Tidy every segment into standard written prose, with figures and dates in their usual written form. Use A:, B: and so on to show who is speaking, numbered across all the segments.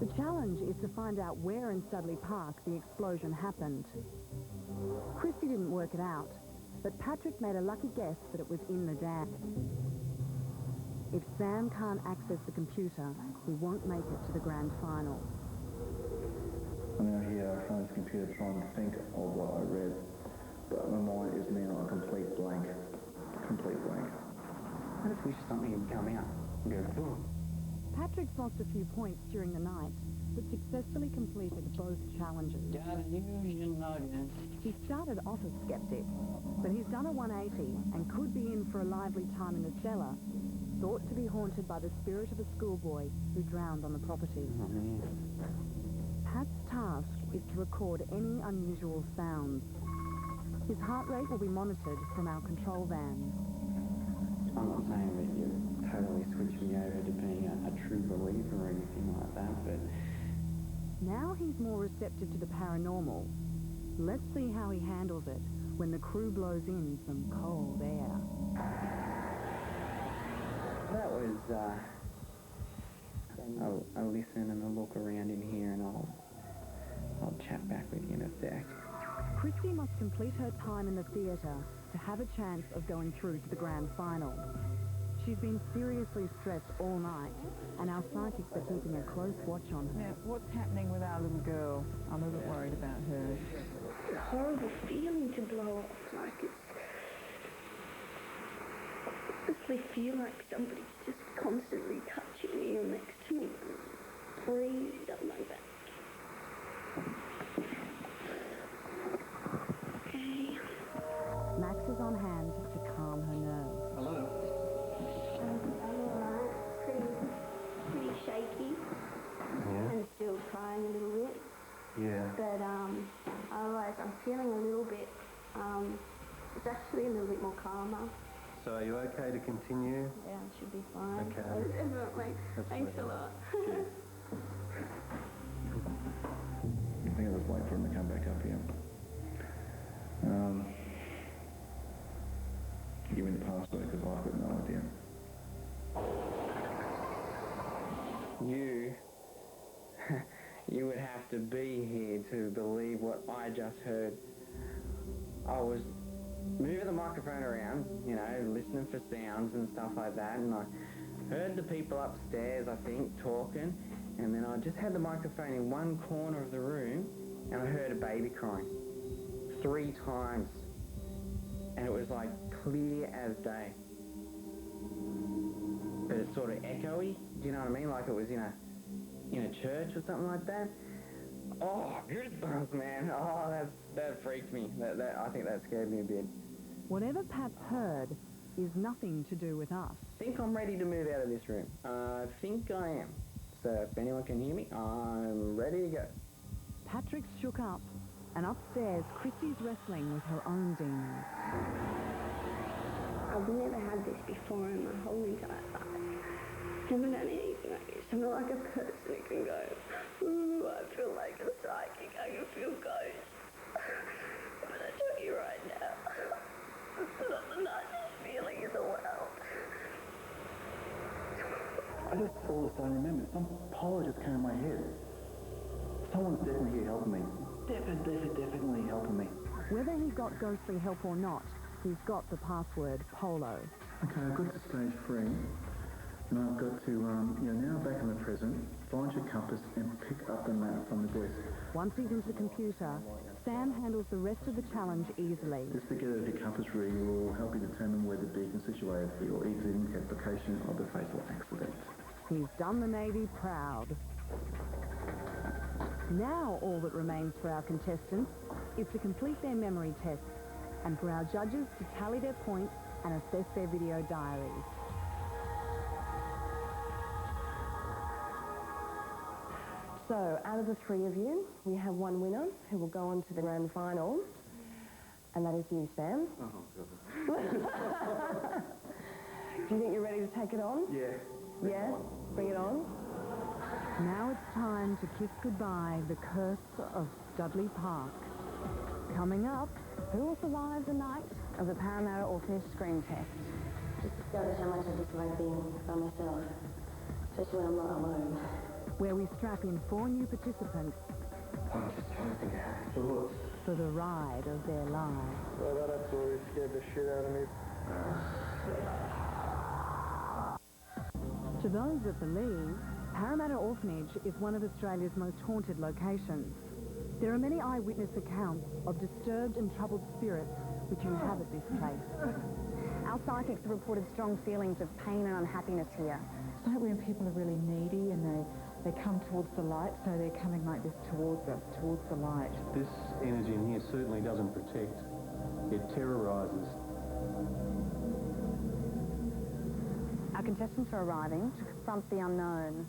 A: The challenge is to find out where in Studley Park the explosion happened. Christy didn't work it out, but Patrick made a lucky guess that it was in the dam. If Sam can't access the computer, he won't make it to the grand final.
B: I'm now here in front of this computer trying to think of what I read, but my mind is now a complete blank. Complete blank.
C: I just wish something had come out and go boom.
A: Patrick's lost a few points during the night, but successfully completed both challenges. He started off a skeptic, but he's done a 180 and could be in for a lively time in the cellar, thought to be haunted by the spirit of a schoolboy who drowned on the property. Pat's task is to record any unusual sounds. His heart rate will be monitored from our control van.
C: I'm not saying that you totally switched me over to being a true believer or anything like that, but...
A: Now he's more receptive to the paranormal. Let's see how he handles it when the crew blows in some cold air.
C: That was, I'll listen and I'll look around in here and I'll chat back with you in a sec.
A: Christy must complete her time in the theatre to have a chance of going through to the grand final. She's been seriously stressed all night, and our psychics are keeping a close watch on her.
D: Now, what's happening with our little girl? I'm a little worried about her.
E: It's a horrible feeling to blow off, like it's... I honestly feel like somebody's just constantly touching me or next to me, breathing down my back. Okay.
A: Max is on hand to calm her nerves.
B: Hello.
E: I'm alright. Pretty shaky.
B: Yeah?
E: And still crying a little bit.
B: Yeah.
E: But otherwise I'm feeling a little bit, it's actually a little bit more calmer.
B: So are you okay to continue?
E: Yeah, it should be fine.
B: Okay.
E: Definitely. Thanks a lot.
B: Cheers. I think I'll just wait for him to come back up here. Give me the password because I've got no idea.
C: You would have to be here to believe what I just heard. I was moving the microphone around, you know, listening for sounds and stuff like that, and I heard the people upstairs, I think, talking, and then I just had the microphone in one corner of the room, and I heard a baby crying 3 times, and it was like clear as day. But it's sort of echoey, do you know what I mean? Like it was in a church or something like that. Oh, goosebumps, man. Oh, that freaked me. I think that scared me a bit.
A: Whatever Pat's heard is nothing to do with us.
C: I think I'm ready to move out of this room. I think I am. So if anyone can hear me, I'm ready to go.
A: Patrick's shook up, and upstairs, Christy's wrestling with her own demons.
E: I've never had this before in my whole entire life. Never done anything like this. I'm not like a person who can go, ooh, I feel like a psychic, I can feel ghosts. But I tell you right now, it's not the nicest feeling in the world.
B: I just all of a sudden remember, some power just came in my head. Someone's definitely here helping me. Definitely helping me.
A: Whether he got ghostly help or not, he's got the password Polo.
B: Okay, I've got to stage 3. And I've got to, now back in the present, find your compass and pick up the map from the desk.
A: Once he's into the computer, Sam handles the rest of the challenge easily.
B: Just to get a compass reading will help you determine where the beacon's situated for your identification of the fatal accident.
A: He's done the Navy proud. Now all that remains for our contestants is to complete their memory tests and for our judges to tally their points and assess their video diaries.
F: So, out of the 3 of you, we have one winner who will go on to the grand final, and that is you, Sam.
B: Oh,
F: God. Do you think you're ready to take it on?
B: Yeah.
F: Yeah? Bring it on.
A: Now it's time to kiss goodbye the curse of Studley Park. Coming up,
F: Who will survive the night of the Parramatta or Fish screen test?
E: Just discovered how much I dislike being by myself, especially when I'm not alone.
A: where we strap in 4 new participants
B: I'm just trying to think of how thoughts.
A: for the ride of their lives.
G: Well, that absolutely scared the shit out of me.
A: To those that believe, Parramatta Orphanage is one of Australia's most haunted locations. There are many eyewitness accounts of disturbed and troubled spirits which inhabit this place.
H: Our psychics have reported strong feelings of pain and unhappiness here.
D: It's like when people are really needy and they come towards the light, so they're coming like this towards us, towards the light.
I: This energy in here certainly doesn't protect. It terrorises.
H: Our contestants are arriving to confront the unknown.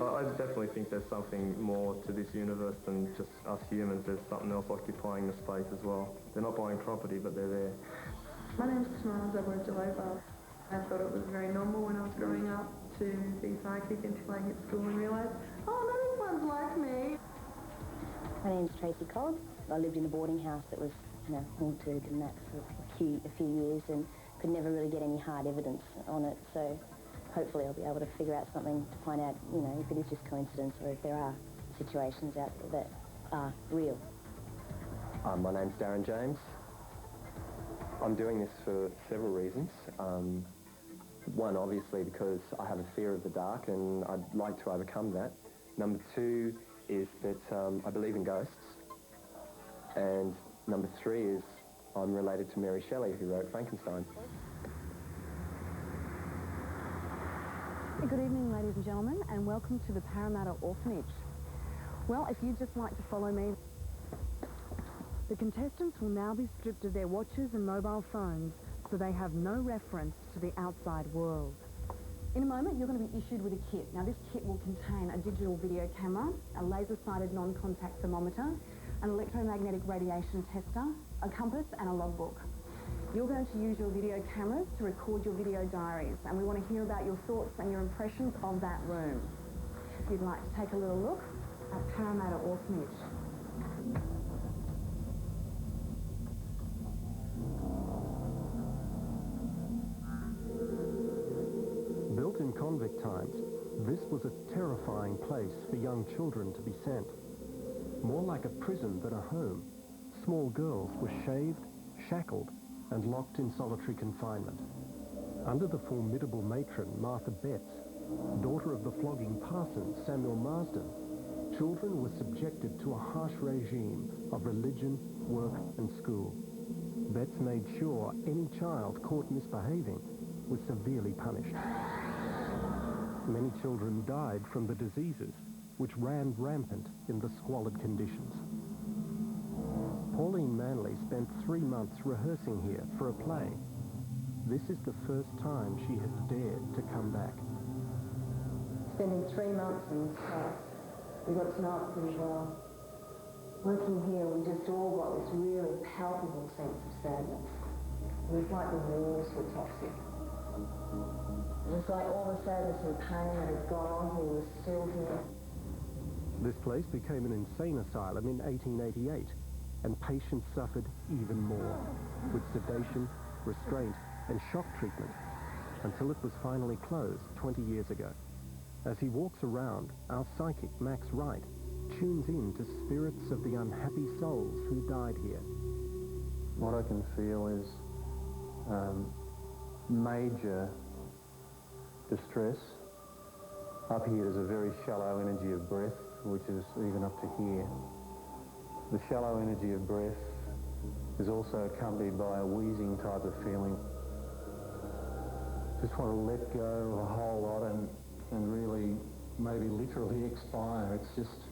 G: I definitely think there's something more to this universe than just us humans. There's something else occupying the space as well. They're not buying property, but they're there.
J: My name's Smiles Aboriginal. I thought it was very normal when I was growing up to be psychic until I hit school and realised, oh, not everyone's like me.
K: My name's Tracy Cobb. I lived in a boarding house that was, haunted and that for a few years and could never really get any hard evidence on it. So hopefully I'll be able to figure out something to find out, if it is just coincidence or if there are situations out there that are real.
L: My name's Darren James. I'm doing this for several reasons. One, obviously, because I have a fear of the dark and I'd like to overcome that. Number 2 is that I believe in ghosts. And number 3 is I'm related to Mary Shelley, who wrote Frankenstein.
A: Good evening, ladies and gentlemen, and welcome to the Parramatta Orphanage. Well, if you'd just like to follow me, the contestants will now be stripped of their watches and mobile phones so they have no reference to the outside world. In a moment, you're going to be issued with a kit. Now, this kit will contain a digital video camera, a laser-sighted non-contact thermometer, an electromagnetic radiation tester, a compass and a logbook. You're going to use your video cameras to record your video diaries, and we want to hear about your thoughts and your impressions of that room. If you'd like to take a little look at Parramatta Orphanage.
I: Built in convict times, this was a terrifying place for young children to be sent. More like a prison than a home. Small girls were shaved, shackled, and locked in solitary confinement. Under the formidable matron, Martha Betts, daughter of the flogging parson, Samuel Marsden, children were subjected to a harsh regime of religion, work, and school. Betts made sure any child caught misbehaving was severely punished. Many children died from the diseases which ran rampant in the squalid conditions. Pauline Manley spent 3 months rehearsing here for a play. This is the first time she has dared to come back.
F: Spending 3 months in this place, we got to know it pretty well. Working here, we just all got this really palpable sense of sadness. It was like the walls were toxic. It was like all the sadness and pain that had gone here was still here.
I: This place became an insane asylum in 1888, and patients suffered even more, with sedation, restraint, and shock treatment, until it was finally closed 20 years ago. As he walks around, our psychic, Max Wright, tunes in to spirits of the unhappy souls who died here.
B: What I can feel is major distress. Up here there's a very shallow energy of breath, which is even up to here. The shallow energy of breath is also accompanied by a wheezing type of feeling. Just want to let go of a whole lot and really maybe literally expire. It's just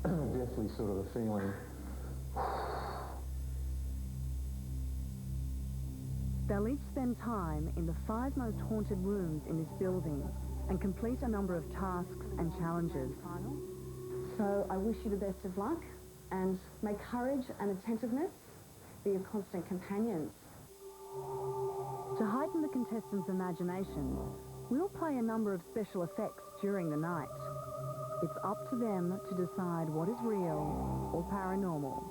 B: deathly sort of a feeling.
A: They'll each spend time in the 5 most haunted rooms in this building and complete a number of tasks and challenges. So I wish you the best of luck, and may courage and attentiveness be your constant companions. To heighten the contestants' imagination, we'll play a number of special effects during the night. It's up to them to decide what is real or paranormal.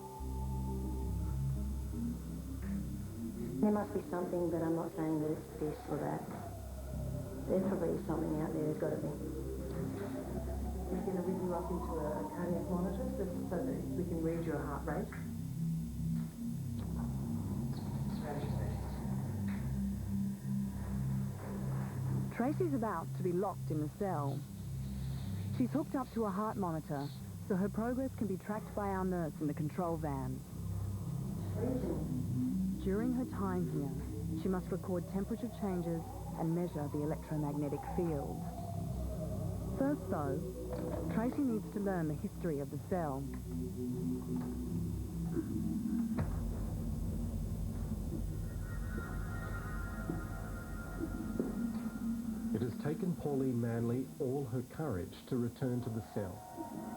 K: There must be something, but I'm not saying that it's this or that. There's probably something out there, there's got to be.
F: We're going to rig you up into a cardiac monitor so that we can read your heart rate.
A: Tracy's about to be locked in the cell. She's hooked up to a heart monitor so her progress can be tracked by our nurse in the control van. During her time here, she must record temperature changes and measure the electromagnetic field. First, though, Tracy needs to learn the history of the cell.
I: It has taken Pauline Manley all her courage to return to the cell,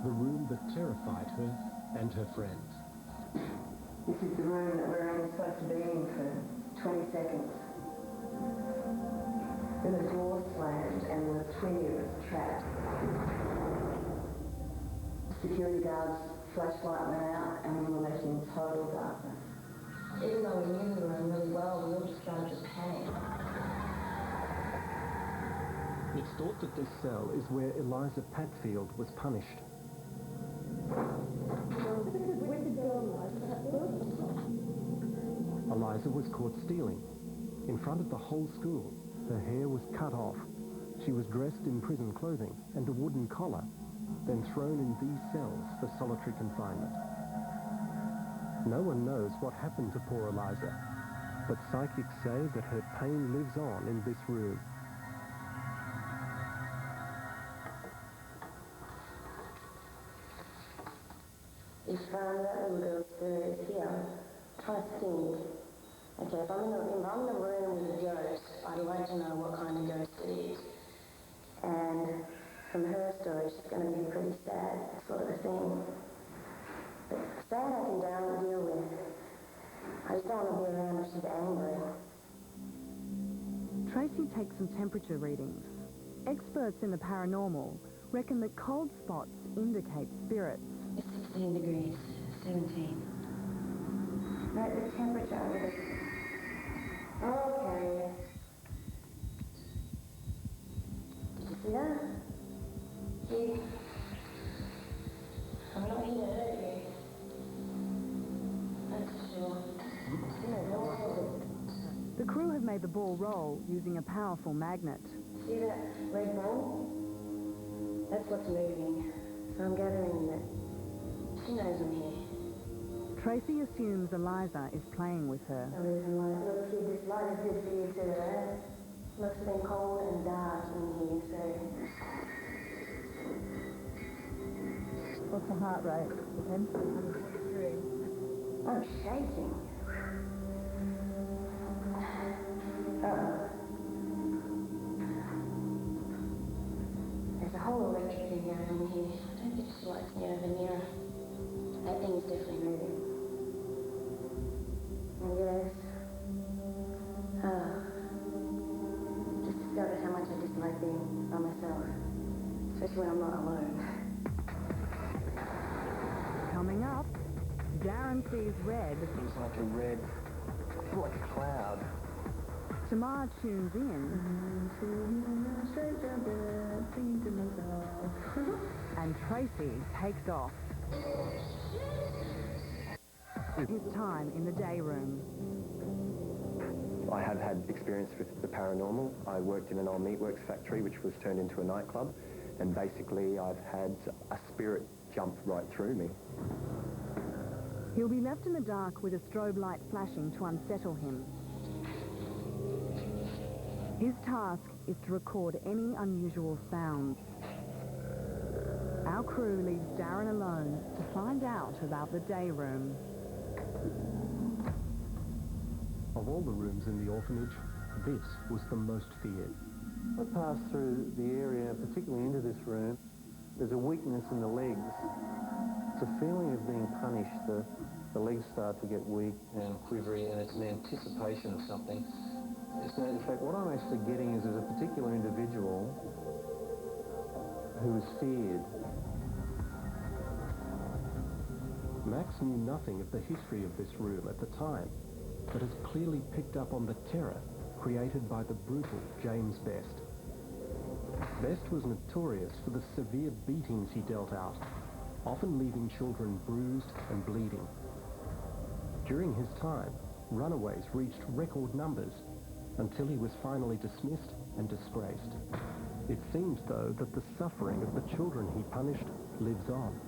I: the room that terrified her and her friends.
F: This is the room that we're only supposed to be in for 20 seconds. Then the door slammed and the three of us trapped. Security guard's flashlight went out and we were left in total darkness.
K: Even though we knew the room really well, we all just started to panic.
I: It's thought that this cell is where Eliza Patfield was punished. Eliza was caught stealing. In front of the whole school, her hair was cut off. She was dressed in prison clothing and a wooden collar, then thrown in these cells for solitary confinement. No one knows what happened to poor Eliza, but psychics say that her pain lives on in this room.
K: If that little girl is here, trying to think, okay, if I'm in a room with a ghost, I'd like to know what kind of ghost it is. And from her story, she's going to be pretty sad, sort of a thing. But sad I can deal with. I just don't want to be around if she's angry.
A: Tracy takes some temperature readings. Experts in the paranormal reckon that cold spots indicate spirits.
K: It's 16 degrees, 17. Right, the temperature is... Okay. Did you see that? See? I'm not here to hurt you. That's for sure.
A: The crew have made the ball roll using a powerful magnet.
K: See that red ball? That's what's moving. So I'm gathering that she knows I'm here.
A: Tracy assumes Eliza is playing with her.
K: Look, kid, this light is good for you too, eh? Looks been cold and dark in here, so...
F: What's the heart rate? 143.
K: I'm shaking. There's a whole electric thing going on here. I don't think she likes me over near her. That thing is definitely moving. And yes. Just discovered how much I dislike being by myself. Especially when I'm not alone.
A: Coming up, Darren sees red.
L: It's like a red, like a cloud.
A: Tamar tunes in. And Tracy takes off. His time in the day room.
L: I have had experience with the paranormal. I worked in an old meatworks factory which was turned into a nightclub, and basically I've had a spirit jump right through me.
A: He'll be left in the dark with a strobe light flashing to unsettle him. His task is to record any unusual sounds. Our crew leaves Darren alone to find out about the day room.
I: Of all the rooms in the orphanage, this was the most feared.
B: I passed through the area, particularly into this room. There's a weakness in the legs. It's a feeling of being punished. The legs start to get weak and quivery, and it's an anticipation of something. So in fact, what I'm actually getting is there's a particular individual who is feared.
I: Max knew nothing of the history of this room at the time, but has clearly picked up on the terror created by the brutal James Best. Best was notorious for the severe beatings he dealt out, often leaving children bruised and bleeding. During his time, runaways reached record numbers until he was finally dismissed and disgraced. It seems, though, that the suffering of the children he punished lives on.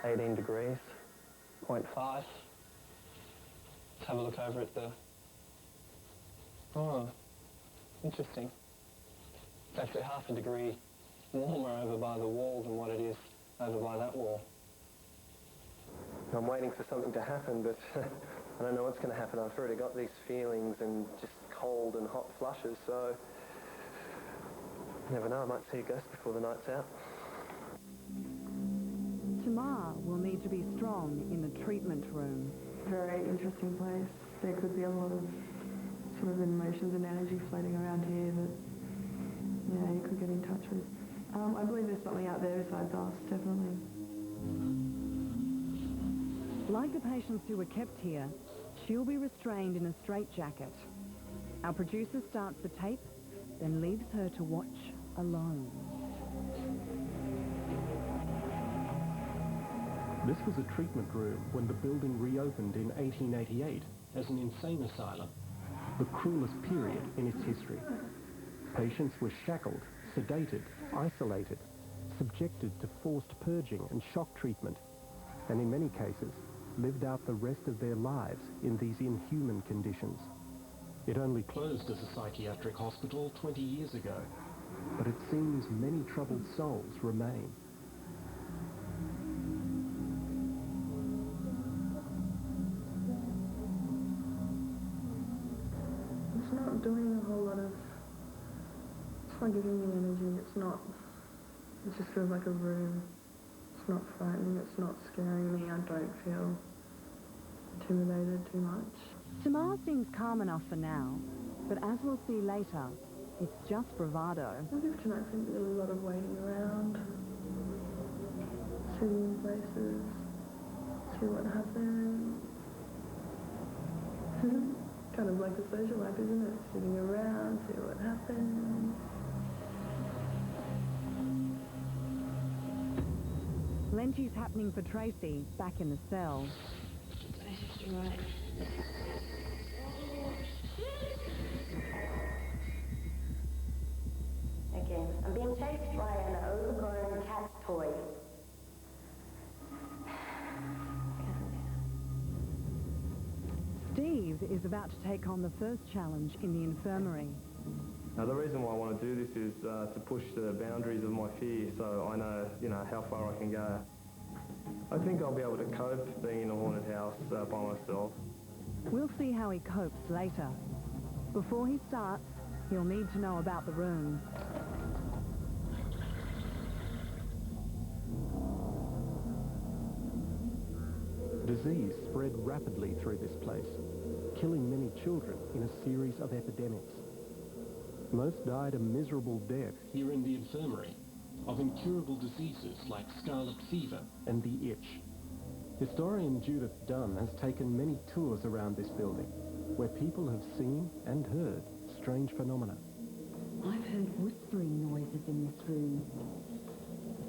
M: $18 degrees, 0.5. Let's have a look over at the... Oh, interesting. It's actually half a degree warmer over by the wall than what it is over by that wall.
L: I'm waiting for something to happen, but I don't know what's going to happen. I've already got these feelings and just cold and hot flushes, so you never know, I might see a ghost before the night's out.
A: Tamar will need to be strong in the treatment room.
J: Very interesting place. There could be a lot of sort of emotions and energy floating around here that, yeah, you could get in touch with. I believe there's something out there besides us, definitely.
A: Like the patients who were kept here, she'll be restrained in a straitjacket. Our producer starts the tape, then leaves her to watch alone.
I: This was a treatment room when the building reopened in 1888 as an insane asylum, the cruelest period in its history. Patients were shackled, sedated, isolated, subjected to forced purging and shock treatment, and in many cases lived out the rest of their lives in these inhuman conditions. It only closed as a psychiatric hospital 20 years ago, but it seems many troubled souls remain.
J: It's not doing a whole lot of... It's not giving me energy. It's not... It just feels like a room. It's not frightening. It's not scaring me. I don't feel intimidated too much.
A: Tamar seems calm enough for now, but as we'll see later, it's just bravado.
J: I think tonight's going to be a lot of waiting around, sitting in places, see what happens. Kind of like a social life, isn't it? Sitting around, see what happens.
A: Plenty's happening for Tracy back in the cell.
E: Right.
F: Okay, I'm being chased by an overgrown cat's toy.
A: Steve is about to take on the first challenge in the infirmary.
G: Now, the reason why I want to do this is to push the boundaries of my fear, so I know, how far I can go. I think I'll be able to cope being in a haunted house by myself.
A: We'll see how he copes later. Before he starts, he'll need to know about the room.
I: Disease spread rapidly through this place, killing many children in a series of epidemics. Most died a miserable death here in the infirmary of incurable diseases like scarlet fever and the itch. Historian Judith Dunn has taken many tours around this building, where people have seen and heard strange phenomena.
N: I've heard whispering noises in this room,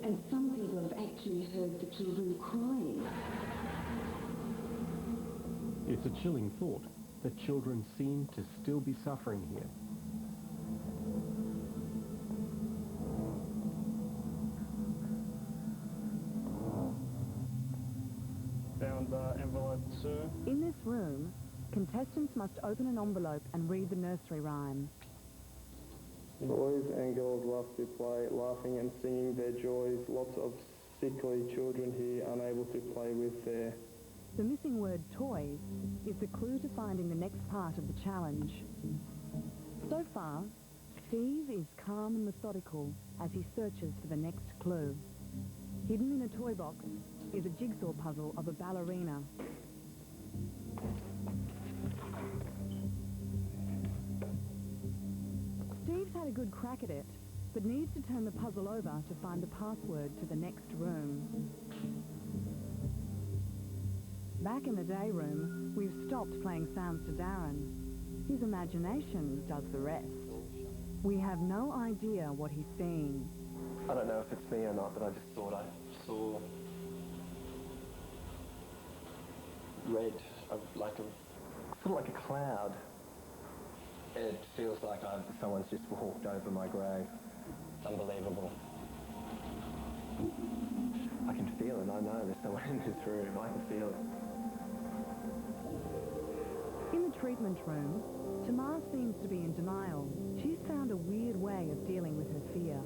N: and some people have actually heard the children crying.
I: It's a chilling thought that children seem to still be suffering here.
M: Found envelope 2.
A: In this room, contestants must open an envelope and read the nursery rhyme.
G: Boys and girls love to play, laughing and singing their joys. Lots of sickly children here unable to play with their...
A: The missing word toys is the clue to finding the next part of the challenge. So far, Steve is calm and methodical as he searches for the next clue. Hidden in a toy box is a jigsaw puzzle of a ballerina. Steve's had a good crack at it, but needs to turn the puzzle over to find the password to the next room. Back in the day room, we've stopped playing sounds to Darren. His imagination does the rest. We have no idea what he's seeing.
G: I don't know if it's me or not, but I just thought I saw red, sort of like a cloud. It feels like someone's just walked over my grave. It's unbelievable. I can feel it. I know there's someone in this room. I can feel it.
A: In the treatment room, Tamar seems to be in denial. She's found a weird way of dealing with her fear.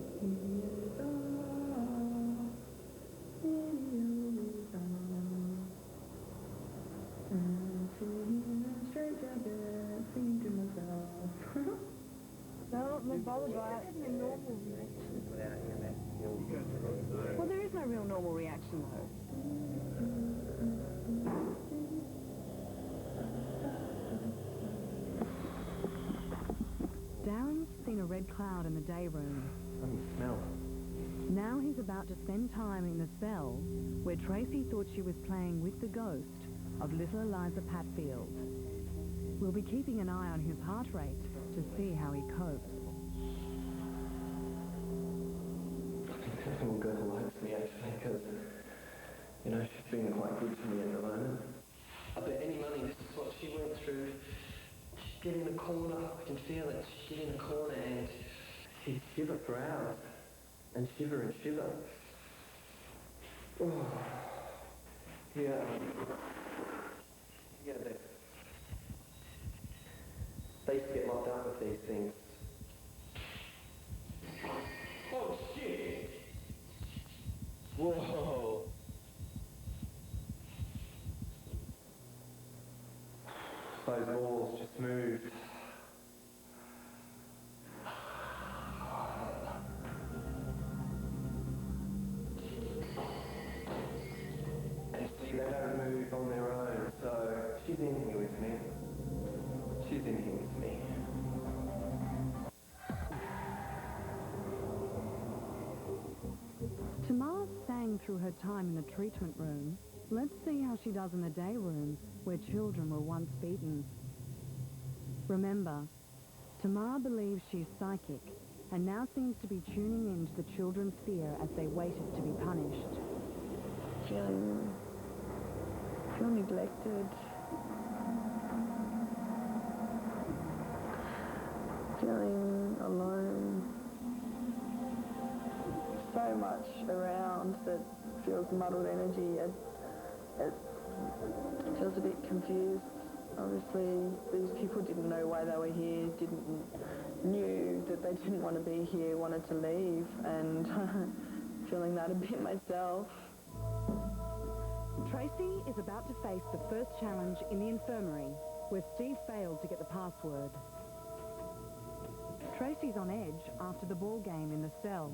J: No, I'm not bothered by it. It's a normal reaction.
H: Well, there is no real normal reaction, though.
A: Darren's seen a red cloud in the day room.
G: Funny smell.
A: Now he's about to spend time in the cell where Tracy thought she was playing with the ghost of little Eliza Patfield. We'll be keeping an eye on his heart rate to see how he copes.
G: I think this little girl likes me actually because, you know, she's been quite good to me at the moment. I bet any money this is what she went through. She'd get in a corner, I can feel it, she'd get in a corner and she'd shiver for hours. And shiver and shiver. Oh. Yeah. Yeah, they used to get locked up with these things. Oh, shit! Whoa! Those walls just moved. And see, they don't move on their own, so she's in here with me. She's in here with me.
A: Tamar's staying through her time in the treatment room. Let's see how she does in the day room, where children were once beaten. Remember, Tamar believes she's psychic, and now seems to be tuning into the children's fear as they waited to be punished.
J: Feel neglected. Feeling alone. So much around that feels muddled energy. It feels a bit confused. Obviously, these people didn't know why they were here, knew that they didn't want to be here, wanted to leave, and feeling that a bit myself.
A: Tracy is about to face the first challenge in the infirmary, where Steve failed to get the password. Tracy's on edge after the ball game in the cell.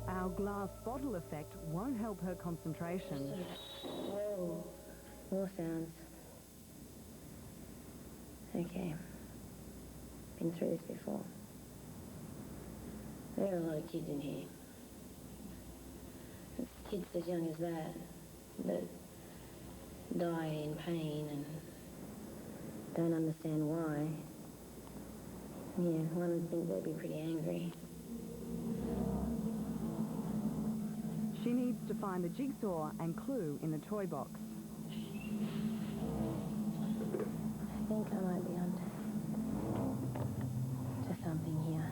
A: Our glass bottle effect won't help her concentration.
K: Whoa. More sounds. Okay. Been through this before. There are a lot of kids in here. It's kids as young as that die in pain and don't understand why. Yeah, one would think they'd be pretty angry.
A: She needs to find the jigsaw and clue in the toy box.
K: I think I might be onto something here.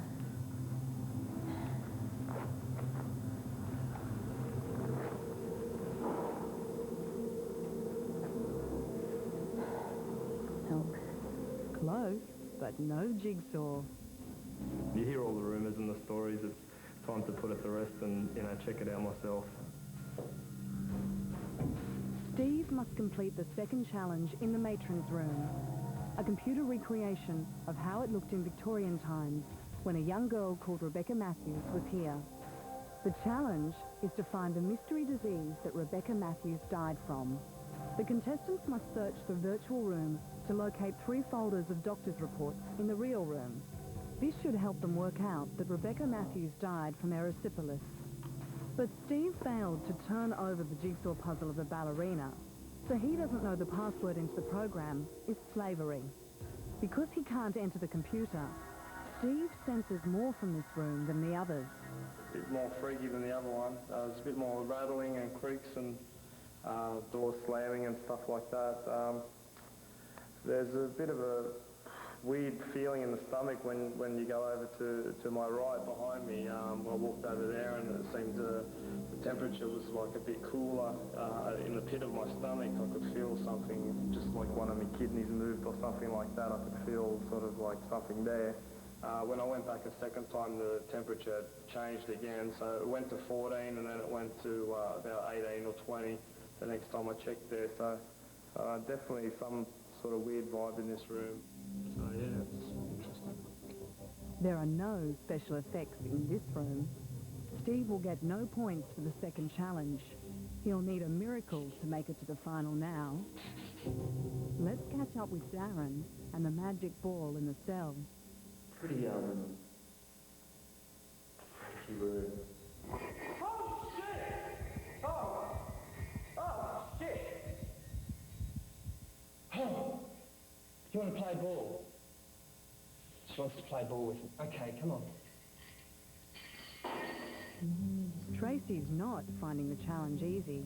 K: Nope.
A: Close, but no jigsaw.
G: You hear all the rumours and the stories. It's time to put it to rest and, you know, check it out myself.
A: Steve must complete the second challenge in the matron's room, a computer recreation of how it looked in Victorian times when a young girl called Rebecca Matthews was here. The challenge is to find the mystery disease that Rebecca Matthews died from. The contestants must search the virtual room to locate 3 folders of doctor's reports in the real room. This should help them work out that Rebecca Matthews died from erysipelas. But Steve failed to turn over the jigsaw puzzle of the ballerina. So he doesn't know the password into the program is slavery. Because he can't enter the computer, Steve senses more from this room than the others.
G: A bit more freaky than the other one. There's a bit more rattling and creaks and doors slamming and stuff like that. There's a bit of a weird feeling in the stomach when you go over to my right behind me. I walked over there and it seemed the temperature was like a bit cooler in the pit of my stomach. I could feel something, just like one of my kidneys moved or something like that. I could feel sort of like something there. When I went back a second time, the temperature changed again, so it went to 14 and then it went to about 18 or 20 the next time I checked there. So definitely some sort of weird vibe in this room. So yeah, it's interesting.
A: There are no special effects in this room. Steve will get no points for the second challenge. He'll need a miracle to make it to the final now. Let's catch up with Darren and the magic ball in the cell.
L: Pretty, freaky room.
G: Oh, shit! Oh, shit!
M: Oh, do you want to play ball? She wants to play ball with me. Okay, come on.
A: Tracy's not finding the challenge easy.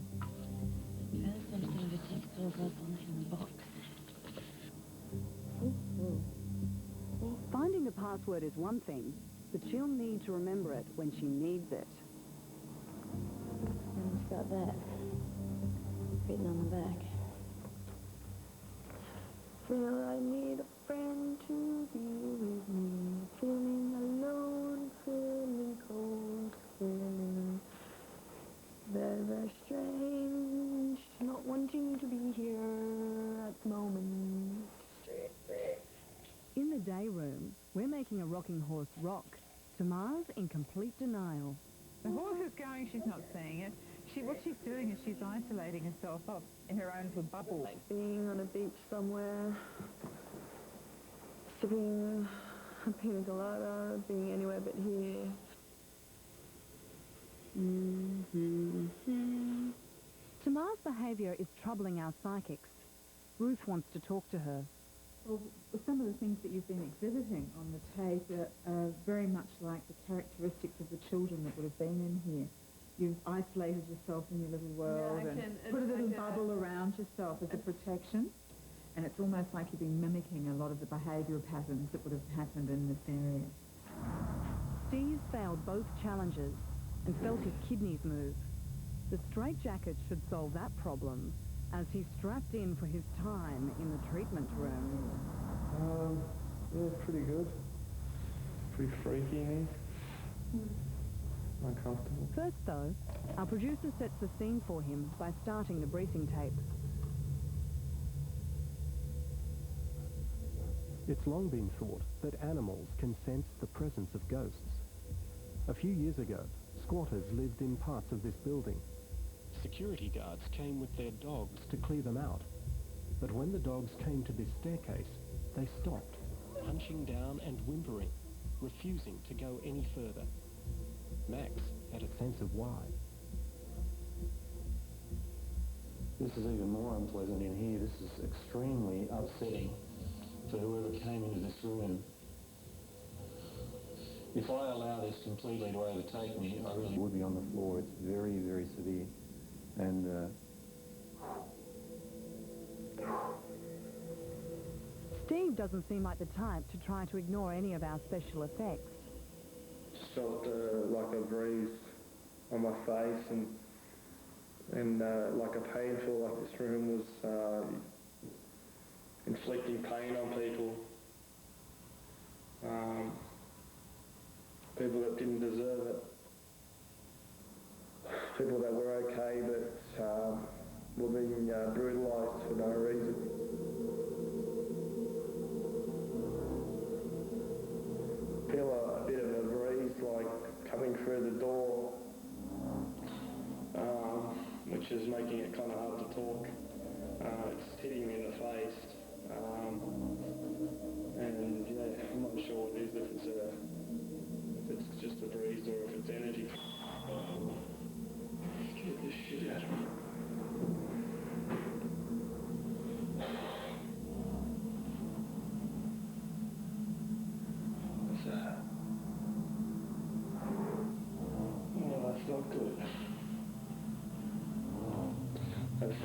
A: Finding the password is one thing, but she'll need to remember it when she needs it.
F: And it's got that written on the back.
J: Feel I need a friend to be with me. Feeling alone, feeling cold, feeling very, very strange. Not wanting to be here at the moment.
A: In the day room, we're making a rocking horse rock. Tamar's in complete denial.
D: The horse is going, she's not seeing it. What she's doing is she's isolating herself up in her own little bubble.
J: Like being on a beach somewhere, sipping a pina colada, being anywhere but here.
A: Tamar's behaviour is troubling our psychics. Ruth wants to talk to her.
D: Well, some of the things that you've been exhibiting on the tape are very much like the characteristics of the children that would have been in here. You've isolated yourself in your little world and put a little bubble around yourself as a protection. And it's almost like you've been mimicking a lot of the behavioural patterns that would have happened in this area.
A: Steve failed both challenges and felt his kidneys move. The straitjacket should solve that problem as he's strapped in for his time in the treatment room.
G: Yeah, pretty good. Pretty freaky in here. Uncomfortable.
A: First, though, our producer sets the scene for him by starting the briefing tape.
I: It's long been thought that animals can sense the presence of ghosts. A few years ago, squatters lived in parts of this building. Security guards came with their dogs to clear them out. But when the dogs came to this staircase, they stopped, hunching down and whimpering, refusing to go any further. Max had a sense of why.
B: This is even more unpleasant in here. This is extremely upsetting for whoever came into this room. If I allow this completely to overtake me, I really would be on the floor. It's very, very severe. And
A: Steve doesn't seem like the type to try to ignore any of our special effects.
G: Just felt like a breeze on my face and like a painful, like this room was inflicting pain on people. People that didn't deserve it. People that were okay but were being brutalised for no reason. Feel a bit of a breeze like coming through the door, which is making it kind of hard to talk. It's hitting me in the face, and yeah, I'm not sure what it is, if it's just a breeze or if it's energy. Scared the shit out of me.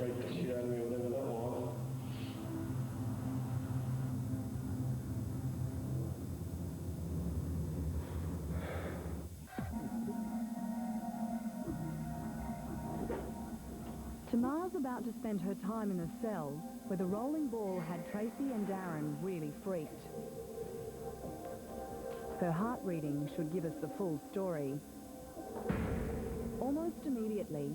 G: raped the shit out of me, whatever that was.
A: Tamar's about to spend her time in a cell where the rolling ball had Tracy and Darren really freaked. Her heart reading should give us the full story. Almost immediately,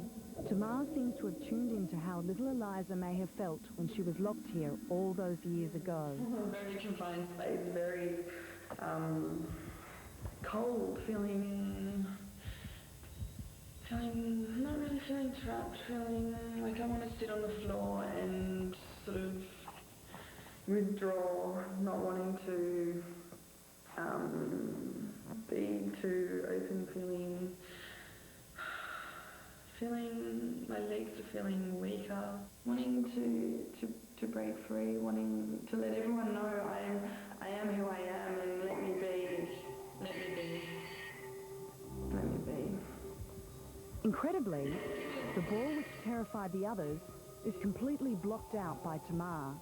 A: Tamar seems to have tuned into how little Eliza may have felt when she was locked here all those years ago.
J: Very confined space, very cold, feeling not really feeling trapped, feeling like I want to sit on the floor and sort of withdraw, not wanting to be too open, feeling my legs are feeling weaker, wanting to break free, wanting to let everyone know I am who I am and let me be.
A: Incredibly, the ball which terrified the others is completely blocked out by Tamar.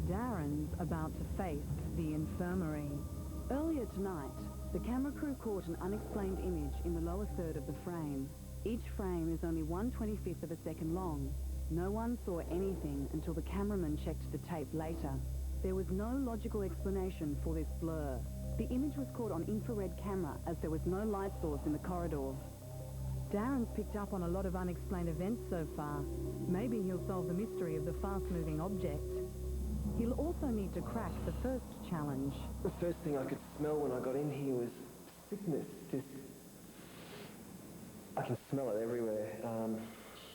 A: Darren's about to face the infirmary. Earlier tonight, the camera crew caught an unexplained image in the lower third of the frame. Each frame is only 1/25th of a second long. No one saw anything until the cameraman checked the tape later. There was no logical explanation for this blur. The image was caught on infrared camera as there was no light source in the corridor. Darren's picked up on a lot of unexplained events so far. Maybe he'll solve the mystery of the fast-moving object. He'll also need to crack the first challenge.
G: The first thing I could smell when I got in here was sickness. I can smell it everywhere.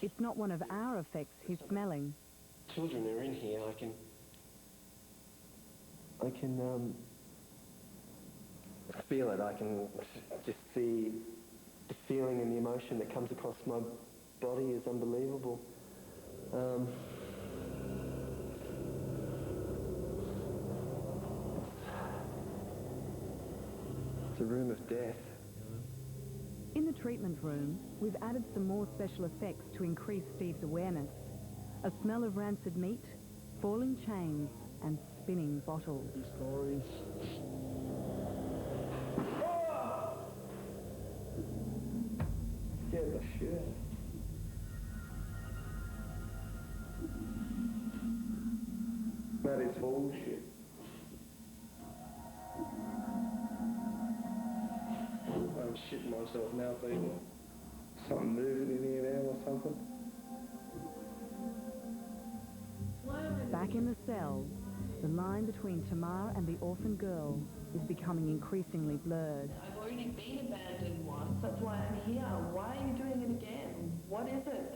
A: It's not one of our effects he's smelling.
G: Children are in here. I can feel it. I can just see the feeling and the emotion that comes across my body is unbelievable. It's a room of death.
A: In the treatment room, we've added some more special effects to increase Steve's awareness. A smell of rancid meat, falling chains, and spinning bottles.
G: Stories. Scared the shit out of me. That is bullshit. I'm shitting myself now, people. Something moving in here now or something.
A: Back in the cell, the line between Tamar and the orphan girl is becoming increasingly blurred.
J: I've already been abandoned once, that's why I'm here. Why are you doing it again? What is it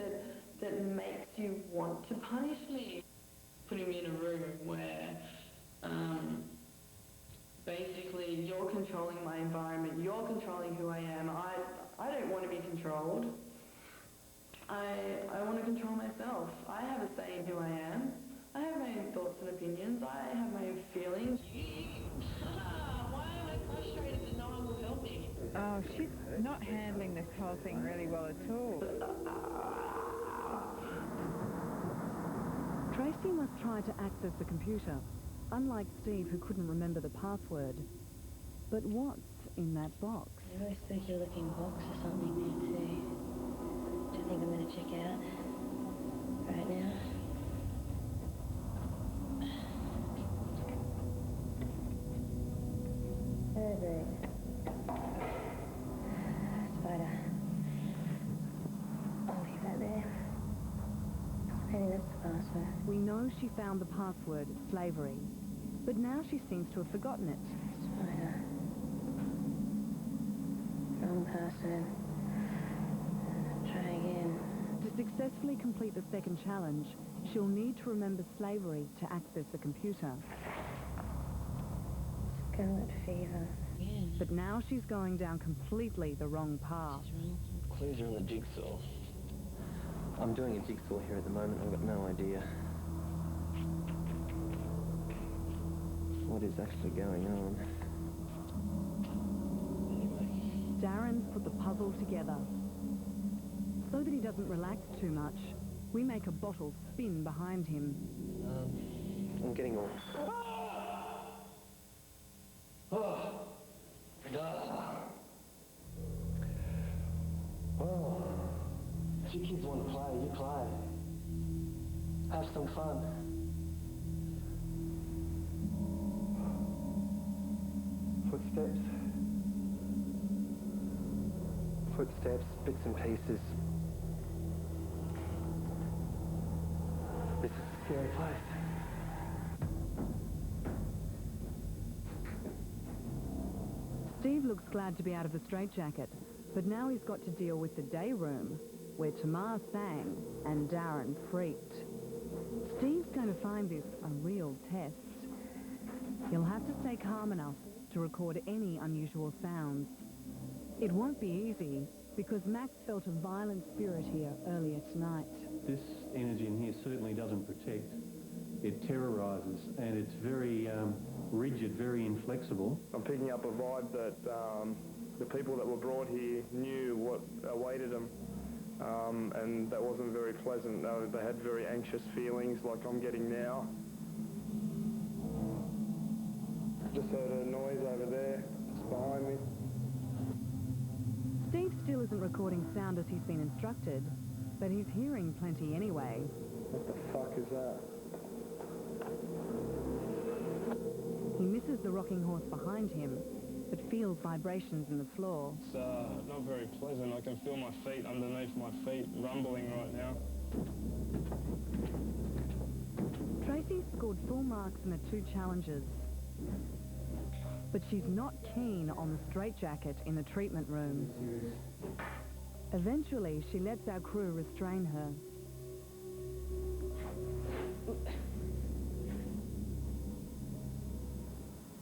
J: that makes you want to punish me? Putting me in a room where basically you're controlling my environment, you're controlling who I am. I don't want to be controlled. I want to control myself. I have a say in who I am. I have my own thoughts and opinions. I have my own feelings. Why am I frustrated that no one will help me?
D: Oh, she's not handling this whole thing really well at all.
A: Tracy must try to access the computer, unlike Steve, who couldn't remember the password. But what's in that box?
K: There was a spooky-looking box or something there too. Which I think I'm going to check out right now. Perfect. Spider. I'll leave that there. Maybe that's the password.
A: We know she found the password, slavery, but now she seems to have forgotten it.
K: Spider. Wrong password. Try again.
A: To successfully complete the second challenge, she'll need to remember slavery to access the computer.
K: Scarlet fever. Again.
A: But now she's going down completely the wrong path.
G: Clues are on the jigsaw. I'm doing a jigsaw here at the moment. I've got no idea what is actually going on.
A: Darren's put the puzzle together. So that he doesn't relax too much, We make a bottle spin behind him.
G: I'm getting all... If you kids want to play, you play. Have some fun. Footsteps. Footsteps, bits and pieces. This is a scary place.
A: Steve looks glad to be out of the straitjacket, but now he's got to deal with the day room, where Tamar sang and Darren freaked. Steve's going to find this a real test. He'll have to stay calm enough to record any unusual sounds. It won't be easy, because Max felt a violent spirit here earlier tonight.
B: This energy in here certainly doesn't protect. It terrorises, and it's very rigid, very inflexible.
O: I'm picking up a vibe that the people that were brought here knew what awaited them, and that wasn't very pleasant. They had very anxious feelings like I'm getting now. Just heard a noise over there, just behind me.
A: Steve still isn't recording sound as he's been instructed, but he's hearing plenty anyway.
O: What the fuck is that?
A: He misses the rocking horse behind him, but feels vibrations in the floor.
P: It's not very pleasant. I can feel my feet underneath my feet rumbling right now.
A: Tracy scored full marks in the 2 challenges, but she's not keen on the straitjacket in the treatment room. Eventually, she lets our crew restrain her.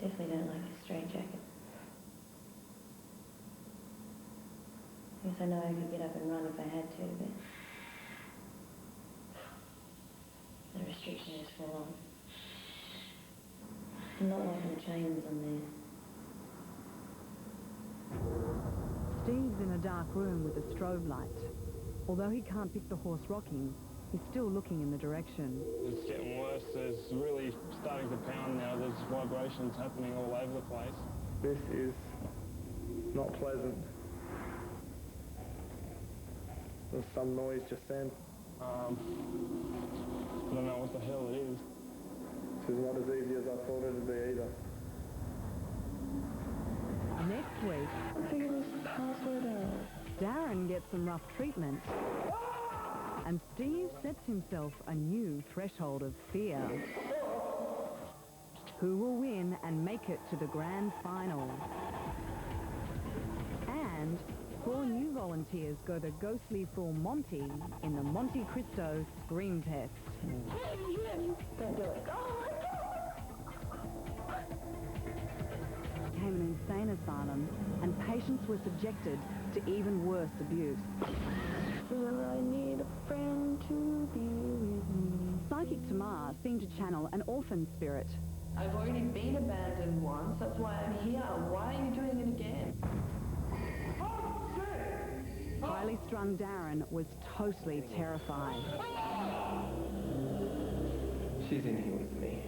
F: Definitely don't like a straitjacket. Yes, I know I could get up and run if I had to, but the restriction is full on. I'm not liking the chains on there.
A: Steve's in a dark room with a strobe light. Although he can't pick the horse rocking, he's still looking in the direction.
P: It's getting worse. It's really starting to pound now. There's vibrations happening all over the place.
O: This is not pleasant. There's some noise just then.
P: I don't know what the hell it is.
O: This is not as easy as I thought it would be either.
A: Next week,
J: Figure this password out.
A: Darren gets some rough treatment, and Steve sets himself a new threshold of fear. Who will win and make it to the grand final? And 4 new volunteers go the ghostly full Monty in the Monte Cristo scream test.
F: Don't do it.
A: Became an insane asylum, and patients were subjected to even worse abuse.
J: I need a friend to be with me.
A: Psychic Tamar seemed to channel an orphan spirit.
Q: I've already been abandoned once, that's why I'm here. Why are you doing it again?
A: Highly strung Darren was totally terrified.
G: She's in here with me.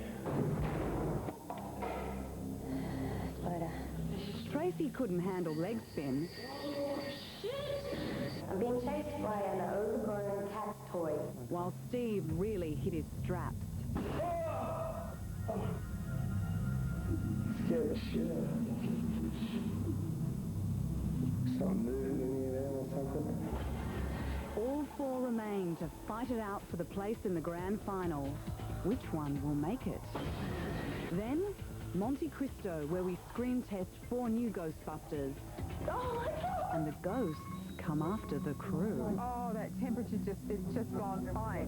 A: Tracy couldn't handle leg spin.
F: I'm being chased by an overgrown cat toy.
A: While Steve really hit his straps.
O: Scared the shit out of me. Something moving in here now or something.
A: All 4 remain to fight it out for the place in the grand final. Which one will make it? Then, Monte Cristo, where we scream test 4 new Ghostbusters.
F: Oh my God!
A: And the ghosts come after the crew.
D: Oh, that temperature's just gone high.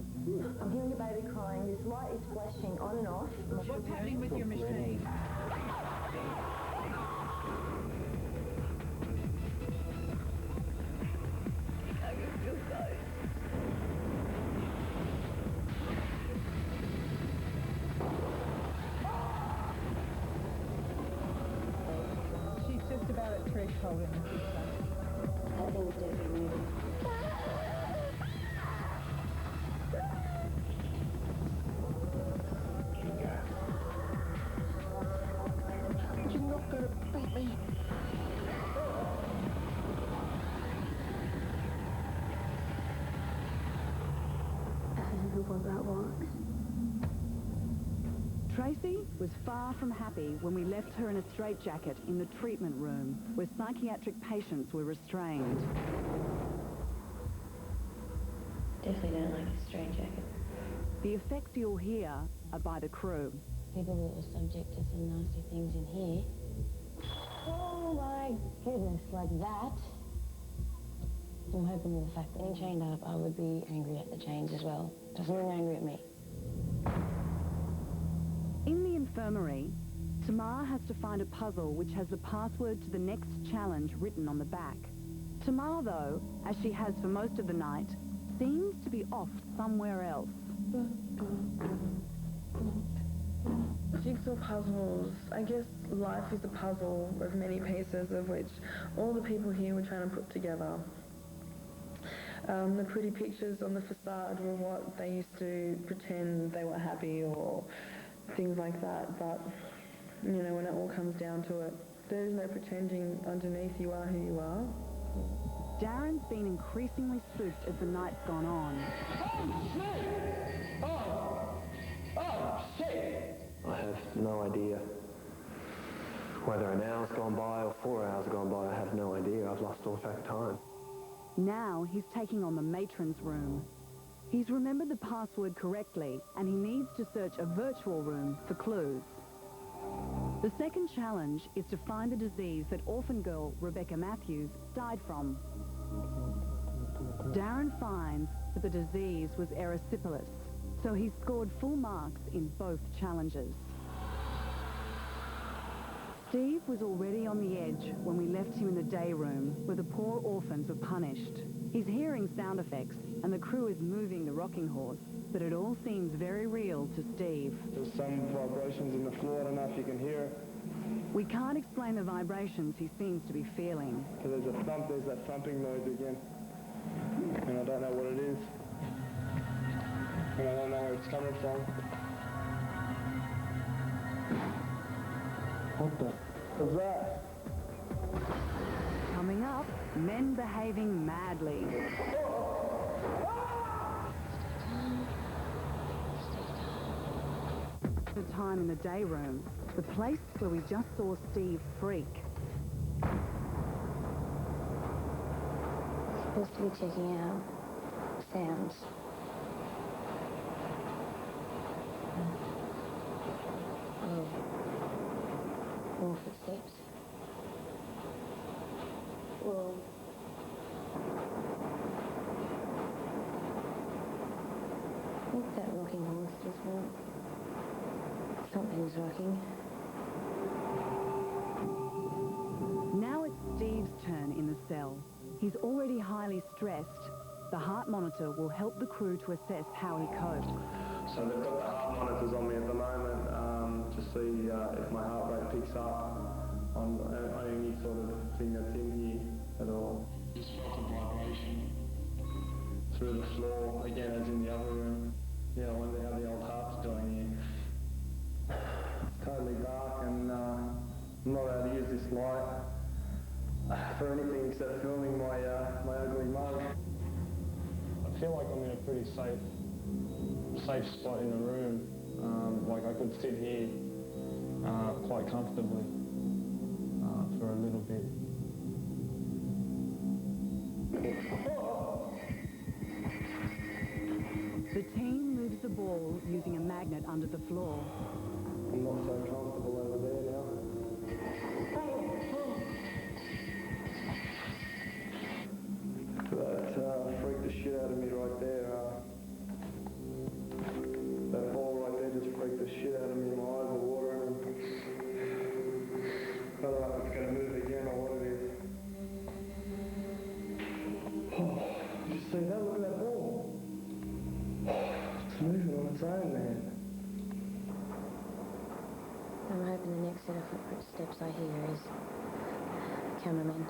F: I'm hearing a baby crying. This light is flashing on and off.
D: What's happening with your machine? She's just about at threshold in the system.
F: That thing's definitely moving.
A: Tracy was far from happy when we left her in a straitjacket in the treatment room where psychiatric patients were restrained.
K: Definitely don't like a straitjacket.
A: The effects you'll hear are by the crew.
K: People that were subject to some nasty things in here. Oh my goodness, like that. I'm hoping with the fact that being chained up, I would be angry at the chains as well. Doesn't mean they're angry at me.
A: In the infirmary, Tamar has to find a puzzle which has the password to the next challenge written on the back. Tamar, though, as she has for most of the night, seems to be off somewhere else.
J: Jigsaw puzzles. I guess life is a puzzle of many pieces of which all the people here were trying to put together. The pretty pictures on the facade were what they used to pretend they were happy or things like that, but, you know, when it all comes down to it, there's no pretending underneath you are who you are.
A: Darren's been increasingly spooked as the night's gone on.
G: Oh, shit! I have no idea. Whether an hour's gone by or 4 hours gone by, I have no idea. I've lost all track of time.
A: Now he's taking on the matron's room. He's remembered the password correctly, and he needs to search a virtual room for clues. The second challenge is to find the disease that orphan girl Rebecca Matthews died from. Darren finds that the disease was erysipelas, so he scored full marks in both challenges. Steve was already on the edge when we left him in the day room where the poor orphans were punished. He's hearing sound effects and the crew is moving the rocking horse, but it all seems very real to Steve.
O: There's some vibrations in the floor. I don't know if you can hear it.
A: We can't explain the vibrations he seems to be feeling.
O: So there's that thumping noise again. And I don't know what it is. And I don't know where it's coming from. What the? What's that?
A: Coming up, men behaving madly. The time in the day room, the place where we just saw Steve freak.
K: Supposed to be checking out sounds. Oh. More footsteps. Whoa. I think that rocking horse just went. Something's rocking.
A: Now it's Steve's turn in the cell. He's already highly stressed. The heart monitor will help the crew to assess how he copes.
O: So they've got the heart monitors on me at the moment to see if my heart rate picks up on any sort of thing that's in here at all. Just felt a vibration through the floor, again as in the other room. Yeah, I wonder how the old heart's doing here. It's totally dark and I'm not allowed to use this light for anything except filming my ugly mug.
P: I feel like I'm in a pretty safe spot in the room. Like I could sit here quite comfortably for a little bit.
A: The team moves the ball using a magnet under the floor.
O: I'm not so comfortable over there now. That freaked the shit out of me right there. That ball right there just freaked the shit out of me. My eyes are watering. I don't know if it's going to move again or what it is. Oh, did you see that? Look at that ball. It's moving on its own, man.
K: I'm hoping the next set of footsteps I hear is cameramen.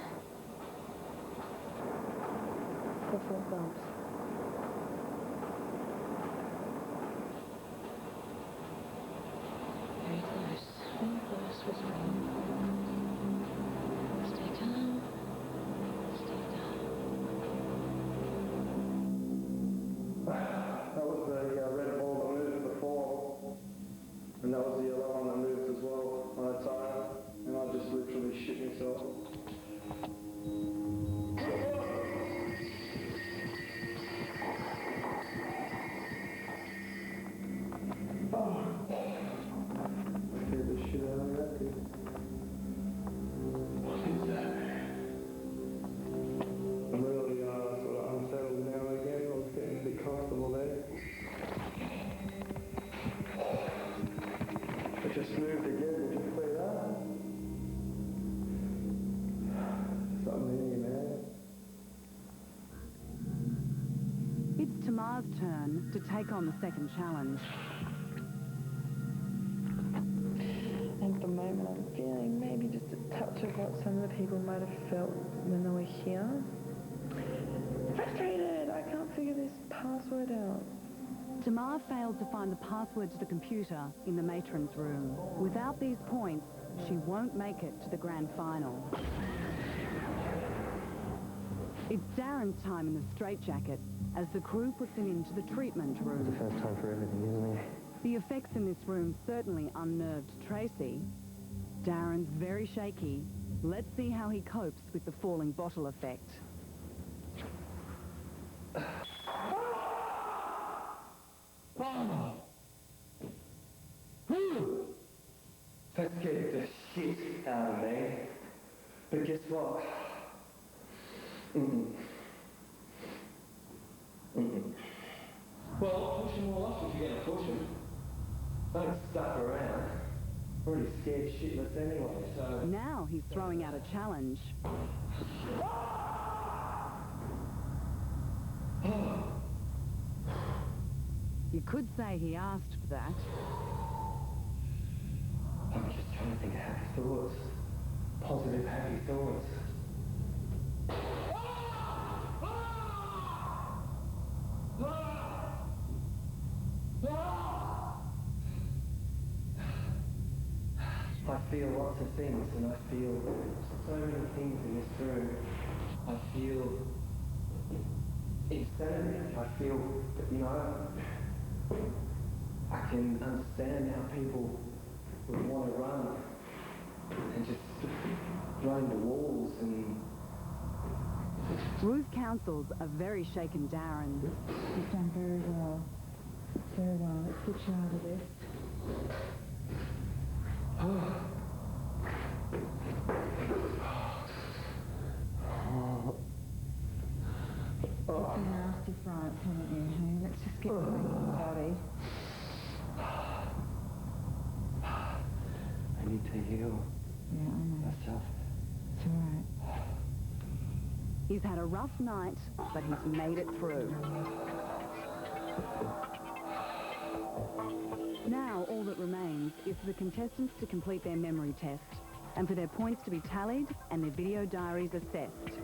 K: The foot bumps. Very close, whispering. Stay calm. Stay calm.
O: That was the red ball that moved before, and that was the
A: Jamar's turn to take on the second challenge.
J: At the moment, I'm feeling maybe just a touch of what some of the people might have felt when they were here. Frustrated! I can't figure this password out.
A: Jamar failed to find the password to the computer in the matron's room. Without these points, she won't make it to the grand final. It's Darren's time in the straitjacket as the crew puts him into the treatment room.
L: It's the first time for everything, isn't it?
A: The effects in this room certainly unnerved Tracy. Darren's very shaky. Let's see how he copes with the falling bottle effect.
G: That scared the shit out of me. But guess what? Well, push him all off if you're going to push him. Don't stuff around. I'm already scared shitless anyway, so...
A: Now he's throwing out a challenge. You could say he asked for that.
G: I'm just trying to think of happy thoughts. Positive, happy thoughts. I feel lots of things, and I feel so many things in this room. I feel insanity. I feel, you know, I can understand how people would want to run and just run into walls and...
A: Ruth counsels a very shaken Darren.
D: You've done very well. Very well. Let's get you out of this. It's a nasty fright, haven't you? Hey, let's just get back in the body.
G: I need to heal myself.
D: It's all right.
A: He's had a rough night, but he's made it through. Now, all that remains is for the contestants to complete their memory test and for their points to be tallied and their video diaries assessed.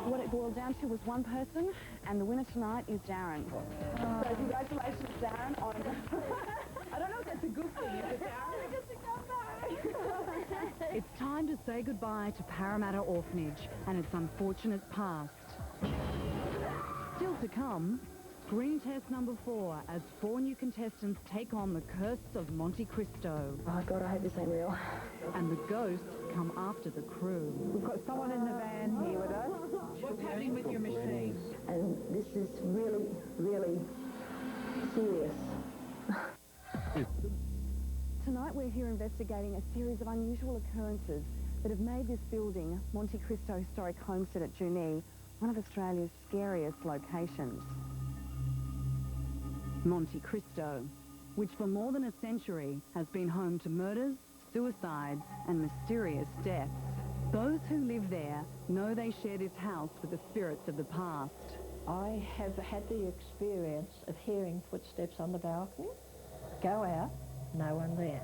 A: What it boiled down to was one person, and the winner tonight is Darren.
H: So congratulations, Darren, on... I don't know if that's a good thing, is it, Darren? He gets to come back.
A: It's time to say goodbye to Parramatta Orphanage and its unfortunate past. Still to come, screen test number 4 as 4 new contestants take on the curse of Monte Cristo.
K: Oh, God, I hope this ain't real.
A: And the ghosts come after the crew.
H: We've got someone in the van here with us. What's happening with your machine?
K: And this is really, really serious.
A: Tonight we're here investigating a series of unusual occurrences that have made this building, Monte Cristo Historic Homestead at Junee, one of Australia's scariest locations. Monte Cristo, which for more than a century has been home to murders, suicides and mysterious deaths. Those who live there know they share this house with the spirits of the past.
R: I have had the experience of hearing footsteps on the balcony, go out, no one there.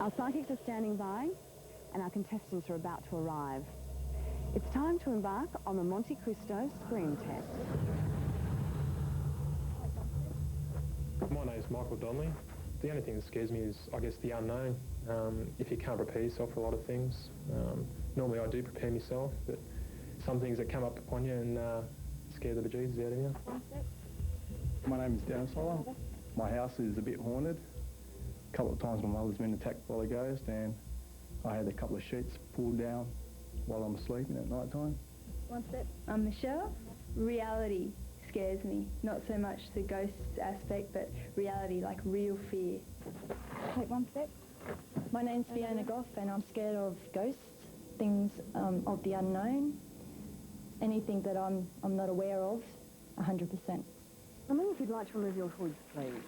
A: Our psychics are standing by and our contestants are about to arrive. It's time to embark on the Monte Cristo screen test.
P: My name's Michael Donnelly. The only thing that scares me is, I guess, the unknown. If you can't prepare yourself for a lot of things. Normally I do prepare myself, but some things that come up upon you and scare the bejesus out of you.
S: My name is Dennis Holler. My house is a bit haunted. A couple of times my mother's been attacked by the ghost, and I had a couple of sheets pulled down while I'm sleeping at night time.
T: One step. I'm Michelle. Reality scares me. Not so much the ghost aspect, but reality, like real fear.
H: Take one step.
T: My name's Fiona Goff, and I'm scared of ghosts, things of the unknown, anything that I'm not aware of, 100%.
A: I mean, if you'd like to remove your hoods, please.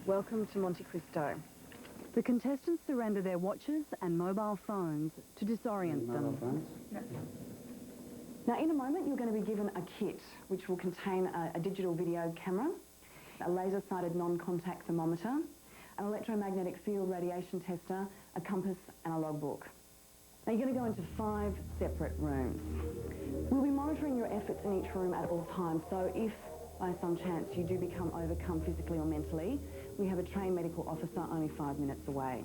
A: Welcome to Monte Cristo. The contestants surrender their watches and mobile phones to disorient them.
H: Now, in a moment, you're going to be given a kit, which will contain a digital video camera, a laser-sighted non-contact thermometer, an electromagnetic field radiation tester, a compass and a logbook. Now, you're going to go into 5 separate rooms. We'll be monitoring your efforts in each room at all times, so if by some chance you do become overcome physically or mentally, we have a trained medical officer only 5 minutes away.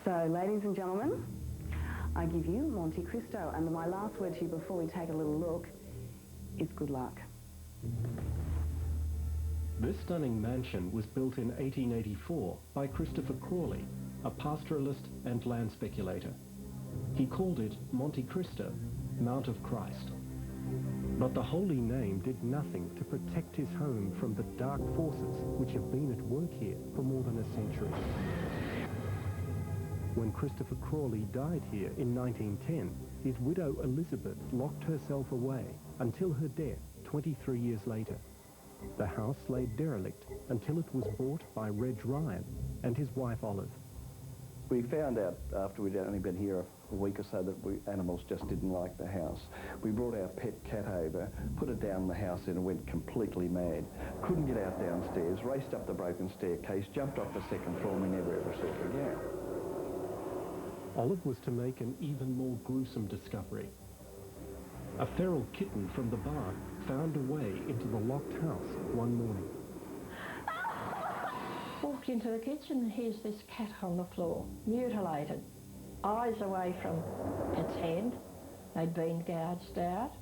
H: So, ladies and gentlemen, I give you Monte Cristo, and my last word to you before we take a little look is good luck.
I: This stunning mansion was built in 1884 by Christopher Crawley, a pastoralist and land speculator. He called it Monte Cristo, Mount of Christ. But the holy name did nothing to protect his home from the dark forces which have been at work here for more than a century. When Christopher Crawley died here in 1910, his widow Elizabeth locked herself away until her death 23 years later. The house lay derelict until it was bought by Reg Ryan and his wife Olive.
U: We found out after we'd only been here a week or so that animals just didn't like the house. We brought our pet cat over, put it down the house and it went completely mad. Couldn't get out downstairs, raced up the broken staircase, jumped off the second floor, and we never ever saw it again.
I: Olive was to make an even more gruesome discovery. A feral kitten from the barn found a way into the locked house one morning.
R: Walked into the kitchen and here's this cat on the floor, mutilated, eyes away from its head. They'd been gouged out,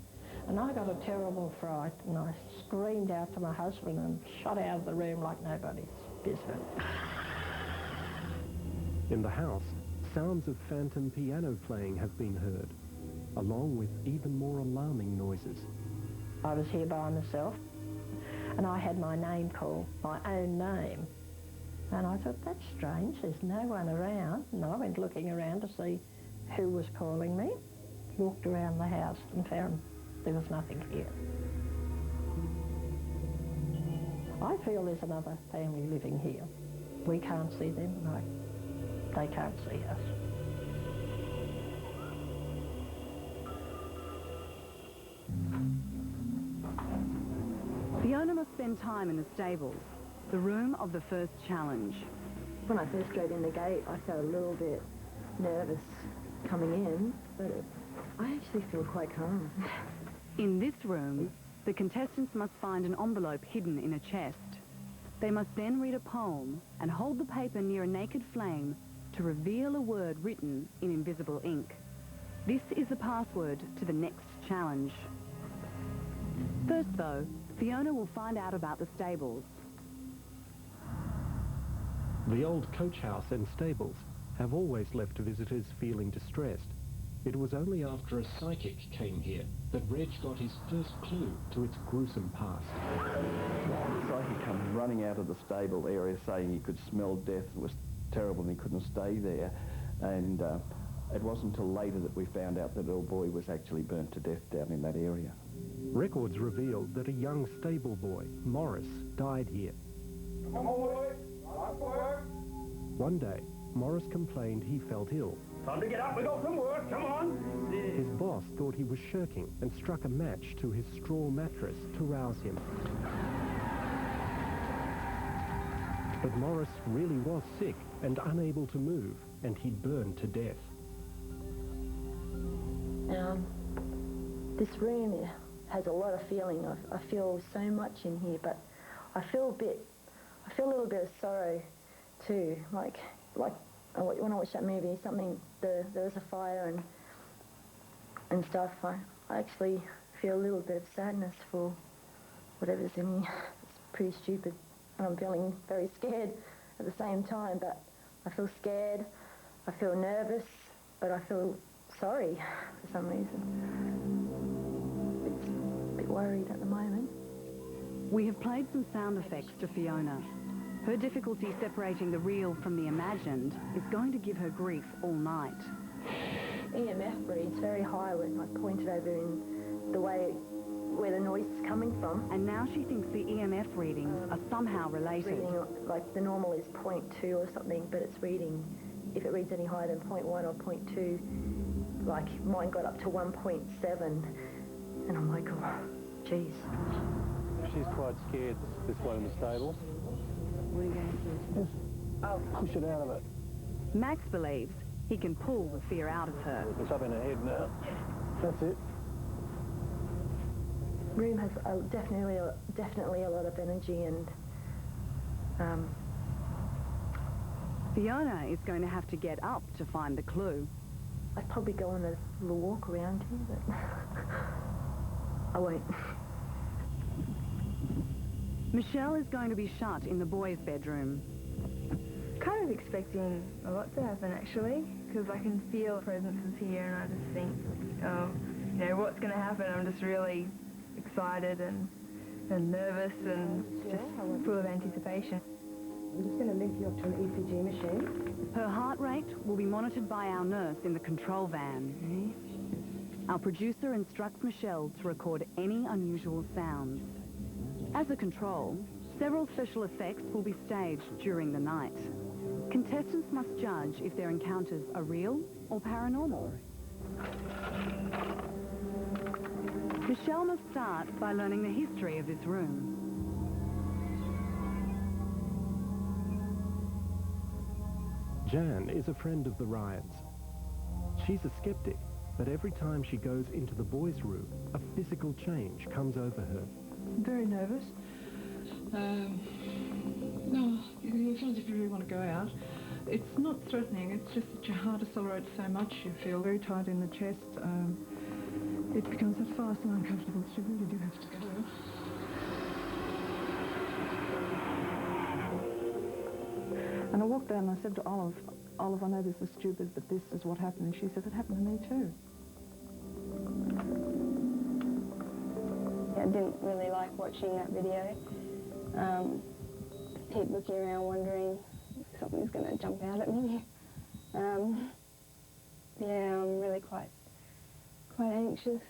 R: and I got a terrible fright, and I screamed out to my husband and shot out of the room like nobody's business.
I: In the house, sounds of phantom piano playing have been heard, along with even more alarming noises.
R: I was here by myself, and I had my name called, my own name. And I thought, that's strange, there's no one around. And I went looking around to see who was calling me. Walked around the house and found there was nothing here. I feel there's another family living here. We can't see them, no. They can't see us.
A: Fiona must spend time in the stables, the room of the first challenge.
F: When I first drove in the gate, I felt a little bit nervous coming in, but I actually feel quite calm.
A: In this room, the contestants must find an envelope hidden in a chest. They must then read a poem and hold the paper near a naked flame to reveal a word written in invisible ink. This is the password to the next challenge. First, though, Fiona will find out about the stables.
I: The old coach house and stables have always left visitors feeling distressed. It was only after a psychic came here that Reg got his first clue to its gruesome past.
U: The psychic come running out of the stable area saying he could smell death. It was terrible and he couldn't stay there. And it wasn't until later that we found out that little boy was actually burnt to death down in that area.
I: Records revealed that a young stable boy, Morris, died here.
V: Come on, boy. Time for work.
I: One day, Morris complained he felt ill.
V: Time to get up. We got some work. Come on.
I: His boss thought he was shirking and struck a match to his straw mattress to rouse him. But Morris really was sick and unable to move, and he'd burned to death.
F: This room has a lot of feeling. I feel so much in here, but I feel a little bit of sorrow too. Like when I watched that movie, there was a fire and stuff. I actually feel a little bit of sadness for whatever's in here. It's pretty stupid, and I'm feeling very scared at the same time. But I feel scared, I feel nervous, but I feel sorry for some reason. It's a bit worried at the moment.
A: We have played some sound effects to Fiona. Her difficulty separating the real from the imagined is going to give her grief all night.
F: EMF reads very high when I point it over in the way where the noise is coming from.
H: And now she thinks the EMF readings are somehow related.
F: Reading, like the normal is 0.2 or something, but it's reading, if it reads any higher than 0.1 or 0.2, like mine got up to 1.7, and I'm like, oh, geez.
B: She's quite scared, this one in the stable.
H: What are you going to do?
B: Just push it out of it.
H: Max believes he can pull the fear out of her.
B: It's up in her head now. That's it.
F: Room has definitely a lot of energy, and
H: Fiona is going to have to get up to find the clue.
F: I'd probably go on a little walk around here, but I won't.
H: Michelle is going to be shut in the boys' bedroom.
C: Kind of expecting a lot to happen, actually, because I can feel presences here, and I just think, oh, you know, what's going to happen? I'm just really excited and nervous and just full of anticipation.
F: I'm just going to link you up to an ECG machine.
H: Her heart rate will be monitored by our nurse in the control van. Our producer instructs Michelle to record any unusual sounds. As a control, several special effects will be staged during the night. Contestants must judge if their encounters are real or paranormal. Michelle must start by learning the history of this room.
I: Jan is a friend of the Ryan's. She's a skeptic, but every time she goes into the boys' room, a physical change comes over her.
D: I'm very nervous. No, you feel as if you really want to go out. It's not threatening, it's just that your heart accelerates so much, you feel very tight in the chest. It becomes that fast and uncomfortable that you really do have to go. And I walked down and I said to Olive, I know this is stupid, but this is what happened. And she said, it happened to me too.
C: I didn't really like watching that video. Keep looking around wondering if something's going to jump out at me. Yeah, I'm really quite anxious,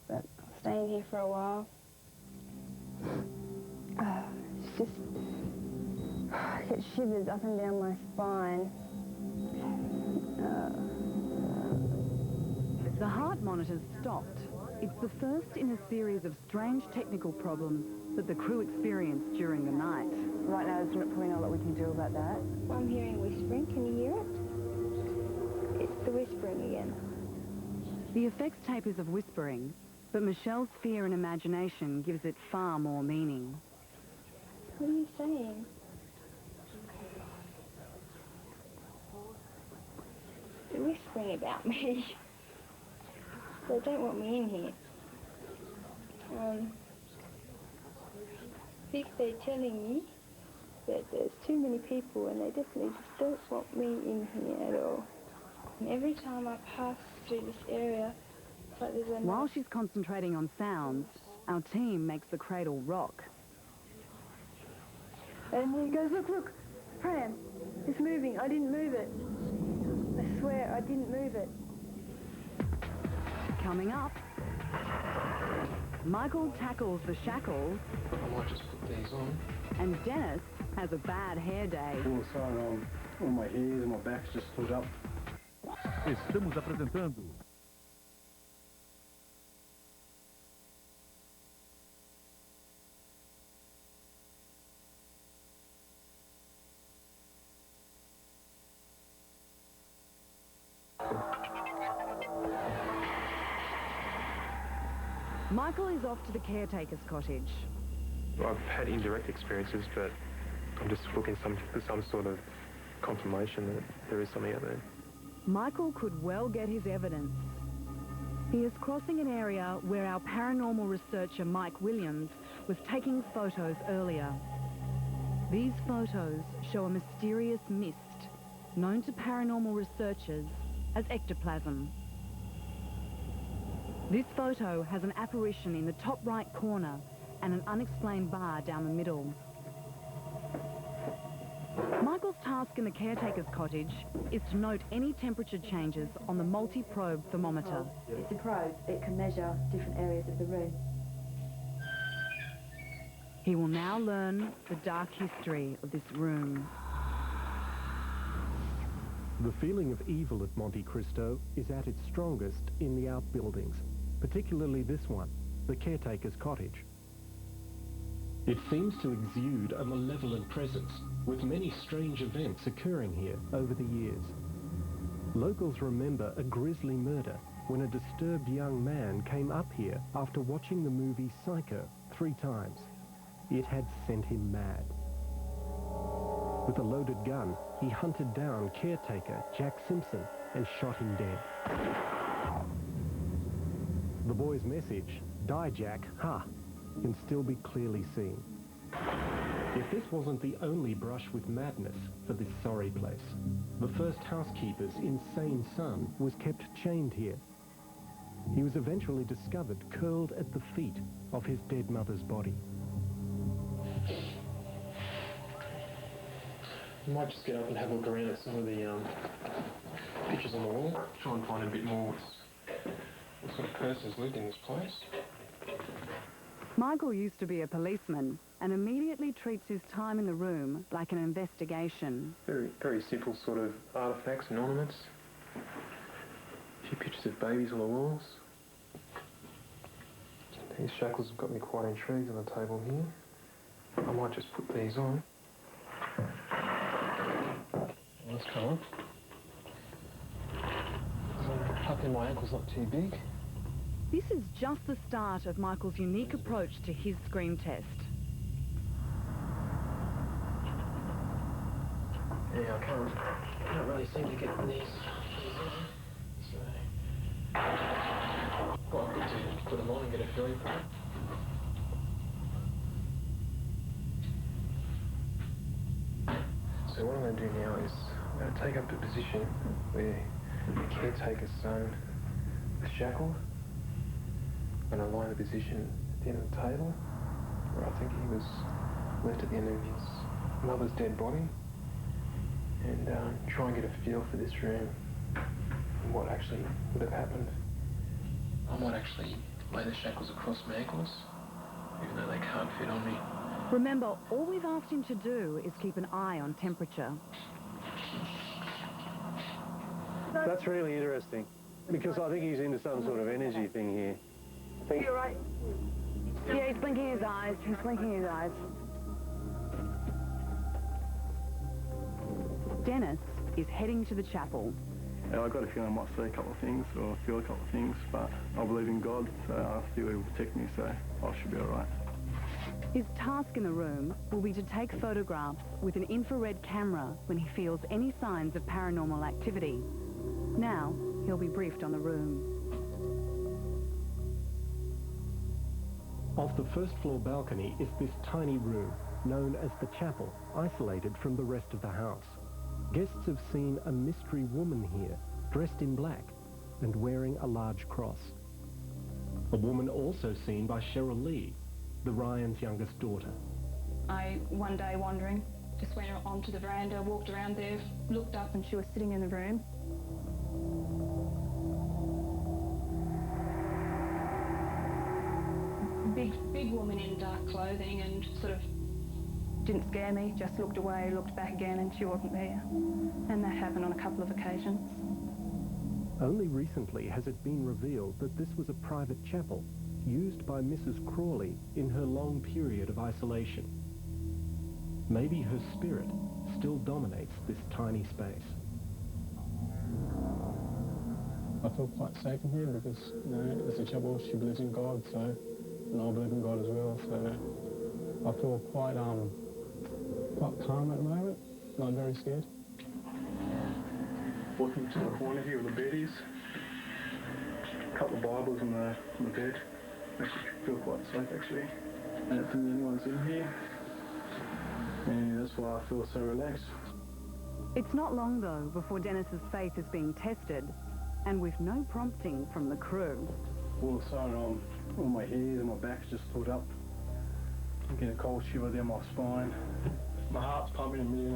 C: but I'm staying here for a while. It's just, I get shivers up and down my spine.
H: The heart monitors stopped. It's the first in a series of strange technical problems that the crew experienced during the night.
F: Right now, there's probably not a lot we can do about that.
C: I'm hearing whispering. Can you hear it? It's the whispering again.
H: The effects tape is of whispering, but Michelle's fear and imagination gives it far more meaning.
C: What are you saying? They're whispering about me. They don't want me in here. I think they're telling me that there's too many people and they definitely just don't want me in here at all. And every time I pass through this area, it's like there's a...
H: While she's concentrating on sounds, our team makes the cradle rock.
C: And he goes, look, pram, it's moving. I didn't move it. I swear I didn't move it.
H: Coming up, Michael tackles the shackles.
G: I might just put these on.
H: And Dennis has a bad hair day.
S: All of a sudden, all my hairs and my back's just stood up.
E: Estamos apresentando
H: Michael is off to the caretaker's cottage.
W: I've had indirect experiences, but I'm just looking for some sort of confirmation that there is something out there.
H: Michael could well get his evidence. He is crossing an area where our paranormal researcher Mike Williams was taking photos earlier. These photos show a mysterious mist known to paranormal researchers as ectoplasm. This photo has an apparition in the top right corner and an unexplained bar down the middle. Michael's task in the caretaker's cottage is to note any temperature changes on the multi-probe thermometer.
F: It's a probe. It can measure different areas of the room.
A: He will now learn the dark history of this room.
I: The feeling of evil at Monte Cristo is at its strongest in the outbuildings, particularly this one, the caretaker's cottage. It seems to exude a malevolent presence, with many strange events occurring here over the years. Locals remember a grisly murder when a disturbed young man came up here after watching the movie Psycho 3 times. It had sent him mad. With a loaded gun, he hunted down caretaker Jack Simpson and shot him dead. The boy's message, "Die Jack, ha!" can still be clearly seen. If this wasn't the only brush with madness for this sorry place, the first housekeeper's insane son was kept chained here. He was eventually discovered curled at the feet of his dead mother's body.
W: I might just get up and have a look around at some of the pictures on the wall, try and find a bit more what sort of person's lived in this place.
A: Michael used to be a policeman and immediately treats his time in the room like an investigation.
W: Very simple sort of artefacts and ornaments. A few pictures of babies on the walls. These shackles have got me quite intrigued on the table here. I might just put these on. Let's come on. Hoping my ankle's not too big.
A: This is just the start of Michael's unique approach to his scream test.
W: Yeah, I can't really seem to get these on. So, quite good to put them on and get a feeling for it. So what I'm going to do now is I'm going to take up a position where the caretaker's son is shackled. I'm going to line the position at the end of the table, where I think he was left at the end of his mother's dead body, and try and get a feel for this room and what actually would have happened. I might actually lay the shackles across my ankles, even though they can't fit on me.
A: Remember, all we've asked him to do is keep an eye on temperature.
B: That's really interesting, because I think he's into some sort of energy thing here.
A: You're right. Yeah, he's blinking his eyes. He's blinking his eyes. Dennis is heading to the chapel.
S: Yeah, I've got a feeling I might see a couple of things or feel a couple of things, but I believe in God, so I feel He will protect me, so I should be all right.
A: His task in the room will be to take photographs with an infrared camera when he feels any signs of paranormal activity. Now, he'll be briefed on the room.
I: Off the first floor balcony is this tiny room, known as the chapel, isolated from the rest of the house. Guests have seen a mystery woman here, dressed in black and wearing a large cross. A woman also seen by Cheryl Lee, the Ryans' youngest daughter.
T: One day wandering, just went onto the veranda, walked around there, looked up and she was sitting in the room. Big woman in dark clothing, and sort of didn't scare me, just looked away, looked back again and she wasn't there. And that happened on a couple of occasions.
I: Only recently has it been revealed that this was a private chapel used by Mrs. Crawley in her long period of isolation. Maybe her spirit still dominates this tiny space.
P: I feel quite safe in here because, you know, it's a chapel, she believes in God, so, and I believe in God as well, so I feel quite calm at the moment, not very scared.
S: Walking to the corner here with the beddies, a couple of Bibles on the bed. Makes you feel quite safe actually. I don't think anyone's in here. And that's why I feel so relaxed.
A: It's not long, though, before Dennis's faith is being tested, and with no prompting from the crew.
S: All of a sudden, all my ears and my back's just stood up. I'm getting a cold shiver down my spine. My heart's pumping a million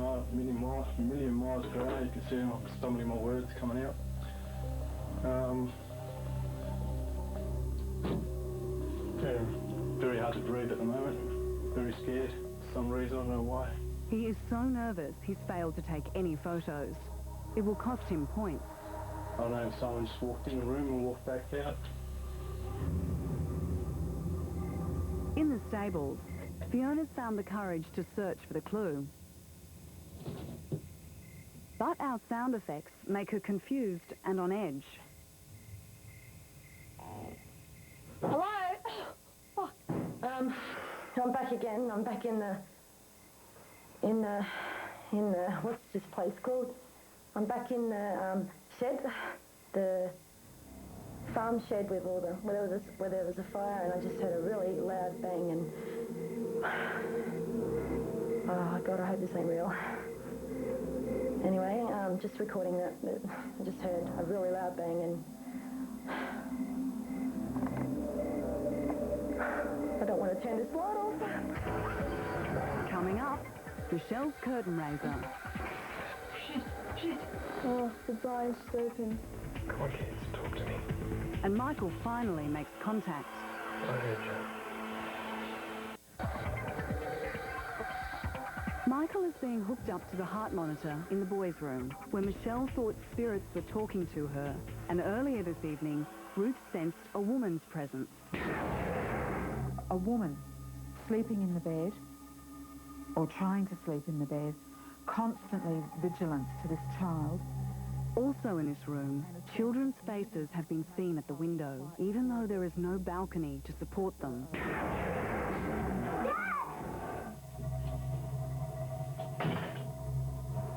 S: miles per hour. You can see I'm stumbling my words coming out. Very hard to breathe at the moment.
P: very scared for some reason, I don't know why.
A: He is so nervous he's failed to take any photos. It will cost him points.
P: I don't know if someone just walked in the room and walked back out.
A: In the stables, Fiona's found the courage to search for the clue. But our sound effects make her confused and on edge.
M: Hello? Oh, I'm back again. I'm back in the, what's this place called? I'm back in the shed, the farm shed with all the, where there was a fire, and I just heard a really loud bang, and oh God, I hope this ain't real. Anyway, just recording that, I just heard a really loud bang, and I don't want to turn this light off.
A: Coming up, Michelle's curtain raiser.
C: Shit. Oh, the bar is open.
W: Come on, kids, talk to me.
A: And Michael finally makes contact.
W: I heard you.
A: Michael is being hooked up to the heart monitor in the boys' room, where Michelle thought spirits were talking to her. And earlier this evening, Ruth sensed a woman's presence.
D: A woman sleeping in the bed, or trying to sleep in the bed, constantly vigilant to this child.
A: Also in this room, children's faces have been seen at the window, even though there is no balcony to support them.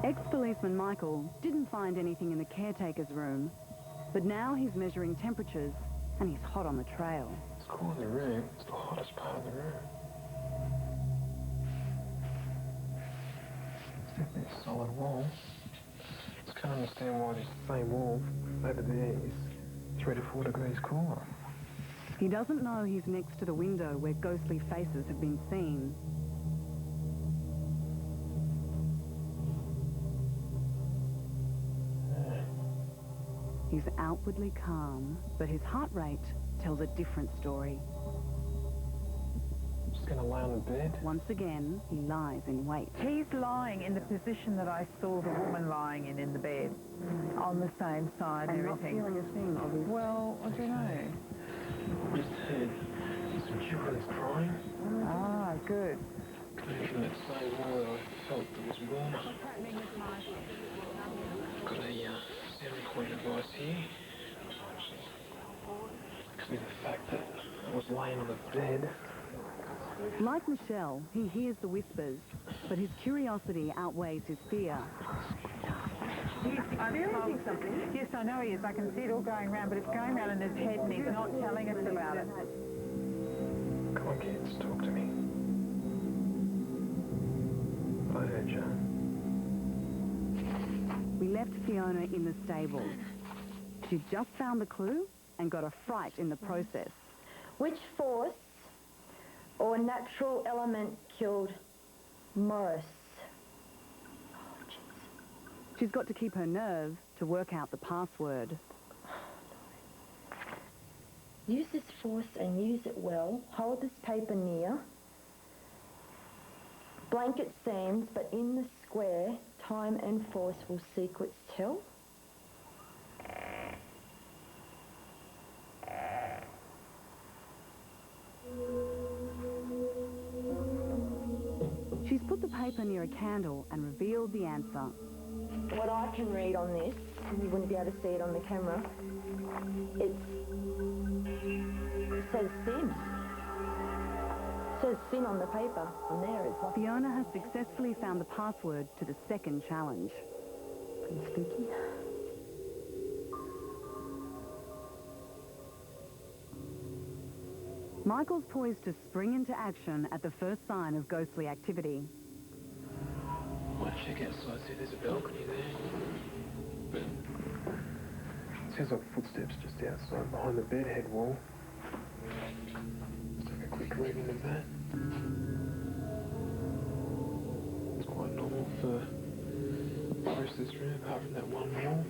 A: Ex-policeman Michael didn't find anything in the caretaker's room, but now he's measuring temperatures and he's hot on the trail.
W: It's cool in the room. It's the hottest part of the room. It's definitely a solid wall. Just can't understand why this same wall over there is 3 to 4 degrees cooler.
A: He doesn't know he's next to the window where ghostly faces have been seen. He's outwardly calm, but his heart rate tells a different story.
W: I'm just going to lay on the bed.
A: Once again, he lies in wait.
D: He's lying in the position that I saw the woman lying in the bed, on the same side and everything.
A: Not feeling a thing, obviously.
D: Well, I don't know.
W: I just heard some children's crying.
D: Ah, good.
W: Coming from that same wall that I felt that was warmer.
D: What's happening with Michael?
W: Got a sound recording device here. Actually, the fact that I was laying on the bed.
A: Like Michelle, he hears the whispers, but his curiosity outweighs his fear.
D: He's experiencing something. Yes, I know he is. I can see it all going around, but it's going around in his head and he's not telling us about it.
W: Come on, kids, talk to me. I heard you.
A: We left Fiona in the stable. She'd just found the clue and got a fright in the process.
M: Which force or natural element killed Morris?
A: She's got to keep her nerve to work out the password.
M: Use this force and use it well. Hold this paper near. Blanket seams, but in the square, time and force will secrets tell.
A: She's put the paper near a candle and revealed the answer.
M: What I can read on this, you wouldn't be able to see it on the camera, it says sin. It says sin on the paper. On there it's like...
A: Fiona has successfully found the password to the second challenge.
M: Pretty spooky.
A: Michael's poised to spring into action at the first sign of ghostly activity.
W: Might check outside, see if there's a balcony there. But it sounds like footsteps just outside behind the bed head wall. Let's take a quick reading of that. It's quite normal for the rest of this room, apart from that one wall.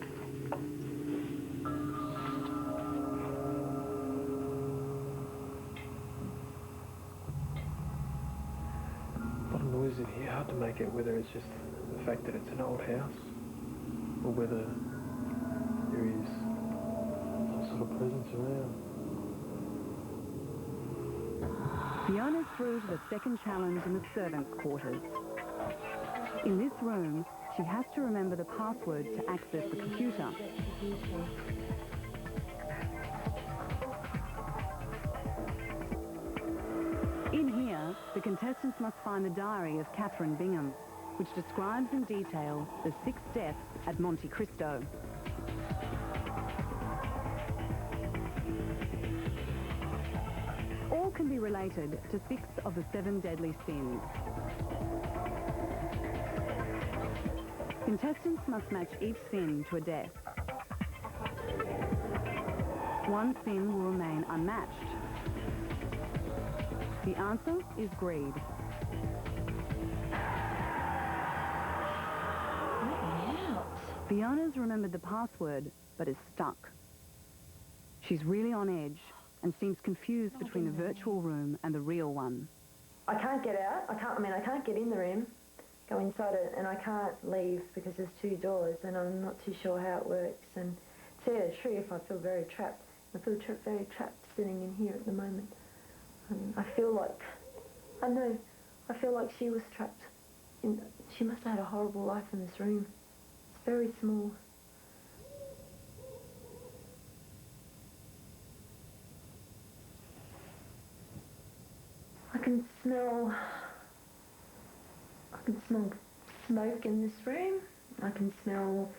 W: is in here, hard to make out whether it's just the fact that it's an old house or whether there is some sort of presence around.
A: Fiona's through to the second challenge in the servants' quarters. In this room, she has to remember the password to access the computer. In here, the contestants must find the diary of Catherine Bingham, which describes in detail the 6 deaths at Monte Cristo. All can be related to 6 of the 7 deadly sins. Contestants must match each sin to a death. One sin will remain unmatched. The answer is greed. Fiona's remembered the password, but is stuck. She's really on edge and seems confused between the virtual room and the real one.
M: I can't get out. I can't get in the room, go inside it, and I can't leave because there's 2 doors, and I'm not too sure how it works. And to tell you the truth, I feel very trapped. I feel very trapped sitting in here at the moment. I feel like, I feel like she was trapped. She must have had a horrible life in this room. It's very small. I can smell smoke in this room. I can smell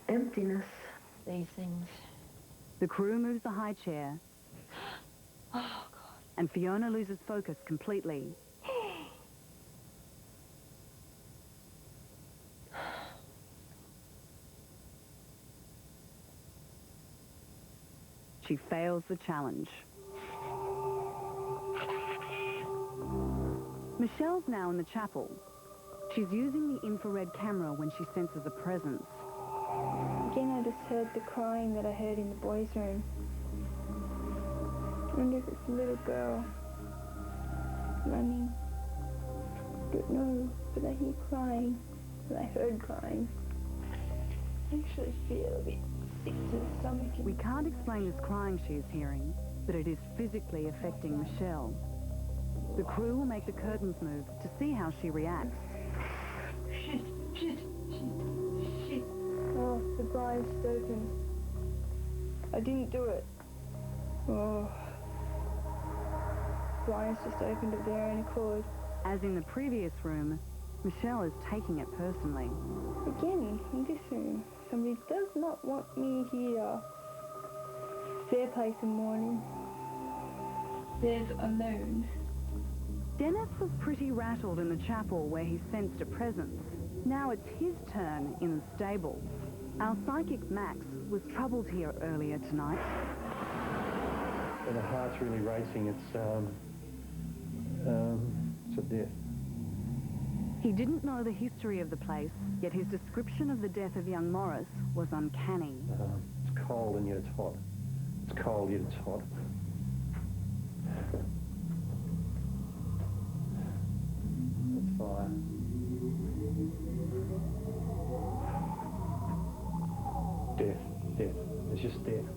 M: emptiness.
T: These things.
A: The crew moves the high chair.
T: Oh, God.
A: And Fiona loses focus completely. She fails the challenge. Michelle's now in the chapel. She's using the infrared camera when she senses a presence.
C: Again, I just heard the crying that I heard in the boys' room. I wonder if it's a little girl running. I don't know, but I hear crying, and I heard crying. I actually feel a bit sick to the stomach.
A: We can't explain this crying she is hearing, but it is physically affecting Michelle. The crew will make the curtains move to see how she reacts.
C: Shit. Oh, the blinds just opened. I didn't do it. Oh. Blinds just opened of their own accord.
A: As in the previous room, Michelle is taking it personally.
C: Again, in this room, somebody does not want me here. It's their place in mourning. There's alone.
A: Dennis was pretty rattled in the chapel where he sensed a presence. Now it's his turn in the stable. Our psychic Max was troubled here earlier tonight.
B: And the heart's really racing. It's a death.
A: He didn't know the history of the place, yet his description of the death of young Morris was uncanny.
B: It's cold and yet it's hot. It's cold yet it's hot. That's fire. Death. It's just death.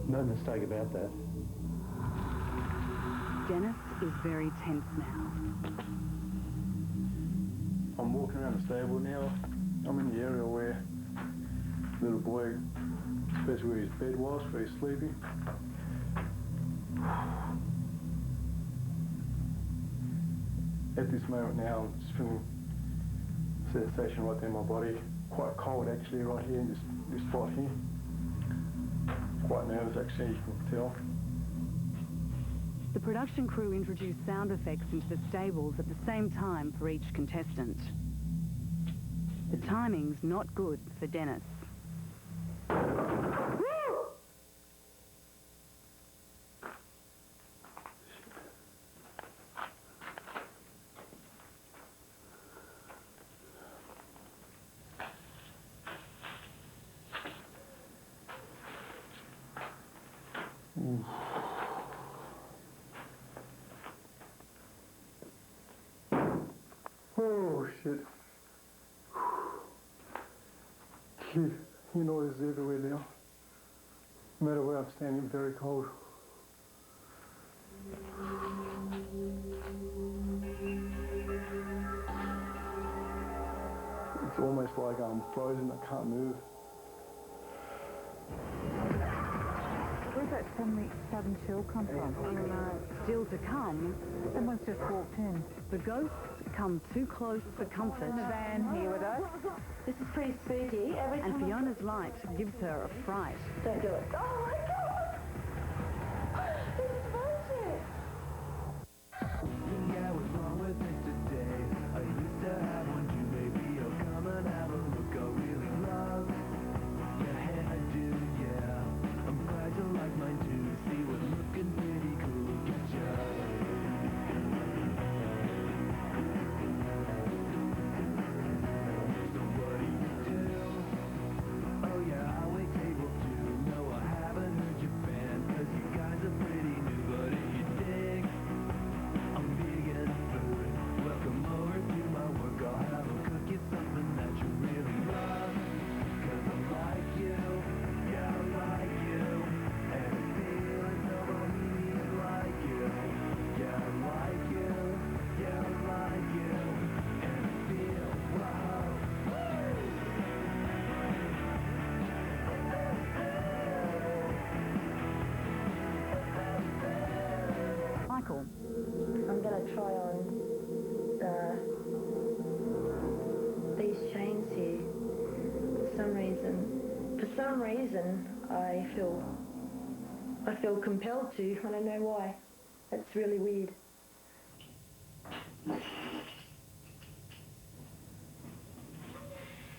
B: No mistake about that.
A: Dennis is very tense now.
S: I'm walking around the stable now. I'm in the area where the little boy, especially where his bed was, where he's sleeping. At this moment now, I'm just feeling sensation right there in my body. Quite cold actually right here in this spot here. Quite nervous actually, you can tell.
A: The production crew introduced sound effects into the stables at the same time for each contestant. The timing's not good for Dennis.
S: Oh, shit. You know it's everywhere now. No matter where I'm standing, very cold. It's almost like I'm frozen, I can't move.
D: Where's that sudden chill come from? I don't know.
A: Still to come,
D: Someone's just walked in.
A: the ghosts come too close for comfort.
D: In the van here with us.
M: This is pretty spooky. Every
A: And
M: time
A: Fiona's light gives her a fright.
M: Don't do it. Oh my God! This is bullshit!
N: Yeah, what's wrong with it today? I used to have one too, baby. Oh, come and have a look. I really love your hairdo, yeah. I'm glad you like mine too. See what's looking pretty cool. Get ya. So what do you do? Oh yeah, I wait table too. No, I haven't heard your band, 'cause you guys are pretty new. But if you dig, I'm big in food. Welcome over to my work. I'll have them cook you something that you really love. 'Cause I like you, yeah, I like you. And I feel as though I really like you. Yeah, I like you, yeah, I like you. And I feel, wow.
A: Michael,
M: I'm going to try on these chains here. For some reason, I feel compelled to. I don't know why. That's really weird.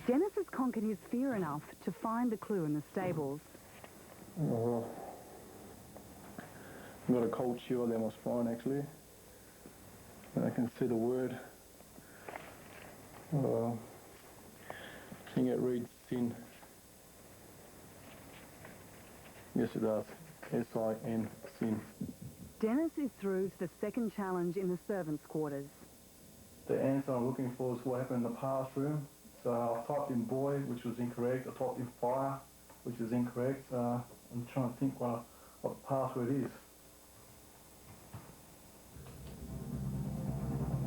A: Dennis has conquered his fear enough to find the clue in the stables.
S: Oh, I've got a cold chill down my spine actually. And I can see the word. I think it reads sin. Yes it does. S-I-N, sin.
A: Dennis is through to the second challenge in the servants' quarters.
S: The answer I'm looking for is what happened in the past room. So I typed in boy, which was incorrect. I typed in fire, which is incorrect. I'm trying to think what the password is.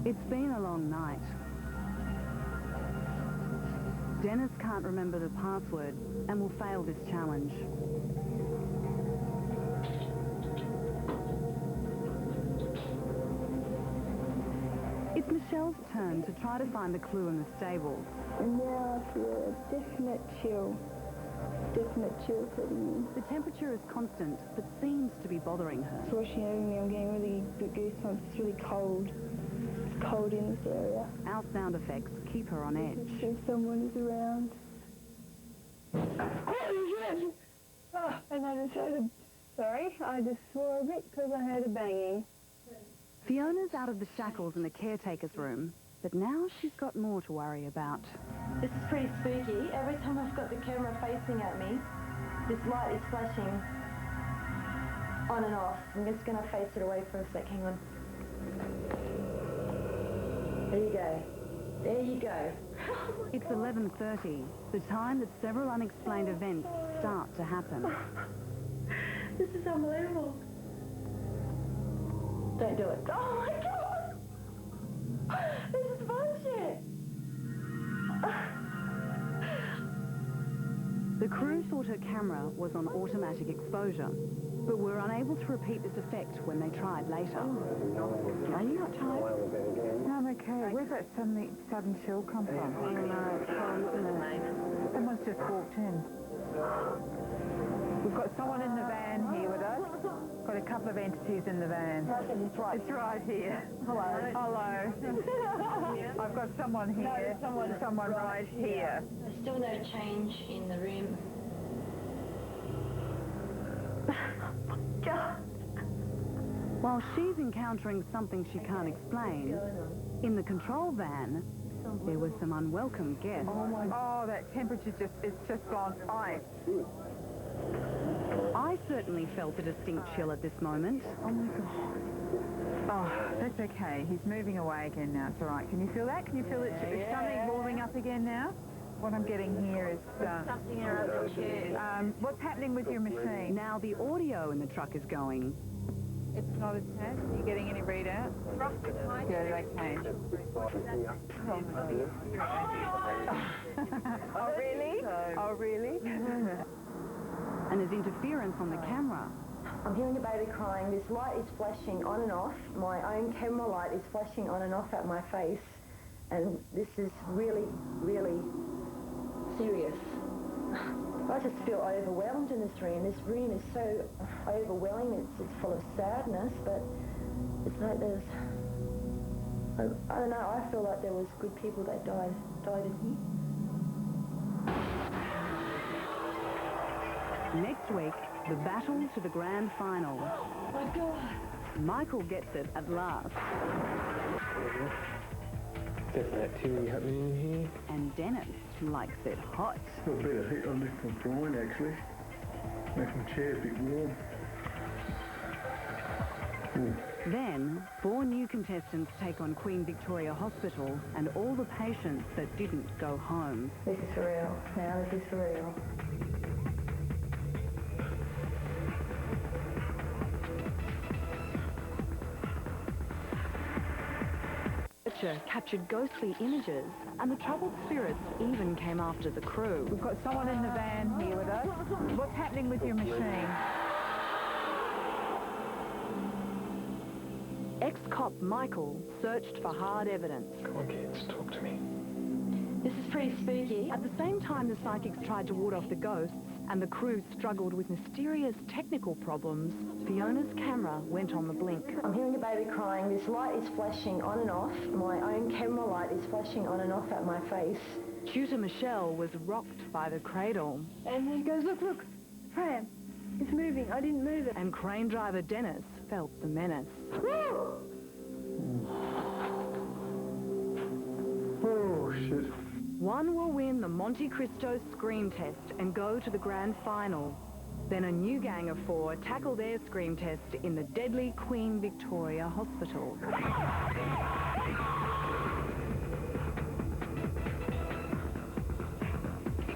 A: It's been a long night. Dennis can't remember the password and will fail this challenge. It's Michelle's turn to try to find the clue in the stables.
T: And now I feel a definite chill setting in.
A: The temperature is constant, but seems to be bothering her.
T: It's washing over me. I'm getting really good goosebumps. It's really cold. It's cold in this area.
A: Our sound effects keep her on edge.
T: If someone is around. Oh, and I just heard sorry, I just swore a bit because I heard a banging.
A: Fiona's out of the shackles in the caretaker's room, but now she's got more to worry about.
M: This is pretty spooky. Every time I've got the camera facing at me, this light is flashing on and off. I'm just going to face it away for a sec. Hang on. There you go. There you go.
A: It's 11:30, the time that several unexplained events start to happen.
M: This is unbelievable. Don't do it. Oh my God! This is bullshit!
A: The crew thought her camera was on automatic exposure, but were unable to repeat this effect when they tried later.
D: Are you not tired? No, I'm okay. Where's that sudden chill come from? I don't know. It's cold, isn't it? Someone's just walked in. We've got someone in the van here with us. Got a couple of entities in the van. It's right here. Hello. Hello. I've got someone here. No, someone right here.
K: There's still no change in the room.
M: God.
A: While she's encountering something she can't explain, in the control van, there were some unwelcome guests.
D: Oh, that temperature it's just gone ice.
A: I certainly felt a distinct chill at this moment.
D: Oh my God. Oh, that's okay. He's moving away again now. It's all right. Can you feel that? Can you feel it's something warming up again now? What I'm getting here is...
H: something around
D: what's happening with your machine?
A: Now the audio in the truck is going.
D: It's not as bad. Are you getting any readouts? Good, okay. Oh, really? Oh, really?
A: And there's interference on the camera.
M: I'm hearing a baby crying. This light is flashing on and off. My own camera light is flashing on and off at my face. And this is really, really serious. I just feel overwhelmed in this room. This room is so overwhelming. It's full of sadness, but it's like there's... I don't know, I feel like there was good people that died in here.
A: Next week, the battle to the grand final.
M: Oh my God.
A: Michael gets it at last.
W: Definitely activity happening in here.
A: And Dennis likes it hot.
S: Got a bit of heat on this confined actually. Makes my chair a bit warm.
A: Then, 4 new contestants take on Queen Victoria Hospital and all the patients that didn't go home.
M: This is for real. Now this is for real.
A: Captured ghostly images, and the troubled spirits even came after the crew.
D: We've got someone in the van here with us. What's happening with your machine?
A: Ex-cop Michael searched for hard evidence.
W: Come on, kids, talk to me.
A: This is pretty spooky. At the same time, the psychics tried to ward off the ghosts, and the crew struggled with mysterious technical problems, Fiona's camera went on the blink.
M: I'm hearing a baby crying. This light is flashing on and off. My own camera light is flashing on and off at my face.
A: Tutor Michelle was rocked by the cradle.
C: And he goes, look, look, pram, it's moving, I didn't move it.
A: And crane driver Dennis felt the menace.
S: Oh, shit.
A: One will win the Monte Cristo scream test and go to the grand final. Then a new gang of 4 tackle their scream test in the deadly Queen Victoria Hospital.
C: I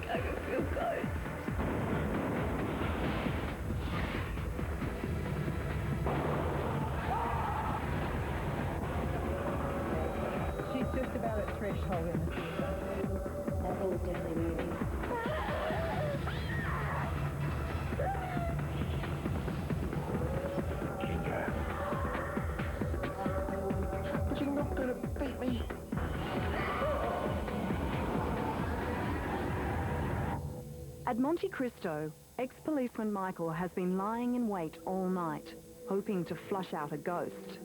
C: can feel ghosts.
D: She's just about at threshold in the theatre.
K: That thing is definitely moving.
W: But you're not going to beat me.
A: At Monte Cristo, ex-policeman Michael has been lying in wait all night, hoping to flush out a ghost.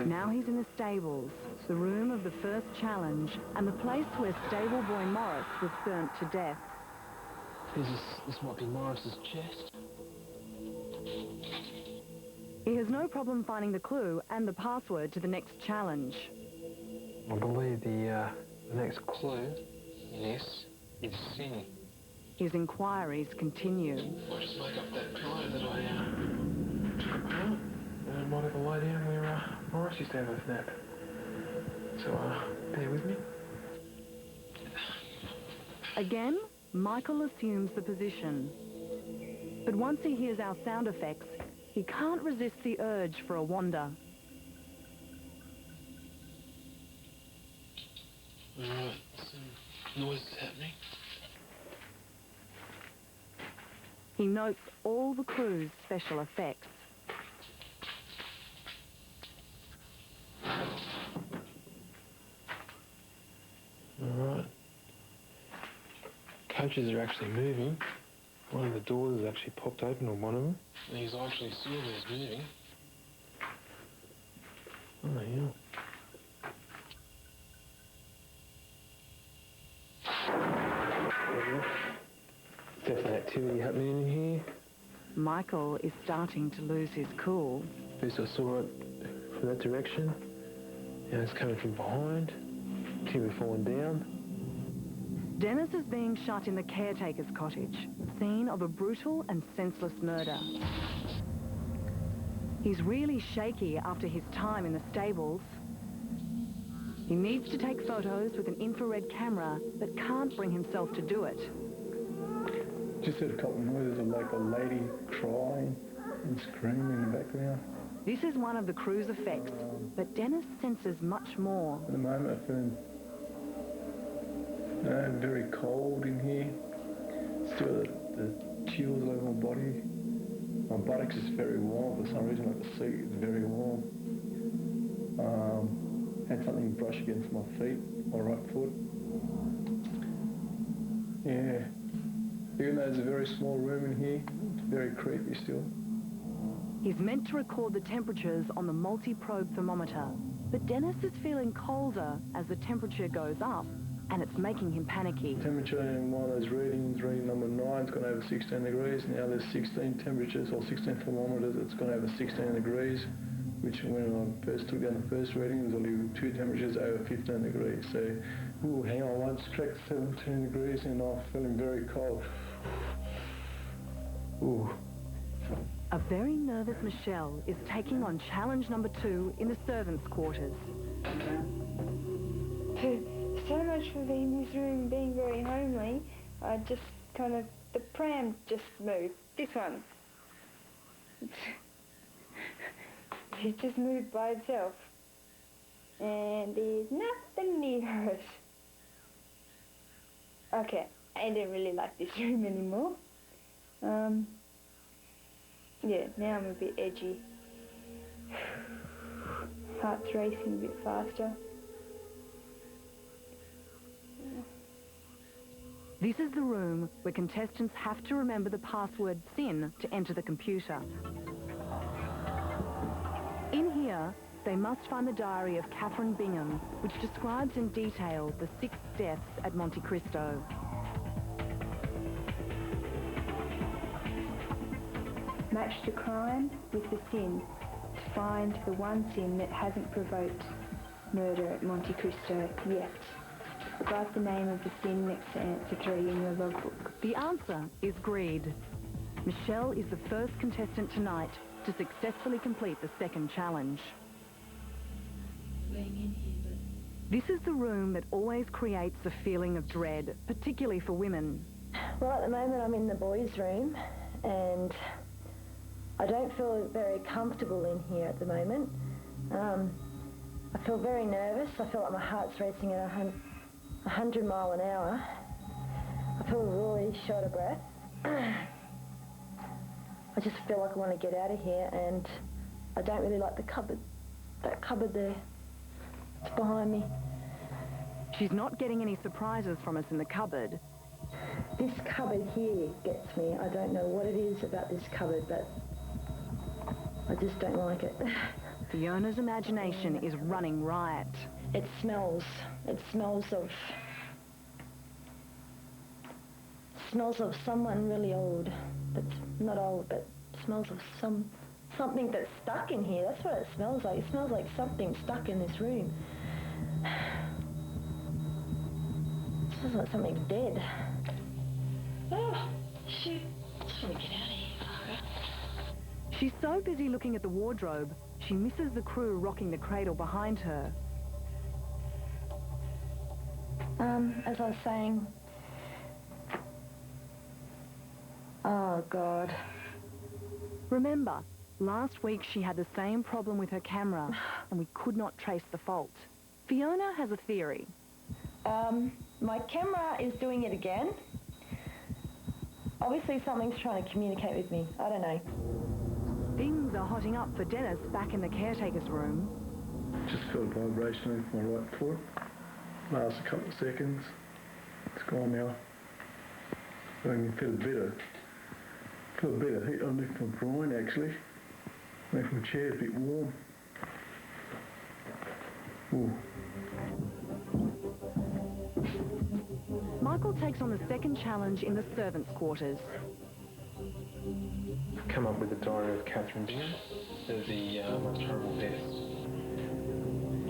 A: Now he's in the stables, the room of the first challenge, and the place where stable boy Morris was burnt to death.
W: This might be Morris's chest.
A: He has no problem finding the clue and the password to the next challenge.
W: I believe the next clue in this is sin.
A: His inquiries continue.
W: I'll just make up that pillow that I took apart and might have a lay down where Morris used to have a nap. So bear with me.
A: Again, Michael assumes the position. But once he hears our sound effects, he can't resist the urge for a wander.
W: Alright, some noise is happening.
A: He notes all the crew's special effects.
W: Alright. Coaches are actually moving. One of the doors is actually popped open, or one of them. And he's actually sealed as moving. Oh, yeah. Definitely activity happening in here.
A: Michael is starting to lose his cool.
W: First I saw it from that direction. Now it's coming from behind. Timber falling down.
A: Dennis is being shut in the caretaker's cottage, scene of a brutal and senseless murder. He's really shaky after his time in the stables. He needs to take photos with an infrared camera, but can't bring himself to do it.
P: Just heard a couple of noises of like a lady crying and screaming in the background.
A: This is one of the crew's effects, but Dennis senses much more.
P: At the moment I feel very cold in here. Still the chills all over my body. My buttocks is very warm for some reason, like the seat is very warm. Had something brush against my feet, my right foot. Yeah, even though it's a very small room in here, it's very creepy still.
A: He's meant to record the temperatures on the multi-probe thermometer, but Dennis is feeling colder as the temperature goes up, and it's making him panicky.
P: Temperature in one of those readings, reading number 9, it's gone over 16 degrees. Now there's 16 temperatures, or 16 thermometers, it's gone over 16 degrees, which when I first took down the first reading, there was only 2 temperatures over 15 degrees. So, ooh, hang on, once cracked 17 degrees and I'm feeling very cold. Ooh.
A: A very nervous Michelle is taking on challenge number 2 in the servants' quarters.
C: So much for being in this room, being very homely. I just kind of, the pram just moved. This one. It just moved by itself. And there's nothing near it. Okay, I don't really like this room anymore. Yeah, now I'm a bit edgy. Heart's racing a bit faster.
A: This is the room where contestants have to remember the password SIN to enter the computer. In here, they must find the diary of Catherine Bingham, which describes in detail the 6 deaths at Monte Cristo.
C: Match the crime with the sin to find the one sin that hasn't provoked murder at Monte Cristo yet. Write the name of the sin next to answer 3 in your logbook.
A: The answer is greed. Michelle is the first contestant tonight to successfully complete the second challenge. This is the room that always creates a feeling of dread, particularly for women.
M: Well, at the moment I'm in the boys' room and I don't feel very comfortable in here at the moment. I feel very nervous. I feel like my heart's racing at 100 miles an hour. I feel really short of breath. I just feel like I want to get out of here, and I don't really like the cupboard. That cupboard there. It's behind me.
A: She's not getting any surprises from us in the cupboard.
M: This cupboard here gets me. I don't know what it is about this cupboard, but I just don't like it.
A: Fiona's imagination is running riot.
M: It smells. It smells of someone really old. That's not old, but smells of something that's stuck in here. That's what it smells like. It smells like something stuck in this room. It smells like something dead. Oh, shoot. Just want to get out of here.
A: She's so busy looking at the wardrobe, she misses the crew rocking the cradle behind her.
M: As I was saying... Oh, God.
A: Remember, last week she had the same problem with her camera, and we could not trace the fault. Fiona has a theory.
M: My camera is doing it again. Obviously something's trying to communicate with me. I don't know.
A: Things are hotting up for Dennis back in the caretaker's room.
P: Just felt a vibration with my right foot. Last a couple of seconds. It's gone now. I can feel a bit of heat underneath my groin actually. Make my chair a bit warm. Ooh.
A: Michael takes on the second challenge in the servants' quarters.
W: I've come up with a diary of Catherine Bingham of the most horrible deaths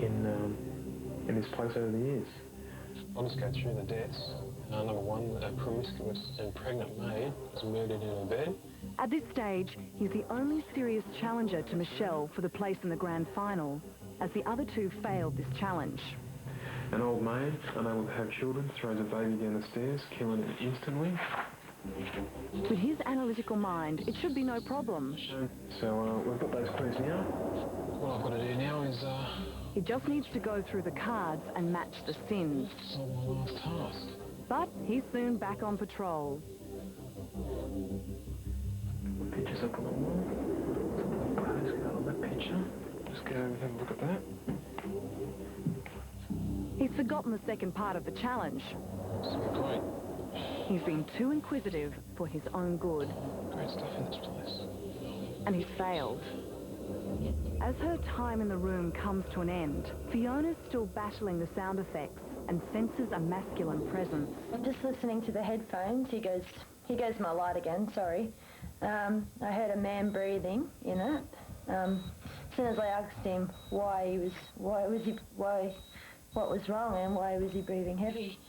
W: in this place over the years.
J: I'll just go through the deaths. Number 1, a promiscuous and pregnant maid was murdered in her bed.
A: At this stage, he's the only serious challenger to Michelle for the place in the grand final, as the other two failed this challenge.
W: An old maid, unable to have children, throws a baby down the stairs, killing it instantly.
A: With his analytical mind, it should be no problem.
W: So we've got those clues now. What I've got to do now is
A: He just needs to go through the cards and match the sins.
W: solve my last task.
A: But he's soon back on patrol.
W: The picture's up on the wall. Postcard on that picture. Just go and have a look at that.
A: He's forgotten the second part of the challenge.
W: Great.
A: He's been too inquisitive for his own good.
W: Great stuff in this place.
A: And he's failed. As her time in the room comes to an end, Fiona's still battling the sound effects and senses a masculine presence.
M: I'm just listening to the headphones. Here goes my light again, sorry. I heard a man breathing in it. As soon as I asked him what was wrong and why was he breathing heavy,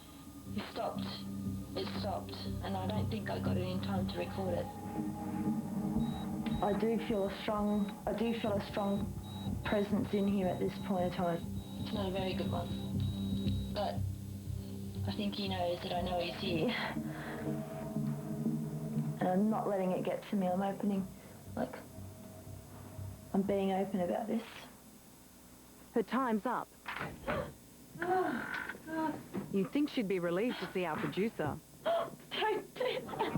K: He stopped. It stopped, and I don't think I got it in time to record it.
M: I do feel a strong presence in here at this point in time.
K: It's not a very good one, but I think he knows that I know he's here.
M: And I'm not letting it get to me. I'm being open about this.
A: Her time's up. You'd think she'd be relieved to see our producer.
M: Don't do that.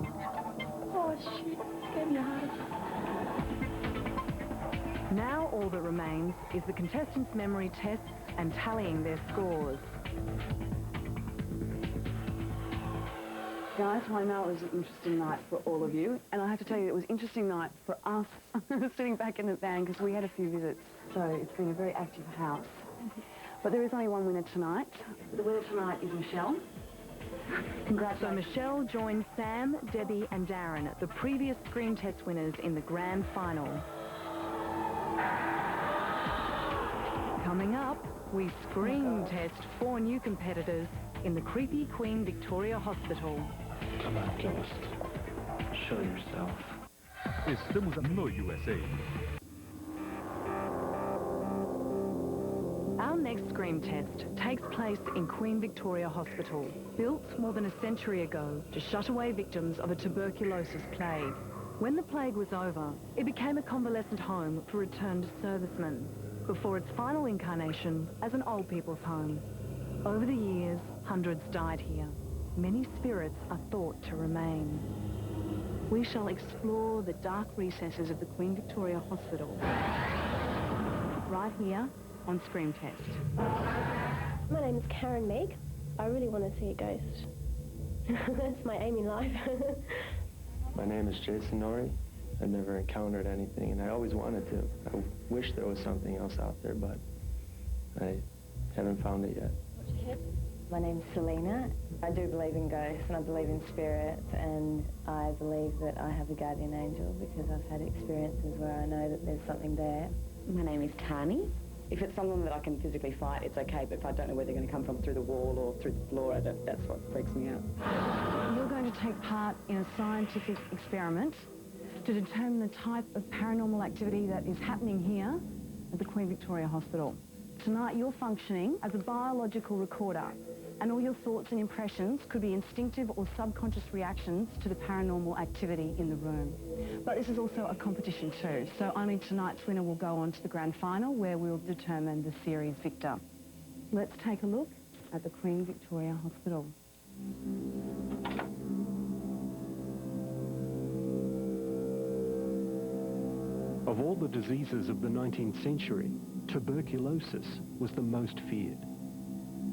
M: Oh, shit. Gave me a heart attack.
A: Now all that remains is the contestants' memory tests and tallying their scores.
H: Guys, well, I know it was an interesting night for all of you, and I have to tell you it was an interesting night for us sitting back in the van because we had a few visits, so it's been a very active house. But there is only one winner tonight. The winner tonight is Michelle. Congratulations.
A: So Michelle joins Sam, Debbie and Darren, the previous screen test winners in the grand final. Coming up, we screen test 4 new competitors in the creepy Queen Victoria Hospital.
W: Come on, chemist. Show yourself.
E: Estamos no USA.
A: Our next screen test takes place in Queen Victoria Hospital, built more than a century ago to shut away victims of a tuberculosis plague. When the plague was over, it became a convalescent home for returned servicemen, before its final incarnation as an old people's home. Over the years, hundreds died here. Many spirits are thought to remain. We shall explore the dark recesses of the Queen Victoria Hospital, right here on Scream Test.
J: My name is Karen Meg. I really want to see a ghost. That's my aim in life.
G: My name is Jason Norrie. I've never encountered anything, and I always wanted to. I wish there was something else out there, but I haven't found it yet.
K: My name's Selena. I do believe in ghosts and I believe in spirits, and I believe that I have a guardian angel because I've had experiences where I know that there's something there.
H: My name is Tani. If it's someone that I can physically fight, it's okay, but if I don't know where they're going to come from through the wall or through the floor, that's what freaks me out. You're going to take part in a scientific experiment to determine the type of paranormal activity that is happening here at the Queen Victoria Hospital. Tonight you're functioning as a biological recorder, and all your thoughts and impressions could be instinctive or subconscious reactions to the paranormal activity in the room. But this is also a competition too, so only tonight's winner will go on to the grand final where we'll determine the series victor. Let's take a look at the Queen Victoria Hospital.
I: Of all the diseases of the 19th century, tuberculosis was the most feared.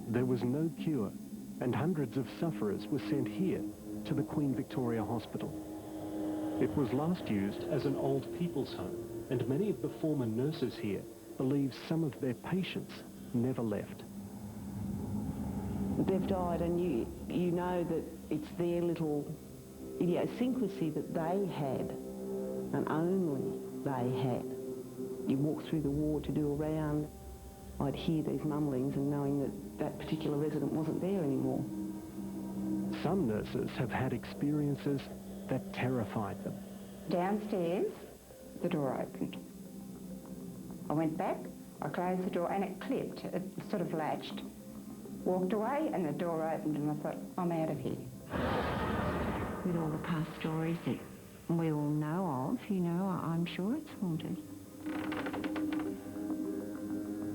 I: There was no cure, and hundreds of sufferers were sent here to the Queen Victoria Hospital. It was last used as an old people's home, and many of the former nurses here believe some of their patients never left.
O: They've died, and you know that it's their little idiosyncrasy that they had, and only they had. You walk through the ward to do a round, I'd hear these mumblings and knowing that that particular resident wasn't there anymore.
I: Some nurses have had experiences that terrified them.
L: Downstairs, the door opened. I went back, I closed the door and it clipped, it sort of latched. Walked away and the door opened and I thought, I'm out of here. With all the past stories that we all know of, you know, I'm sure it's haunted.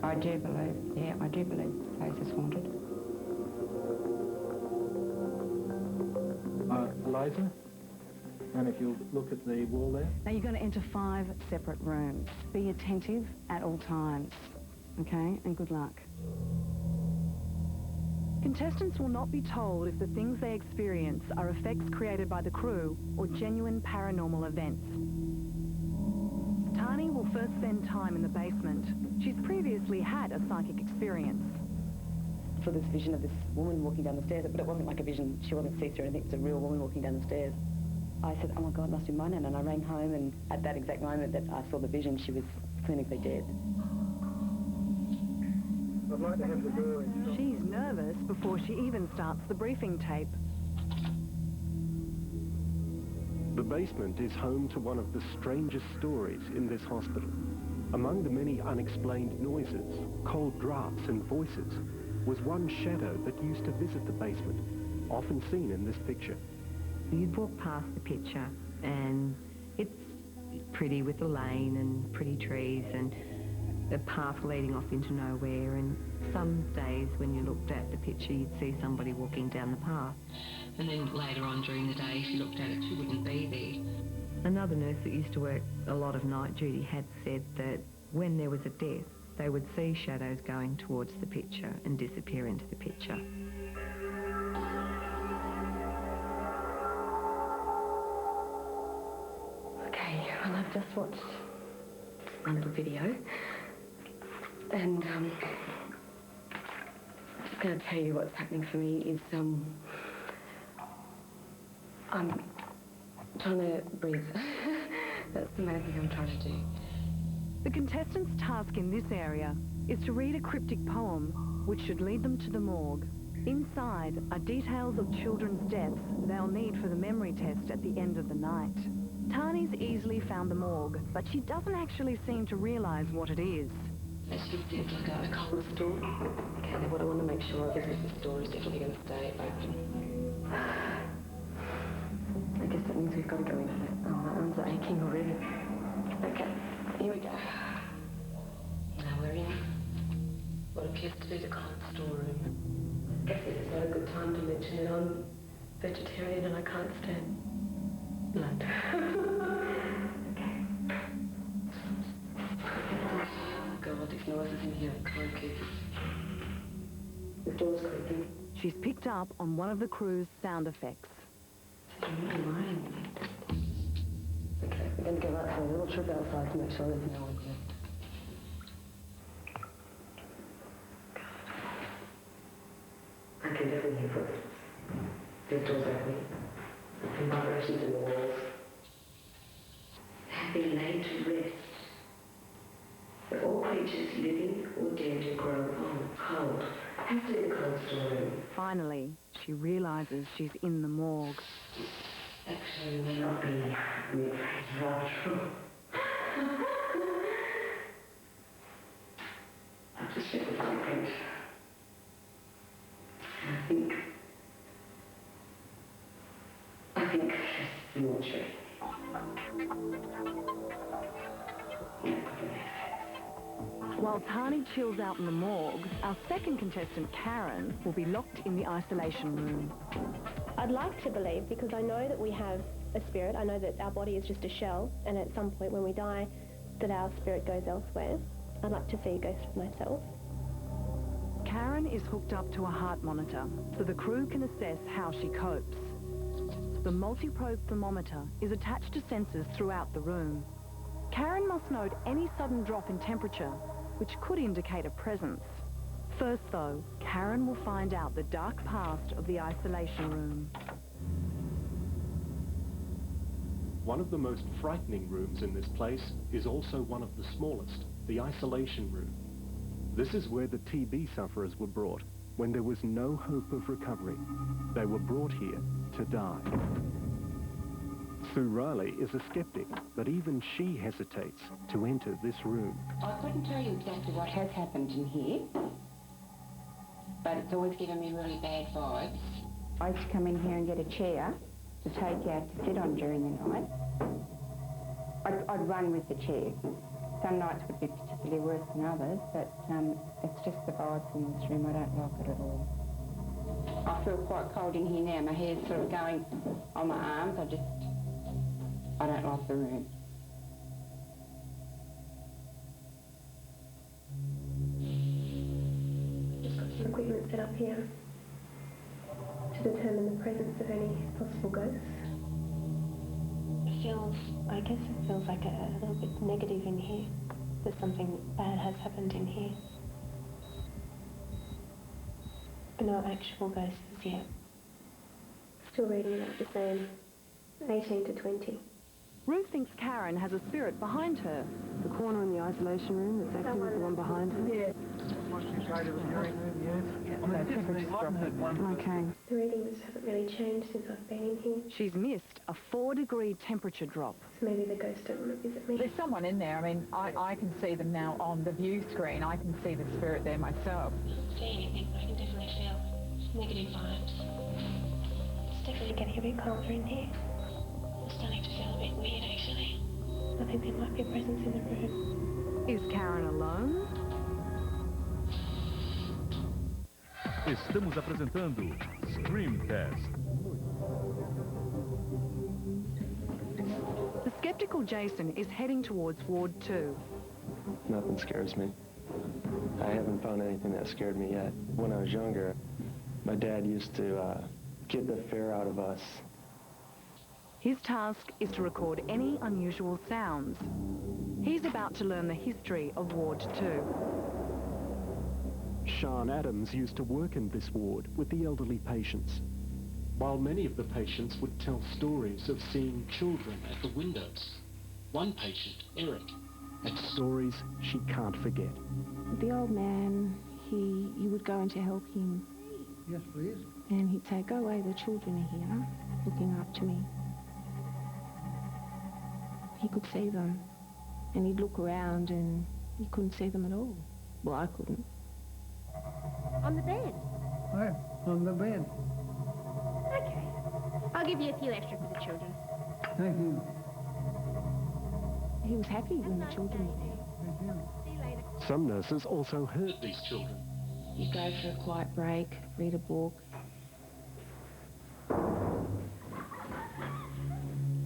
L: I do believe the place is haunted.
Q: Eliza, and if you'll look at the wall there.
H: Now you're going to enter 5 separate rooms. Be attentive at all times, okay? And good luck. Contestants will not be told if the things they experience are effects created by the crew or genuine paranormal events. Tani will first spend time in the basement. She's previously had a psychic experience.
R: For this vision of this woman walking down the stairs, but it wasn't like a vision, she wasn't see-through or anything, it was a real woman walking down the stairs. I said, oh my God, it must be my nan, and I rang home, and at that exact moment that I saw the vision, she was clinically dead.
Q: I'd like to have the door.
H: She's nervous before she even starts the briefing tape.
I: The basement is home to one of the strangest stories in this hospital. Among the many unexplained noises, cold drafts and voices, was one shadow that used to visit the basement, often seen in this picture.
X: You'd walk past the picture and it's pretty with a lane and pretty trees and a path leading off into nowhere, and some days when you looked at the picture you'd see somebody walking down the path, and then later on during the day if you looked at it she wouldn't be there. Another nurse that used to work a lot of night duty had said that when there was a death they would see shadows going towards the picture and disappear into the picture.
K: Okay, well I've just watched one little video and I'm just going to tell you what's happening for me is I'm trying to breathe. That's the main thing I'm trying to do.
H: The contestant's task in this area is to read a cryptic poem which should lead them to the morgue. Inside are details of children's deaths they'll need for the memory test at the end of the night. Tani's easily found the morgue, but she doesn't actually seem to realise what it is.
K: As you see, it's like a cold store. Okay, what I want to make sure of is that the store is definitely going to stay open. I guess that means we've got to go into it. Oh, my arms are aching already. Okay, here we go. Now we're in what appears to be the cold storeroom. I guess this is not a good time to mention that I'm vegetarian and I can't stand blood. God, these noises in here are can't keep it. The door's creaking.
H: She's picked up on one of the crew's sound effects.
K: Okay, we're going to go out for a little trip outside to make sure there's no one here. I can definitely hear footsteps. This door's opening. And vibrations in the walls. They have been laid to rest. But all creatures living or dead who grow cold have to be the cold storeroom.
H: Finally, she realises she's in the morgue.
K: Actually, may not be mid-phrase after all. I've just checked the fingerprint. I think it's the mortuary.
H: While Tani chills out in the morgue, our second contestant, Karen, will be locked in the isolation room.
J: I'd like to believe, because I know that we have a spirit, I know that our body is just a shell, and at some point when we die, that our spirit goes elsewhere. I'd like to see a ghost of myself.
H: Karen is hooked up to a heart monitor, so the crew can assess how she copes. The multi-probe thermometer is attached to sensors throughout the room. Karen must note any sudden drop in temperature, which could indicate a presence. First, though, Karen will find out the dark past of the isolation room.
I: One of the most frightening rooms in this place is also one of the smallest, the isolation room. This is where the TB sufferers were brought when there was no hope of recovery. They were brought here to die. Sue Riley is a skeptic, but even she hesitates to enter this room.
L: I couldn't tell you exactly what has happened in here, but it's always given me really bad vibes. I used to come in here and get a chair to take out to sit on during the night. I'd run with the chair. Some nights would be particularly worse than others, but it's just the vibes in this room. I don't like it at all. I feel quite cold in here now. My hair's sort of going on my arms. I don't like the room.
J: Just got some equipment set up here to determine the presence of any possible ghosts. I guess it feels like a little bit negative in here. There's something bad has happened in here. But no actual ghosts yet. Still reading about the same 18 to 20.
H: Ruth thinks Karen has a spirit behind her. The corner in the isolation room that's acting as the one behind her?
D: Yeah.
H: Okay.
J: The readings haven't really changed since I've been in here.
H: She's missed a 4-degree temperature drop.
J: So maybe the ghosts don't want to visit me.
D: There's someone in there. I mean, I can see them now on the view screen. I can see the spirit there myself.
J: I don't see anything, but I can definitely feel negative vibes. It's definitely getting a bit colder in here. I'm starting to feel a bit weird, actually. I think there might be a presence in the room.
H: Is Karen alone?
E: Estamos apresentando Scream Test.
H: The skeptical Jason is heading towards Ward 2.
G: Nothing scares me. I haven't found anything that scared me yet. When I was younger, my dad used to get the fear out of us.
H: His task is to record any unusual sounds. He's about to learn the history of Ward 2.
I: Sean Adams used to work in this ward with the elderly patients. While many of the patients would tell stories of seeing children at the windows, one patient, Eric, had stories she can't forget.
B: The old man, you would go in to help him.
F: Yes, please.
B: And he'd say, "Go away, the children are here, looking after me." He could see them, and he'd look around and he couldn't see them at all. Well, I couldn't.
U: On the bed?
F: Right, on the bed.
U: Okay. I'll give you a few extra for the children.
F: Thank you.
B: He was happy when the children were there.
F: Thank you.
U: See you later.
I: Some nurses also heard these children.
B: You go for a quiet break, read a book.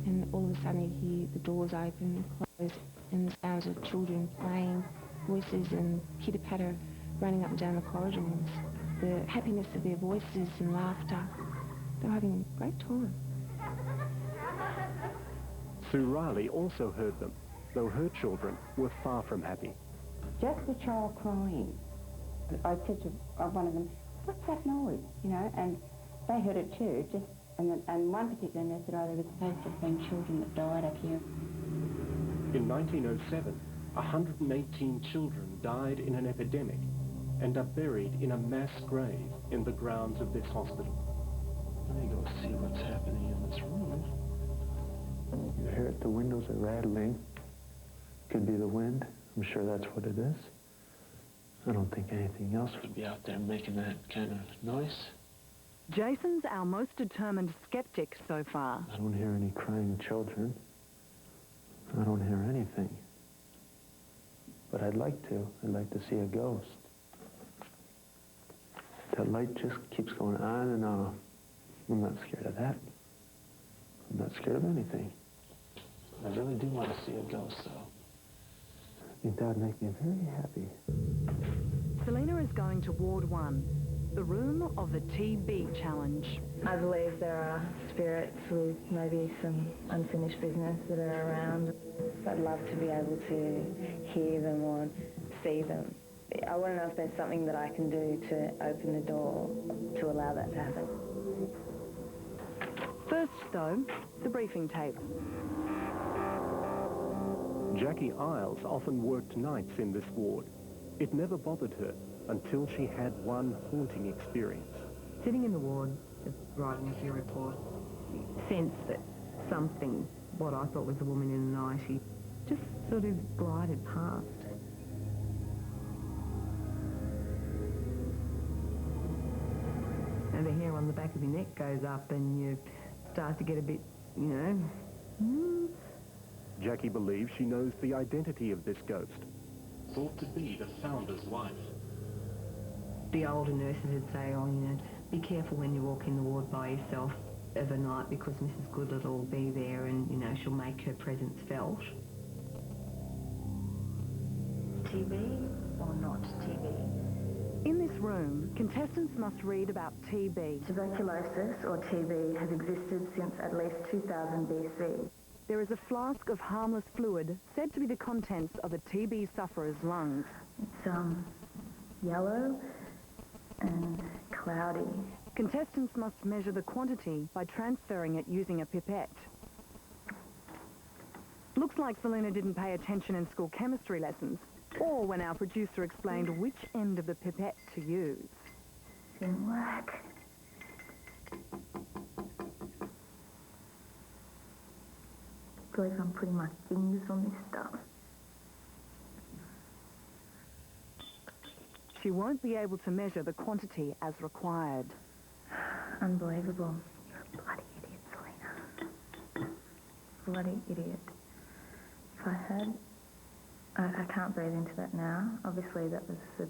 B: And all of a sudden you hear the doors open and close and the sounds of children playing, voices and pitter-patter running up and down the corridors. The happiness of their voices and laughter. They're having a great time.
I: Sue Riley also heard them, though her children were far from happy.
L: Just the child crying. I said to one of them, "What's that noise?" You know, and they heard it too. And one particular nurse said, "Oh, there was supposed to have been children that died up here."
I: In 1907, 118 children died in an epidemic and are buried in a mass grave in the grounds of this hospital.
G: Let me go see what's happening in this room. You hear it, the windows are rattling. Could be the wind. I'm sure that's what it is. I don't think anything else would be out there making that kind of noise.
H: Jason's our most determined skeptic so far.
G: I don't hear any crying children. I don't hear anything. But I'd like to. I'd like to see a ghost. That light just keeps going on and on. I'm not scared of that. I'm not scared of anything. I really do want to see a ghost, though. I think that would make me very happy.
H: Selena is going to Ward 1, the room of the TB challenge.
C: I believe there are spirits with maybe some unfinished business that are around. I'd love to be able to hear them or see them. I want to know if there's something that I can do to open the door to allow that to happen.
H: First, though, the briefing tape.
I: Jackie Isles often worked nights in this ward. It never bothered her until she had one haunting experience.
X: Sitting in the ward, just writing a few reports, sense that something what I thought was a woman in a nightie just sort of glided past. And the hair on the back of your neck goes up and you start to get a bit, you know.
I: Jackie believes she knows the identity of this ghost.
N: Thought to be the founder's wife.
X: The older nurses would say, oh, you know, be careful when you walk in the ward by yourself of a night because Mrs. Goodlittle will be there and, you know, she'll make her presence felt.
A: TB or not TB? In this room, contestants must read about TB.
C: Tuberculosis, or TB, has existed since at least 2000 BC.
A: There is a flask of harmless fluid said to be the contents of a TB sufferer's lungs.
C: It's yellow and cloudy.
A: Contestants must measure the quantity by transferring it using a pipette. Looks like Selena didn't pay attention in school chemistry lessons, or when our producer explained which end of the pipette to use.
C: Didn't work. I feel like I'm putting my fingers on this stuff.
A: She won't be able to measure the quantity as required.
C: Unbelievable. You're a bloody idiot, Selena. Bloody idiot. If I had... I can't breathe into that now. Obviously that was the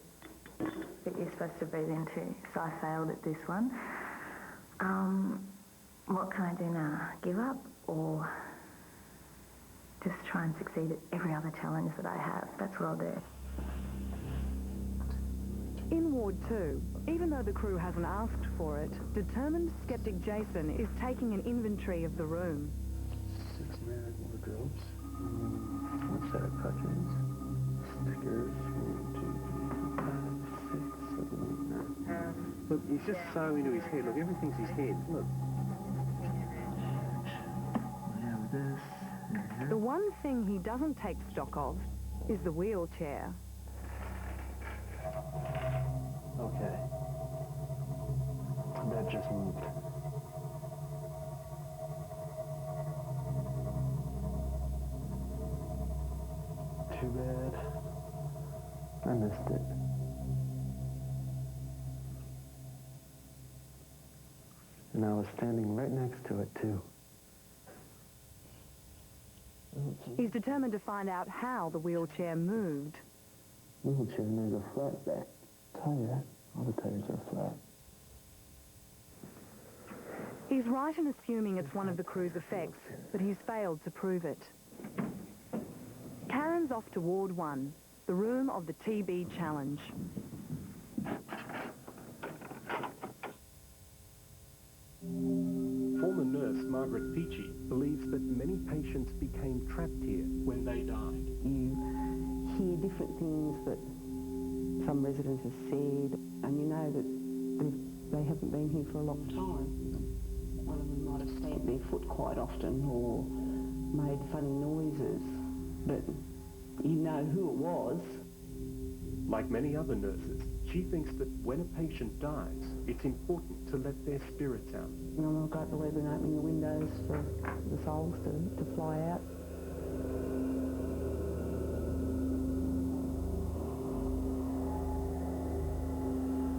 C: bit you're supposed to breathe into, so I failed at this one. What can I do now? Give up or just try and succeed at every other challenge that I have? That's what I'll do.
A: In Ward 2, even though the crew hasn't asked for it, determined skeptic Jason is taking an inventory of the room.
G: 6 mirrored wardrobes, 1 set of cushions, stickers, 1, 2, 3, 4, 5, 6, 7, 8, 9.
I: Look, he's just so into his head. Look, everything's his head. Look.
G: Now this.
A: The one thing he doesn't take stock of is the wheelchair.
G: Okay. That just moved. Too bad. I missed it. And I was standing right next to it, too.
A: He's determined to find out how the wheelchair moved.
G: Wheelchair needs a flat back tire. All the tires are flat.
A: He's right in assuming it's one of the crew's effects, but he's failed to prove it. Karen's off to Ward 1, the room of the TB challenge.
I: Former nurse Margaret Peachy believes that many patients became trapped here when they died.
O: You hear different things that some residents have said, and you know that they haven't been here for a long time. One of them might have stamped their foot quite often or made funny noises, but you know who it was.
I: Like many other nurses, she thinks that when a patient dies, it's important to let their spirits out.
O: And I'm a great believer in opening the windows for the souls to fly out.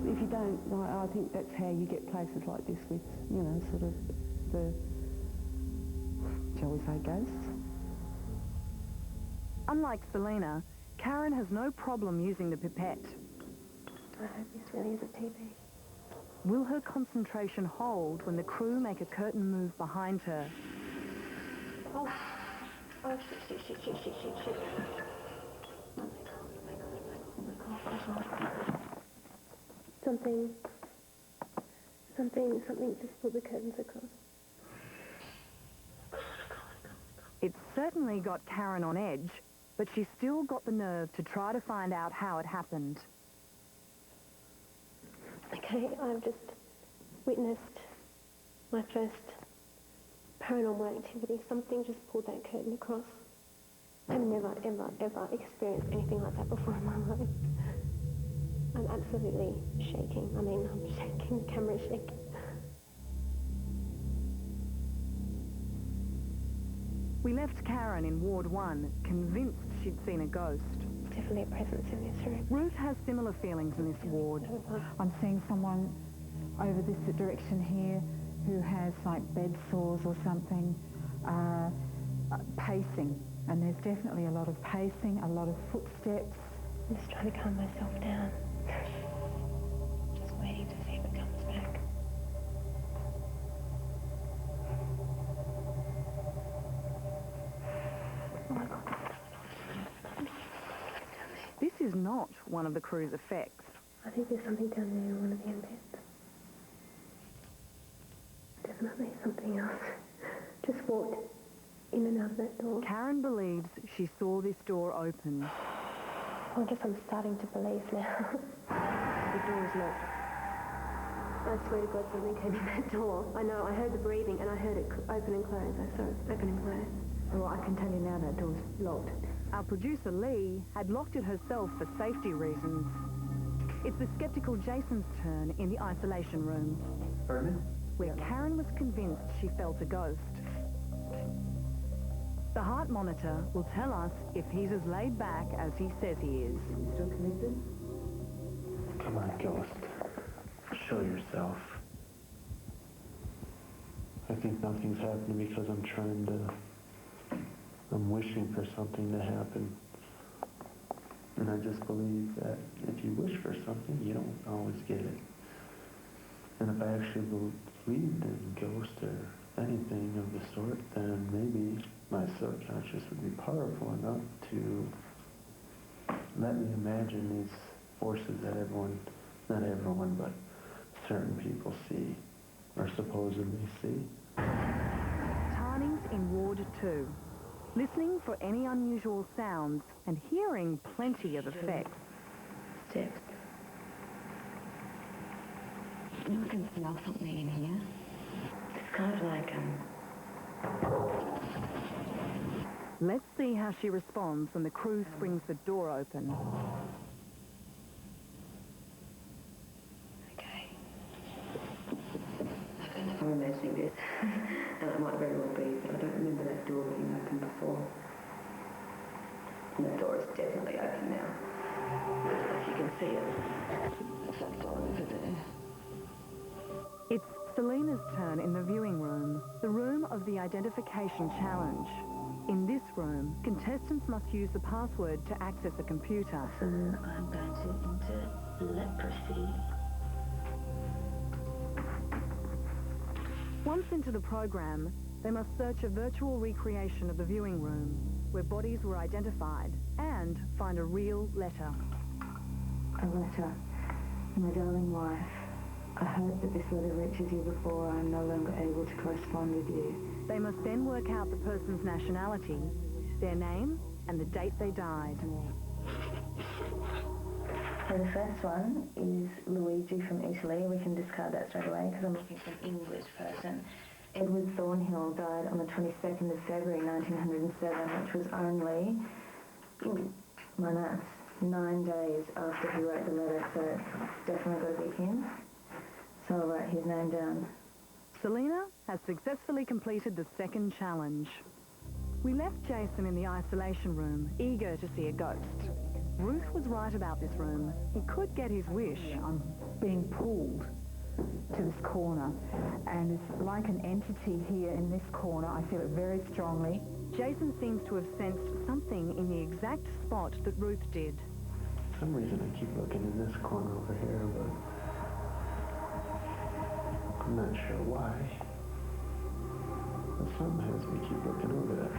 O: If you don't, I think that's how you get places like this with, you know, sort of the, shall we say, ghosts.
A: Unlike Selena, Karen has no problem using the pipette.
J: I hope this really isn't TB.
A: Will her concentration hold when the crew make a curtain move behind her?
J: Oh, shit. Oh my God. Something just pulled the curtains across.
A: It's certainly got Karen on edge, but she's still got the nerve to try to find out how it happened.
J: Okay, I've just witnessed my first paranormal activity. Something just pulled that curtain across. I've never, ever experienced anything like that before in my life. I'm absolutely shaking. I mean, I'm shaking, the camera's shaking.
A: We left Karen in Ward 1, convinced she'd seen a ghost.
J: Definitely a presence in this room.
A: Ruth has similar feelings in this ward.
D: I'm seeing someone over this direction here who has like bed sores or something, pacing. And there's definitely a lot of pacing, a lot of footsteps.
J: I'm just trying to calm myself down. Just waiting to see if it comes back. Oh my God.
A: This is not one of the crew's effects.
J: I think there's something down there in one of the end beds. Definitely something else. Just walked in and out of that door.
A: Karen believes she saw this door open.
J: I guess I'm starting to believe now. The door is locked. I swear to God something came in that door. I know, I heard the breathing and I heard it open and close. I saw it open and close.
M: Well, I can tell you now that door's locked.
A: Our producer Lee had locked it herself for safety reasons. It's the skeptical Jason's turn in the isolation room,
G: Pardon?
A: where Karen was convinced she felt a ghost. The heart monitor will tell us if he's as laid back as he says he is.
M: Still connected?
G: Come on, ghost. Show yourself.
I: I think nothing's happening because I'm wishing for something to happen. And I just believe that if you wish for something, you don't always get it. And if I actually believed in ghosts or anything of the sort, then maybe my subconscious would be powerful enough to let me imagine these forces that not everyone, but certain people see, or supposedly see.
A: Tarning's in Ward 2, listening for any unusual sounds and hearing plenty of effects.
J: Steps.
R: I can smell something in here. It's kind of like,
A: Let's see how she responds when the crew springs the door open.
R: Okay. I don't know if I'm imagining this, and it might very well be, but I don't remember that door being open before. And the door is definitely open now. If you can see it, it's that door over there.
A: It's Selena's turn in the viewing room, the room of the identification challenge. In this room, contestants must use the password to access a computer.
R: So I'm going to enter leprosy.
A: Once into the program, they must search a virtual recreation of the viewing room, where bodies were identified, and find a real letter.
P: A letter. My darling wife, I hope that this letter reaches you before I am no longer able to correspond with you.
A: They must then work out the person's nationality, their name, and the date they died.
R: So the first one is Luigi from Italy. We can discard that straight away because I'm looking for an English person. Edward Thornhill died on the 22nd of February 1907, which was only, my maths, 9 days after he wrote the letter, so it's definitely got to be him. So I'll write his name down.
A: Selena has successfully completed the second challenge. We left Jason in the isolation room, eager to see a ghost. Ruth was right about this room. He could get his wish.
D: I'm being pulled to this corner, and it's like an entity here in this corner. I feel it very strongly.
A: Jason seems to have sensed something in the exact spot that Ruth did.
I: For some reason I keep looking in this corner over here, but I'm not sure why. But something has me keep looking over there.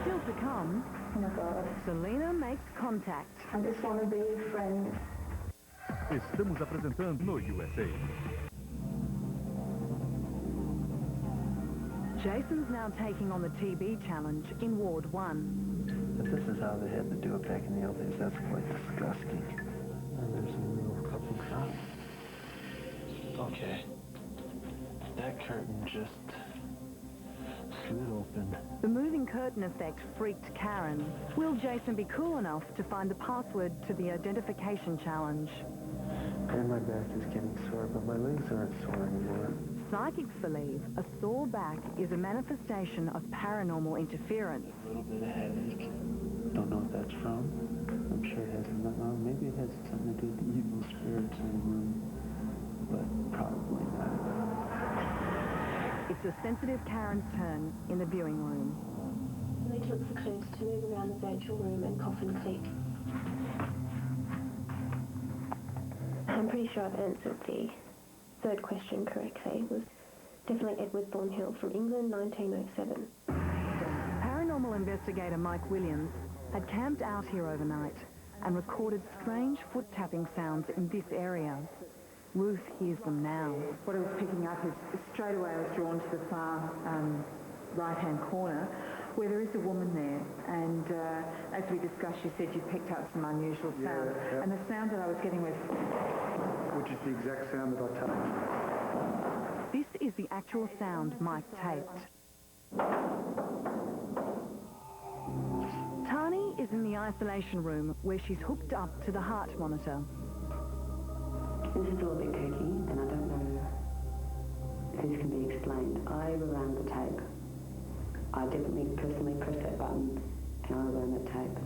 A: Still to come,
M: oh my God.
A: Selena makes contact.
M: I just want to be your friend.
E: Estamos apresentando no USA.
A: Jason's now taking on the TB challenge in Ward 1.
I: If this is how they had to do it back in the old days, that's quite disgusting. And there's a little couple drops. Okay. That curtain just slid open.
A: The moving curtain effect freaked Karen. Will Jason be cool enough to find the password to the identification challenge?
I: And my back is getting sore, but my legs aren't sore anymore.
A: Psychics believe a sore back is a manifestation of paranormal interference.
G: A little bit of headache. Don't know what that's from. I'm sure it has something, maybe it has something to do with the evil spirits in the room, but probably not.
A: It's a sensitive Karen's turn in the viewing room.
J: I need to look for clues to move around the virtual room and cough and click. I'm pretty sure I've answered the third question correctly. It was definitely Edward Thornhill from England, 1907.
A: Paranormal investigator Mike Williams had camped out here overnight and recorded strange foot-tapping sounds in this area. Ruth hears them now.
D: What I was picking up is straight away I was drawn to the far right-hand corner where there is a woman there, and as we discussed, you said you picked up some unusual sound, and the sound that I was getting was...
F: Which is the exact sound that I taped.
A: This is the actual sound Mike taped. Tani is in the isolation room where she's hooked up to the heart monitor.
S: This is all a bit kooky, and I don't know if this can be explained. I rewound the tape. I definitely personally pressed that button, and I rewound that tape.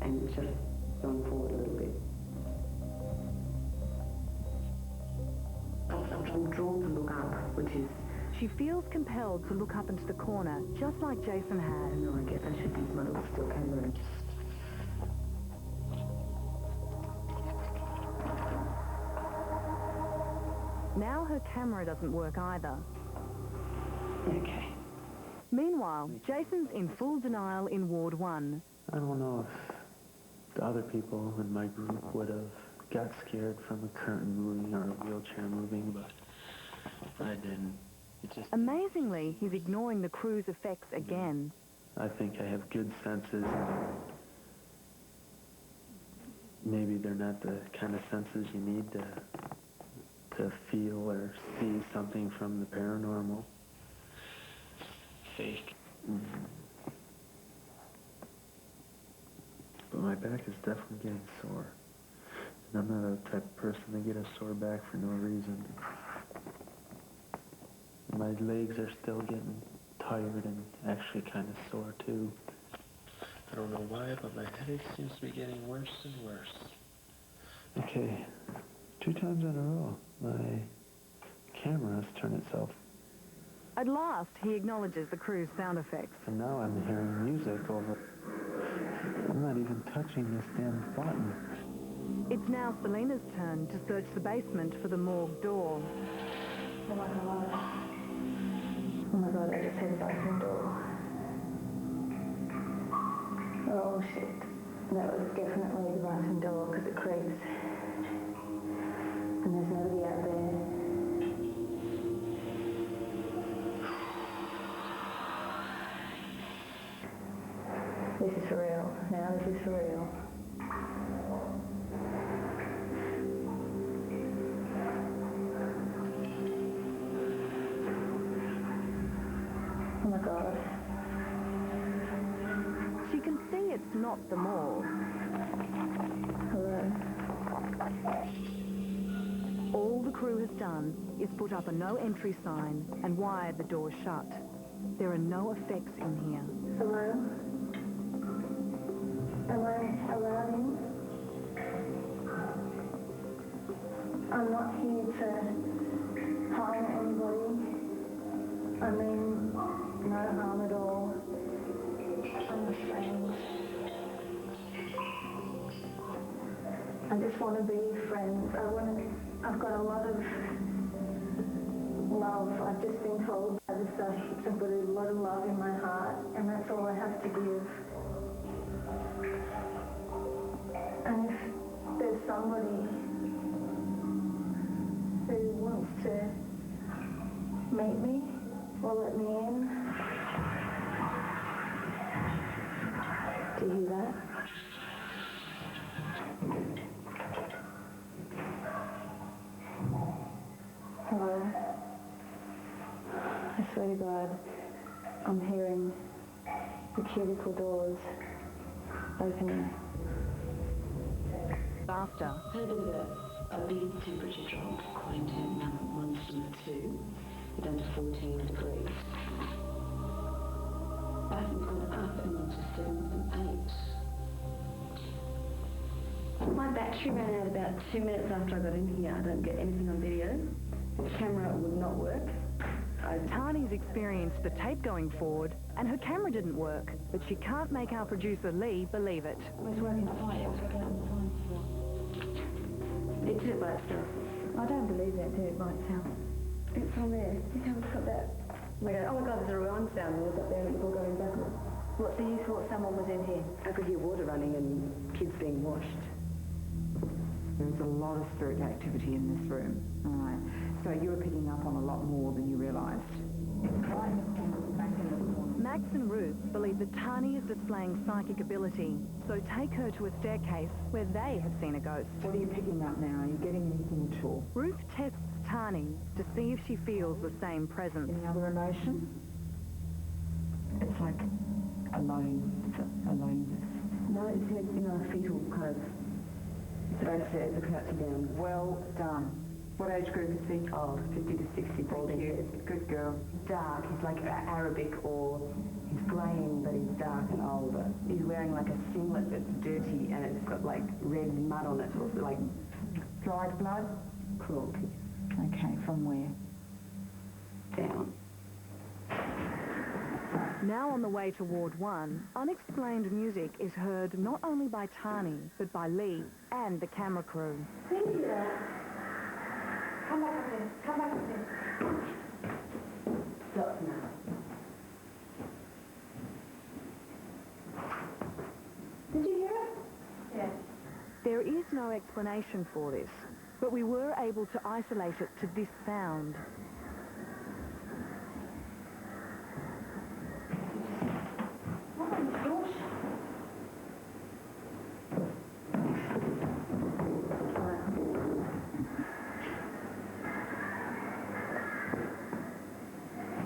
S: And it's just gone forward a little bit. I'm drawn to look up, which is...
A: She feels compelled to look up into the corner, just like Jason had.
S: No, I guess I should use my little still camera and just...
A: Now her camera doesn't work either.
S: Okay.
A: Meanwhile, Jason's in full denial in Ward 1.
G: I don't know if the other people in my group would have got scared from a curtain moving or a wheelchair moving, but I didn't. It just...
A: Amazingly, he's ignoring the crew's effects again.
G: I think I have good senses. Maybe they're not the kind of senses you need to feel or see something from the paranormal. Fake. But my back is definitely getting sore. And I'm not the type of person to get a sore back for no reason. My legs are still getting tired and actually kind of sore too. I don't know why, but my headache seems to be getting worse and worse. Okay, 2 times in a row, my camera has turned itself.
A: At last, he acknowledges the crew's sound effects.
G: And now I'm hearing music over. I'm not even touching this damn button.
A: It's now Selena's turn to search the basement for the morgue door.
P: Oh my god. Oh my god, I just hit the bathroom door. Oh shit. That was definitely the bathroom door because it creaks. And there's nobody out there. This is for real. Now this is for real. Oh my god.
A: She can see it's not the morgue.
P: Hello.
A: All the crew has done is put up a no entry sign and wired the door shut. There are no effects in here.
P: Hello? Am I allowed in? I'm not here to harm anybody. I mean, no harm at all. I'm ashamed. I just want to be friends. I've got a lot of love. I've just been told by the psychics I've got a lot of love in my heart, and that's all I have to give. And if there's somebody who wants to meet me or let me in, do you hear that? Hello? I swear to God, I'm hearing the cubicle doors opening.
A: After.
J: Had a bit of a
S: A big temperature drop, according to monster 2, down to 14 degrees. Bathroom's gone up and into 7 and 8. My battery ran out about 2 minutes after I got in here. I don't get anything on video. The camera would not work.
A: Tani's experienced the tape going forward and her camera didn't work, but she can't make our producer Lee believe it.
P: It's working fine. It's working on the phone still.
K: It did it by itself.
P: I don't believe that, did it by itself.
K: It's on there. You haven't got that. Oh my God, there's a rewind sound and it was up there and it was all going backwards. What's the use thought someone was in here? I could hear water running and kids being washed.
D: There's a lot of spirit activity in this room. All right. So you were picking up on a lot more than you realised. It's right in the corner, back in the corner.
A: Max and Ruth believe that Tani is displaying psychic ability, so take her to a staircase where they have seen a ghost.
D: What are you picking up now? Are you getting anything at all?
A: Ruth tests Tani to see if she feels the same presence.
D: Any other emotion? It's like aloneness.
K: No, it's in a fetal kind of... It's a crouching down.
D: Well done. What age group is he?
K: Oh, 50 to 60.
D: Thank you. Good girl.
K: Dark. He's like Arabic, or he's greying, but he's dark and older. He's wearing like a singlet that's dirty and it's got like red mud on it, or like
D: dried blood?
K: Cruelty.
D: Okay, from where?
K: Down.
A: Now on the way to Ward 1, unexplained music is heard not only by Tani, but by Lee and the camera crew.
P: Thank you. Come back up there. Come back up there.
K: Stop now.
P: Did you hear it? Yes.
A: There is no explanation for this, but we were able to isolate it to this sound.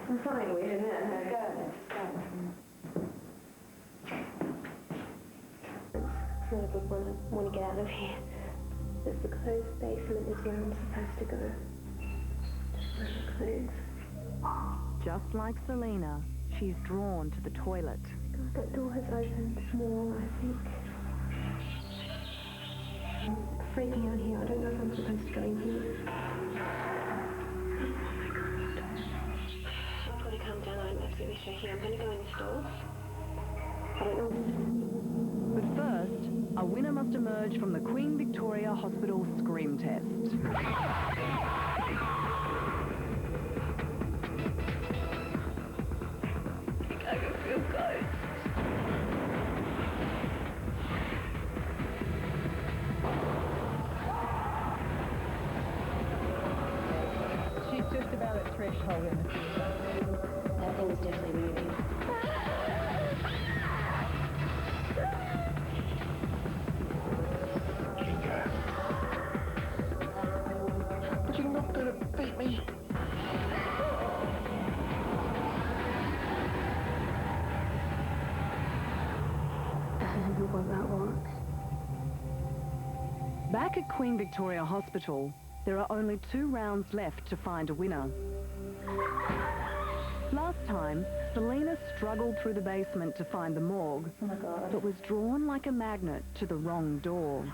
K: It's something weird, isn't it?
J: It's not a good one. I want to get out of here. It's the closed basement is where I'm supposed to go. Just find the clues.
A: Just like Selena, she's drawn to the toilet.
J: God, that door has opened more, I think. I'm freaking out here. I don't know if I'm supposed to go in here. I've got to calm down. I'm absolutely shaking. I'm going to go in this door. I don't know.
A: But first, a winner must emerge from the Queen Victoria Hospital scream test.
J: I can feel ghosts.
D: She's just about at threshold in the theatre.
K: That thing's definitely moving.
G: But you're not going to beat me.
J: I don't know what that was.
A: Back at Queen Victoria Hospital, there are only 2 rounds left to find a winner. Last time, Selena struggled through the basement to find the morgue, but was drawn like a magnet to the wrong door.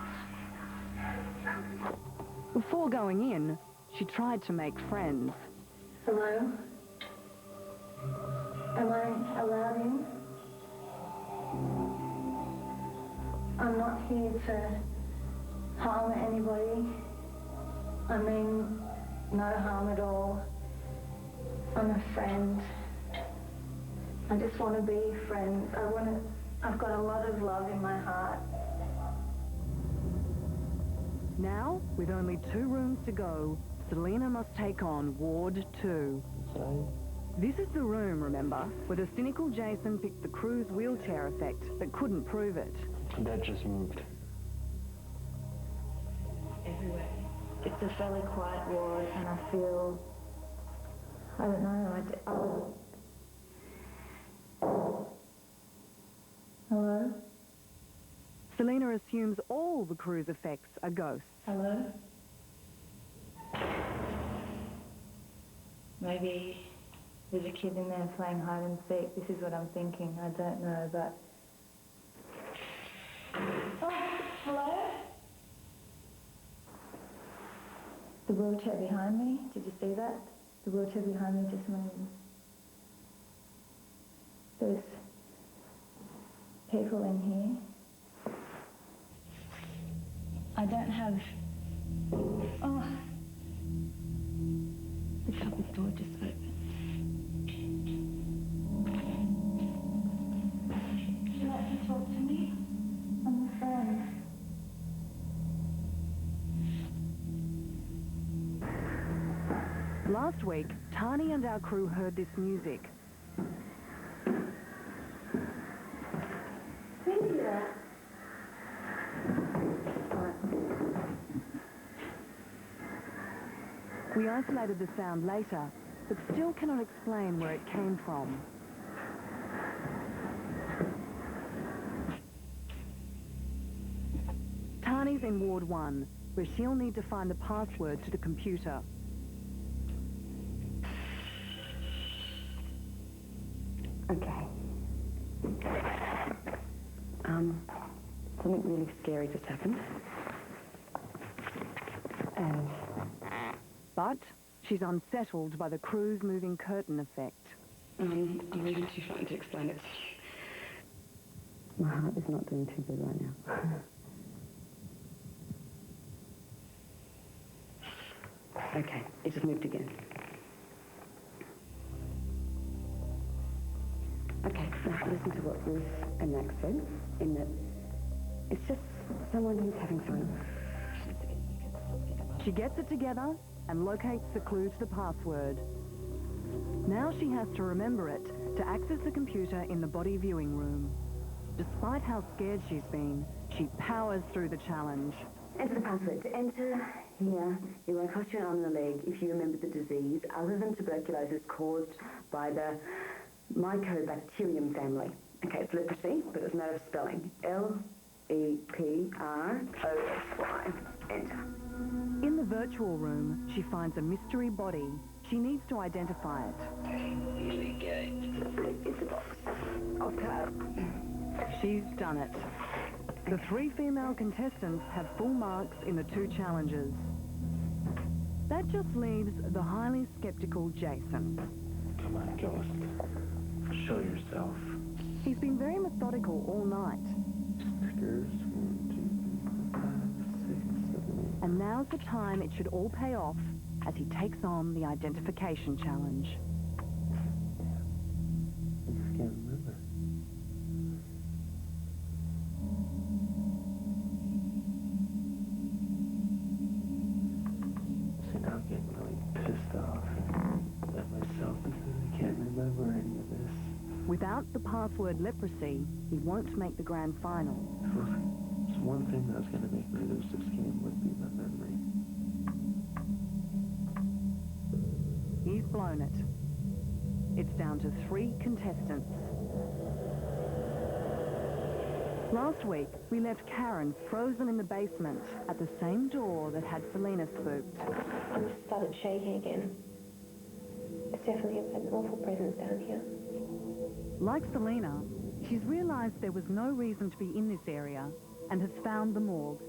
A: Before going in, she tried to make friends.
M: Hello? Am I allowed in? I'm not here to harm anybody. I mean, no harm at all. I'm a friend. I just want to be friends. I've got a lot of love in my heart.
A: Now, with only 2 rooms to go, Selena must take on Ward 2. This is the room, remember, where the cynical Jason picked the crew's wheelchair effect but couldn't prove it.
G: That just moved.
M: Everywhere. It's a fairly quiet ward, and I feel, I don't know, Hello?
A: Selena assumes all the crew's effects are ghosts.
M: Hello?
P: Maybe there's a kid in there playing hide and seek. This is what I'm thinking. I don't know, but... Oh, hello? The wheelchair behind me, did you see that? The wheelchair behind me just moved. There's people in here. I don't have... Oh! The cupboard door just opened. Would you like to talk to me? I'm a friend.
A: Last week, Tani and our crew heard this music. We isolated the sound later, but still cannot explain where it came from. Tani's in Ward 1, where she'll need to find the password to the computer.
R: Okay. Something really scary just happened. And...
A: But she's unsettled by the crew's moving curtain effect.
R: I'm really too frightened to explain it. My heart is not doing too good right now. Okay, it just moved again. Okay, now listen to what Ruth and Max said, in that it's just someone who's having fun.
A: She gets it together and locates the clue to the password. Now she has to remember it to access the computer in the body viewing room. Despite how scared she's been, she powers through the challenge.
K: Enter the password. To enter here, it won't cost you an arm and a leg if you remember the disease other than tuberculosis caused by the Mycobacterium family. Okay, it's leprosy, but it's a matter of spelling. Leprosy. Enter.
A: In the virtual room, she finds a mystery body. She needs to identify it.
K: Here we go. It's a box. Okay.
A: She's done it. The 3 female contestants have full marks in the 2 challenges. That just leaves the highly skeptical Jason.
G: Come on, Ghost. Show yourself.
A: He's been very methodical all night.
G: Stickers. 1, 2, 3, 4, 5, 6, 7, 8.
A: And now's the time it should all pay off as he takes on the identification challenge.
G: I just can't remember. See, now I'm getting really pissed off at myself because I can't remember any of this.
A: Without the password leprosy, he won't make the grand final.
G: It's one thing that's going to make me lose this game would be my memory.
A: He's blown it. It's down to 3 contestants. Last week, we left Karen frozen in the basement at the same door that had Selena spooked.
J: I just started shaking again. It's definitely an awful presence down here.
A: Like Selena, she's realised there was no reason to be in this area and has found the morgue,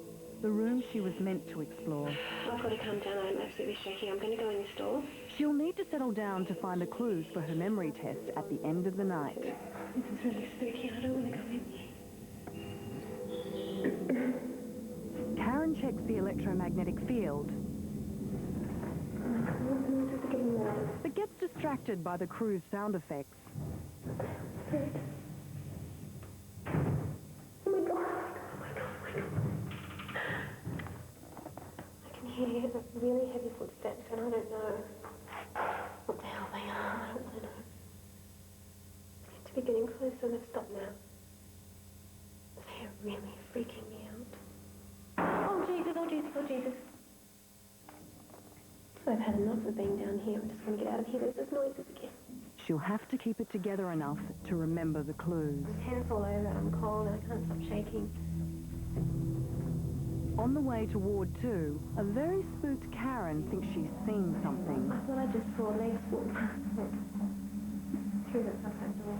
A: the room she was meant to explore.
J: I've got to calm down. I'm absolutely shaking. I'm going to go in this door.
A: She'll need to settle down to find the clues for her memory test at the end of the night.
J: This is really spooky. I don't want to go in.
A: Karen checks the electromagnetic field, but gets distracted by the crew's sound effects.
J: Oh my God. I can hear really heavy footsteps and I don't know what the hell they are. I don't want to know. They seem to be getting closer and they've stopped now. They're really freaking me out. Oh Jesus, oh Jesus, oh Jesus. I've had enough of being down here. I just want to get out of here. There's those noises again.
A: She'll have to keep it together enough to remember the clues.
J: I'm tense all over. I'm cold and I can't stop shaking.
A: On the way to Ward 2, a very spooked Karen thinks she's seen something.
J: I thought I just saw legs walk through the front door.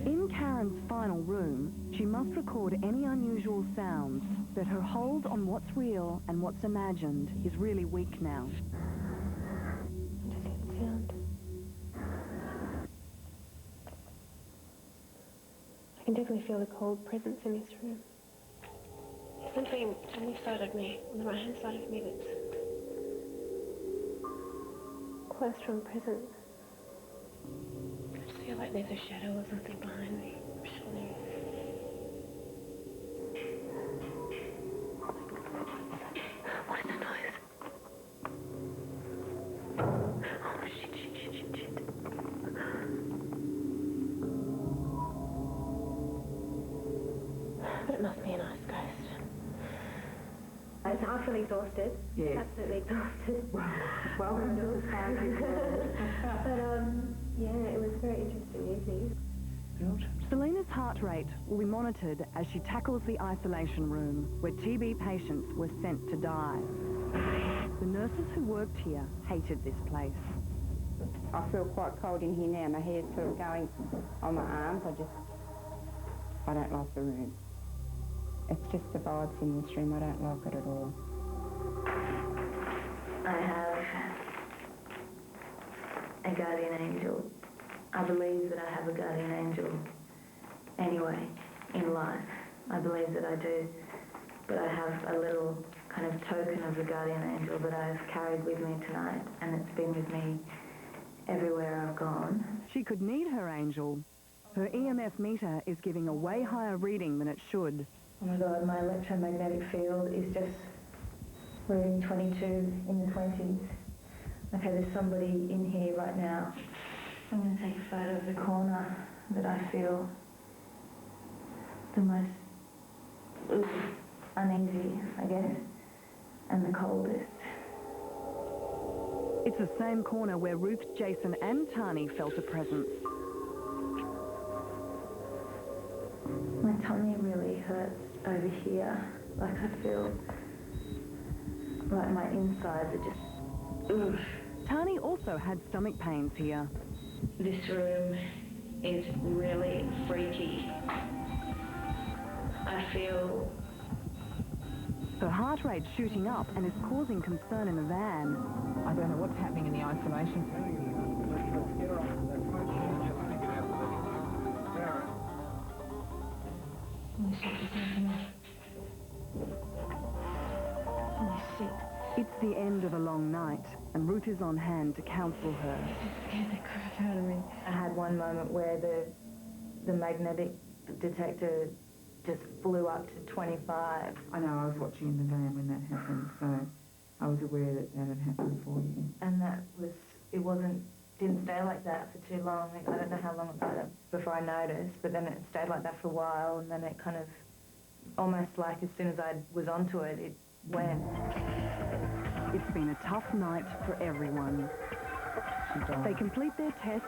A: In Karen's final room, she must record any unusual sounds, but her hold on what's real and what's imagined is really weak now.
J: What does that sound? I can definitely feel the cold presence in this room. There's something on this side of me, on the right-hand side of me, that's quite a strong presence. I just feel like there's a shadow or something behind me. I'm sure there is. What is that noise? Oh, shit. But it must be a nice ghost. I feel exhausted.
D: Yes.
J: Absolutely exhausted.
D: Welcome to the scientific world.
J: But, yeah, it was a very interesting evening.
A: Selena's heart rate will be monitored as she tackles the isolation room where TB patients were sent to die. The nurses who worked here hated this place.
L: I feel quite cold in here now. My hair's sort of going on my arms. I don't like the room. It's just the vibes in this room. I don't like it at all.
P: I have a guardian angel. I believe that I have a guardian angel anyway in life. I believe that I do. But I have a little kind of token of the guardian angel that I've carried with me tonight, and it's been with me everywhere I've gone.
A: She could need her angel. Her EMF meter is giving a way higher reading than it should.
P: Oh my God, my electromagnetic field is just, we're in 22, in the 20s. Okay, there's somebody in here right now. I'm going to take a photo of the corner that I feel the most uneasy, I guess, and the coldest.
A: It's the same corner where Ruth, Jason and Tani felt a presence.
P: My tummy really hurts over here. Like I feel like my insides are just, oof.
A: Tani also had stomach pains here.
P: This room is really freaky. I feel...
A: Her heart rate's shooting up and is causing concern in the van.
D: I don't know what's happening in the isolation.
P: Holy shit.
A: It's the end of a long night, and Ruth is on hand to counsel her.
P: It scared the crap out of me. I had one moment where the magnetic detector just flew up to 25.
D: I know, I was watching in the van when that happened, so I was aware that that had happened for you.
P: And that was, didn't stay like that for too long. I don't know how long it was before I noticed, but then it stayed like that for a while, and then it kind of, almost like as soon as I was onto it, it went.
A: It's been a tough night for everyone. They complete their tests,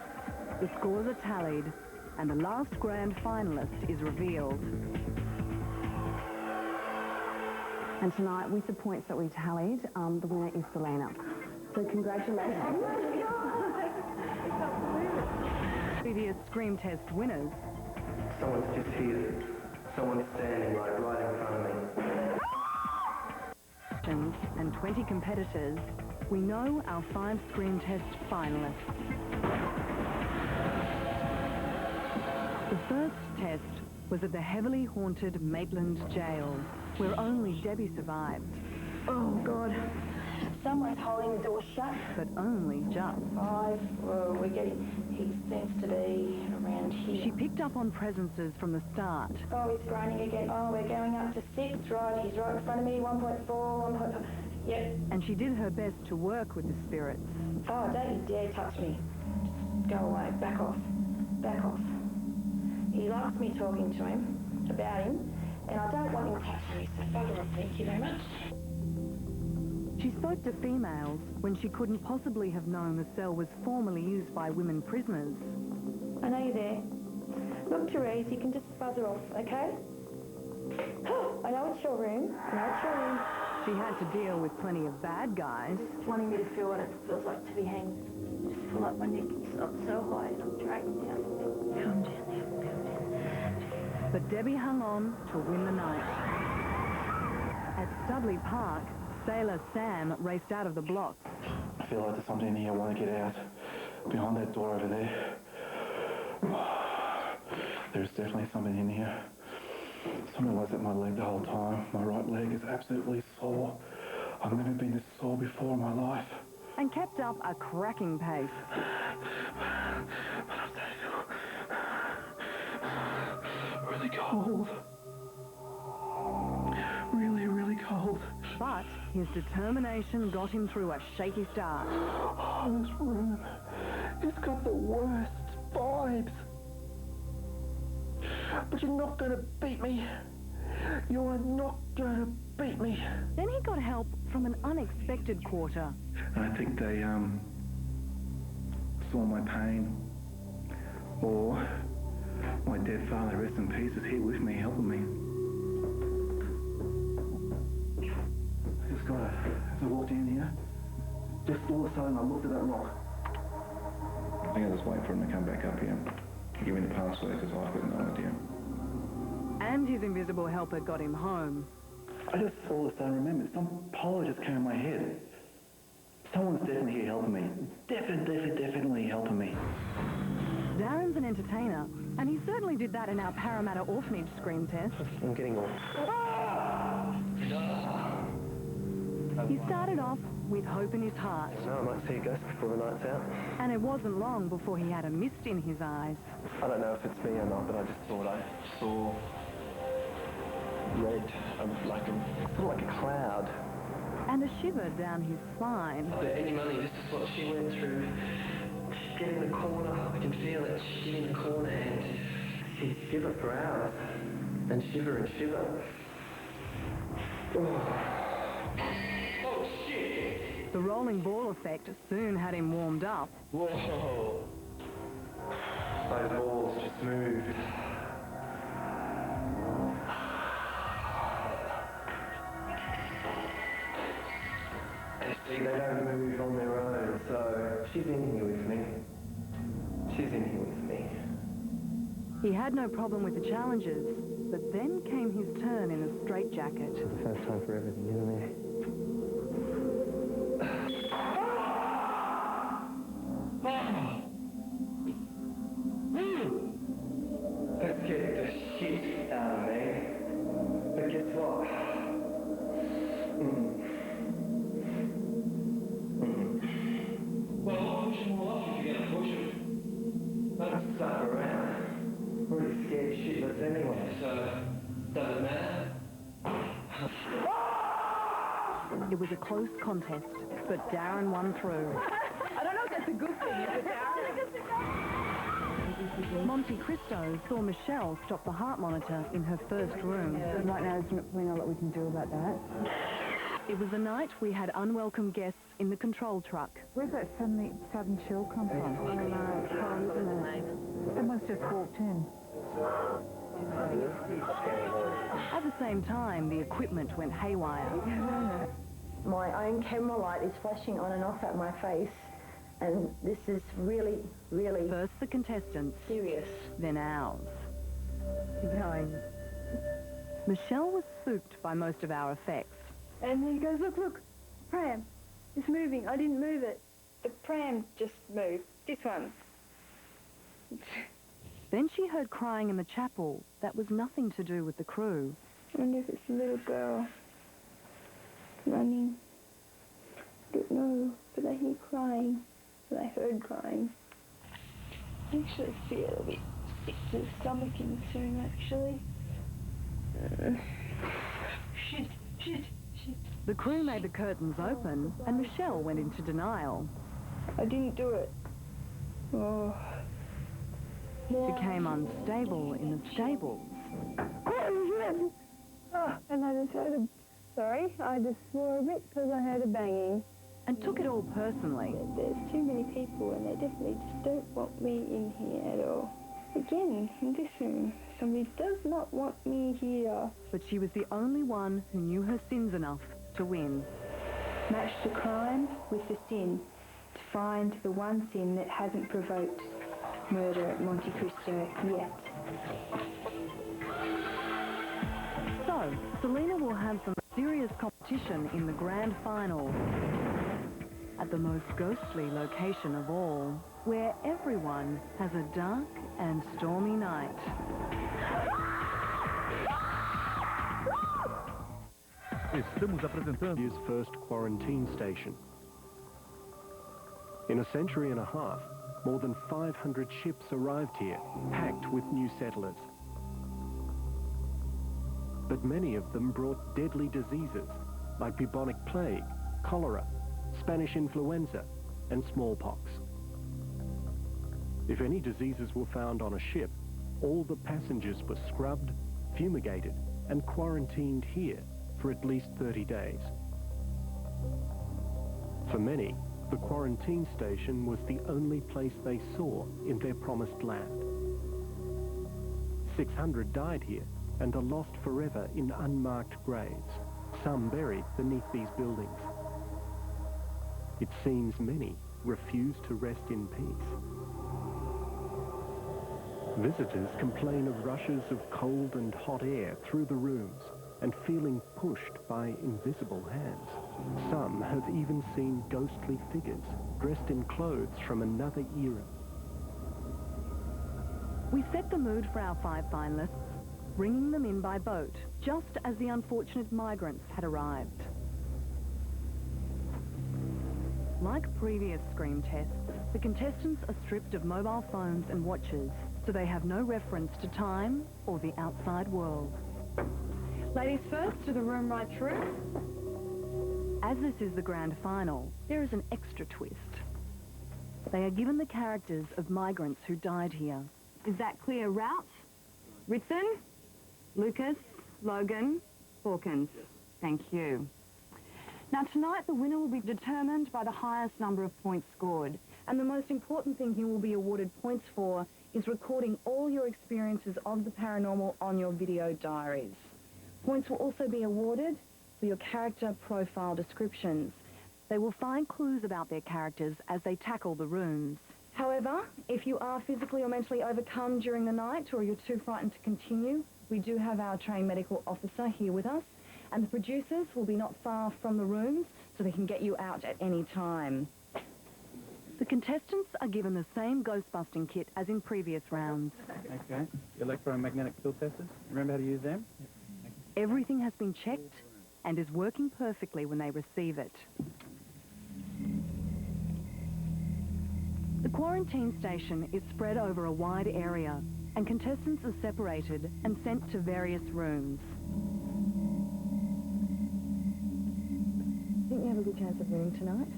A: the scores are tallied, and the last grand finalist is revealed.
H: And tonight, with the points that we tallied, the winner is Selena. So congratulations.
A: Previous Scream Test winners.
G: Someone's just here. Someone's standing right in front of me.
A: And 20 competitors, we know our 5 Scream Test finalists. The first test was at the heavily haunted Maitland jail, where only Debbie survived.
P: Oh, God. Someone's holding the door shut.
A: But only just.
P: 5. Oh, we're getting... He seems to be around here.
A: She picked up on presences from the start.
P: Oh, he's grinding again. Oh, we're going up to 6. Right, he's right in front of me. 1.4, 1.5. Yep.
A: And she did her best to work with the spirits.
P: Oh, don't you dare touch me. Just go away. Back off. Back off. He likes me talking to him, about him, and I don't want him touching me, so bugger off. Thank you very much.
A: She spoke to females when she couldn't possibly have known the cell was formerly used by women prisoners.
P: I know you're there. Look, Therese, you can just buzzer off, okay?
M: I know it's your room. I know it's your room.
A: She had to deal with plenty of bad guys.
P: Wanting me to feel what it feels like to be hanged. Just feel like my neck is up so high and I'm dragged down. Calm down now. Calm down.
A: But Debbie hung on to win the night. At Studley Park, sailor Sam raced out of the block.
G: I feel like there's something in here. I want to get out. Behind that door over there. There's definitely something in here. Something was at my leg the whole time. My right leg is absolutely sore. I've never been this sore before in my life.
A: And kept up a cracking pace.
G: But I'm starting to feel really cold. Really, really cold.
A: But his determination got him through a shaky start.
G: Oh, this room, it's got the worst vibes. But you're not going to beat me. You are not going to beat me.
A: Then he got help from an unexpected quarter.
G: I think they saw my pain. Or my dead father, rest in peace, is here with me, helping me. I just got as I walked in here, just all of a sudden I looked at that rock. I think I was waiting for him to come back up here. Give me the password because I've got no idea.
A: And his invisible helper got him home.
G: I just all of a sudden remembered. Some polar just came in my head. Someone's definitely here helping me. Definitely helping me.
A: Darren's an entertainer, and he certainly did that in our Parramatta orphanage scream test.
G: I'm getting off.
A: He started off with hope in his heart.
G: No, I might see a ghost before the night's out.
A: And it wasn't long before he had a mist in his eyes.
G: I don't know if it's me or not, but I just thought I saw red, sort of like a cloud.
A: And a shiver down his spine.
G: I bet any money this is what she went through. She'd get in the corner, I can feel it. She'd get in the corner and she'd shiver for hours. And shiver and shiver. Oh, shit!
A: The rolling ball effect soon had him warmed up.
G: Whoa! Those balls just moved. See, they don't move on their own, so she's in here with me. She's in here with me.
A: He had no problem with the challenges, but then came his turn in a straitjacket.
G: It's the first time for everything, isn't it? That scared the shit out of me. But guess what? Well, push them all off if you're going to push them. Don't suck around. We're already scared shitless anyway, so doesn't matter.
A: It was a close contest, but Darren won through.
D: I don't know if that's a good thing, is it, Darren?
A: Monte Cristo saw Michelle stop the heart monitor in her first room.
H: Right now, there's not really a lot we can do about that.
A: It was the night we had unwelcome guests in the control truck.
D: Where's that sudden chill come from?
H: I don't know, it's cold, isn't it?
D: Someone's just walked in.
A: At the same time, the equipment went haywire.
M: My own camera light is flashing on and off at my face, and this is really, really...
A: First the contestants.
M: Serious.
A: Then ours.
M: Going.
A: Michelle was spooked by most of our effects.
C: And he goes, look, pram, it's moving. I didn't move it. The pram just moved. This one.
A: Then she heard crying in the chapel that was nothing to do with the crew.
C: I wonder if it's a little girl running. I don't know, but I hear crying. But I heard crying. I actually feel a bit sick to the stomach in this room, actually. Shit.
A: The crew made the curtains open, and Michelle went into denial.
C: I didn't do it. Oh.
A: She became unstable in the stables.
C: Oh, and I just heard I just swore a bit because I heard a banging.
A: And took it all personally.
C: There's too many people and they definitely just don't want me in here at all. Again, in this room, somebody does not want me here.
A: But she was the only one who knew her sins enough to win.
C: Match the crime with the sin to find the one sin that hasn't provoked murder at Monte Cristo yet.
A: So, Selena will have some serious competition in the grand final at the most ghostly location of all, where everyone has a dark and stormy night.
E: Estamos apresentando
I: His first quarantine station. In a century and a half, more than 500 ships arrived here, packed with new settlers. But many of them brought deadly diseases like bubonic plague, cholera, Spanish influenza, and smallpox. If any diseases were found on a ship, all the passengers were scrubbed, fumigated, and quarantined here for at least 30 days. For many, the quarantine station was the only place they saw in their promised land. 600 died here and are lost forever in unmarked graves, some buried beneath these buildings. It seems many refuse to rest in peace. Visitors complain of rushes of cold and hot air through the rooms and feeling pushed by invisible hands. Some have even seen ghostly figures dressed in clothes from another era.
A: We set the mood for our 5 finalists, bringing them in by boat, just as the unfortunate migrants had arrived. Like previous scream tests, the contestants are stripped of mobile phones and watches, so they have no reference to time or the outside world.
H: Ladies first, to the room right through.
A: As this is the grand final, there is an extra twist. They are given the characters of migrants who died here.
H: Is that clear? Rout, Ritson, Lucas, Logan, Hawkins. Thank you. Now tonight the winner will be determined by the highest number of points scored. And the most important thing he will be awarded points for is recording all your experiences of the paranormal on your video diaries. Points will also be awarded for your character profile descriptions.
A: They will find clues about their characters as they tackle the rooms.
H: However, if you are physically or mentally overcome during the night or you're too frightened to continue, we do have our trained medical officer here with us, and the producers will be not far from the rooms so they can get you out at any time.
A: The contestants are given the same ghost-busting kit as in previous rounds.
Q: Okay, electromagnetic field testers, remember how to use them?
A: Everything has been checked and is working perfectly when they receive it. The quarantine station is spread over a wide area, and contestants are separated and sent to various rooms.
C: I think you have a good chance of winning tonight.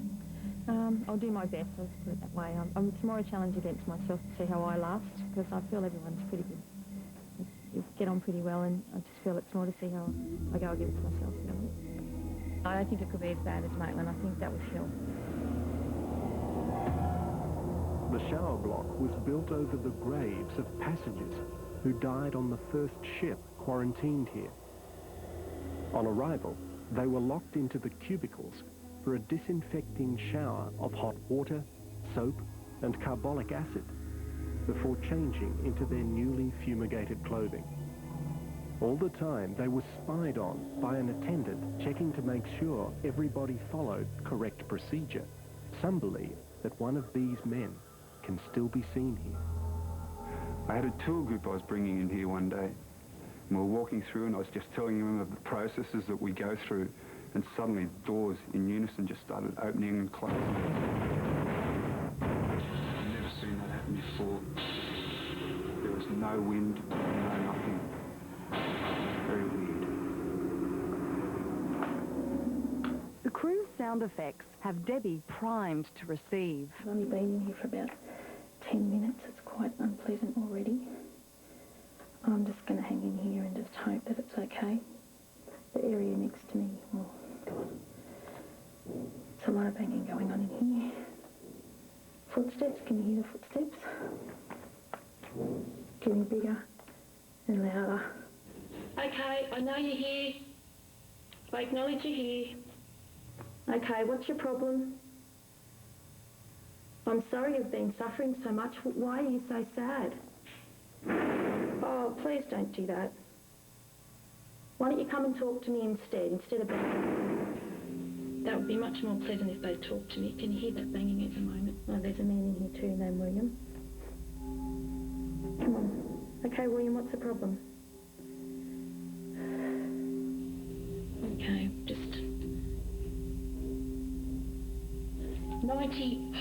C: I'll do my best, let's put it that way. It's more a challenge against myself to see how I last, because I feel everyone's pretty good. You get on pretty well, and I just feel it's more to see how I go against myself, you know. I don't think it could be as bad as Maitland. I think that was Hill.
I: The shower block was built over the graves of passengers who died on the first ship quarantined here. On arrival, they were locked into the cubicles for a disinfecting shower of hot water, soap, and carbolic acid before changing into their newly fumigated clothing. All the time, they were spied on by an attendant checking to make sure everybody followed correct procedure. Some believe that one of these men can still be seen here.
T: I had a tour group I was bringing in here one day, and we were walking through, and I was just telling them of the processes that we go through, and suddenly doors in unison just started opening and closing. I've never seen that happen before. There was no wind, no nothing. Very weird.
A: The crew's sound effects have Debbie primed to receive.
P: I've only been in here for about 10 minutes. It's quite unpleasant already. I'm just going to hang in here and just hope that it's okay. The area next to me, oh God, there's a lot of banging going on in here. Footsteps, can you hear the footsteps?
M: getting bigger and louder.
J: Okay, I know you're here. I acknowledge you're here.
M: Okay, what's your problem? I'm sorry you've been suffering so much. Why are you so sad? Oh, please don't do that. Why don't you come and talk to me instead of banging?
J: That would be much more pleasant if they talked to me. Can you hear that banging at the moment?
M: Oh, there's a man in here too named William. Come on. Okay, William, what's the problem?
J: Okay, just 90.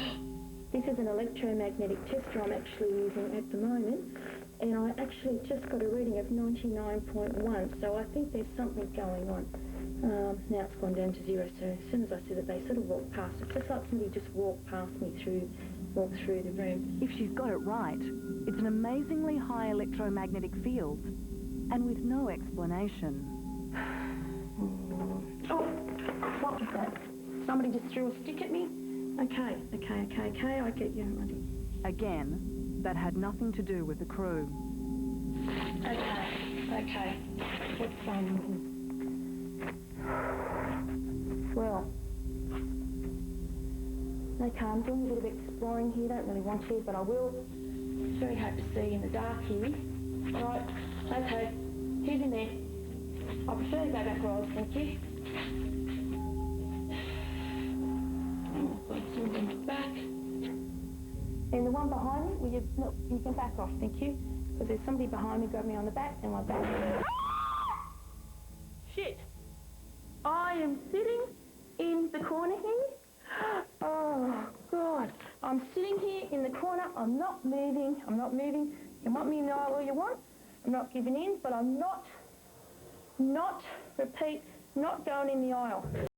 M: This is an electromagnetic tester I'm actually using at the moment, and I actually just got a reading of 99.1, so I think there's something going on. Now it's gone down to 0, so as soon as I said it, they sort of walked past. It's just like somebody just walked past me walked through the room.
A: If she's got it right, it's an amazingly high electromagnetic field, and with no explanation.
M: Oh, what was that? Somebody just threw a stick at me? Okay, I get you.
A: Again, that had nothing to do with the crew.
M: Okay. What's well, okay, I'm doing a bit of exploring here. Don't really want to, but I will. It's very hard to see in the dark here. All right, okay, who's in there? I prefer to go back where I was, thank you.
J: Back.
M: And the one behind me, will you, no, you can back off, thank you. Because there's somebody behind me, grabbed me on the back, and my back. Shit! I am sitting in the corner here. Oh, God. I'm sitting here in the corner. I'm not moving. You want me in the aisle all you want. I'm not giving in, but I'm not going in the aisle.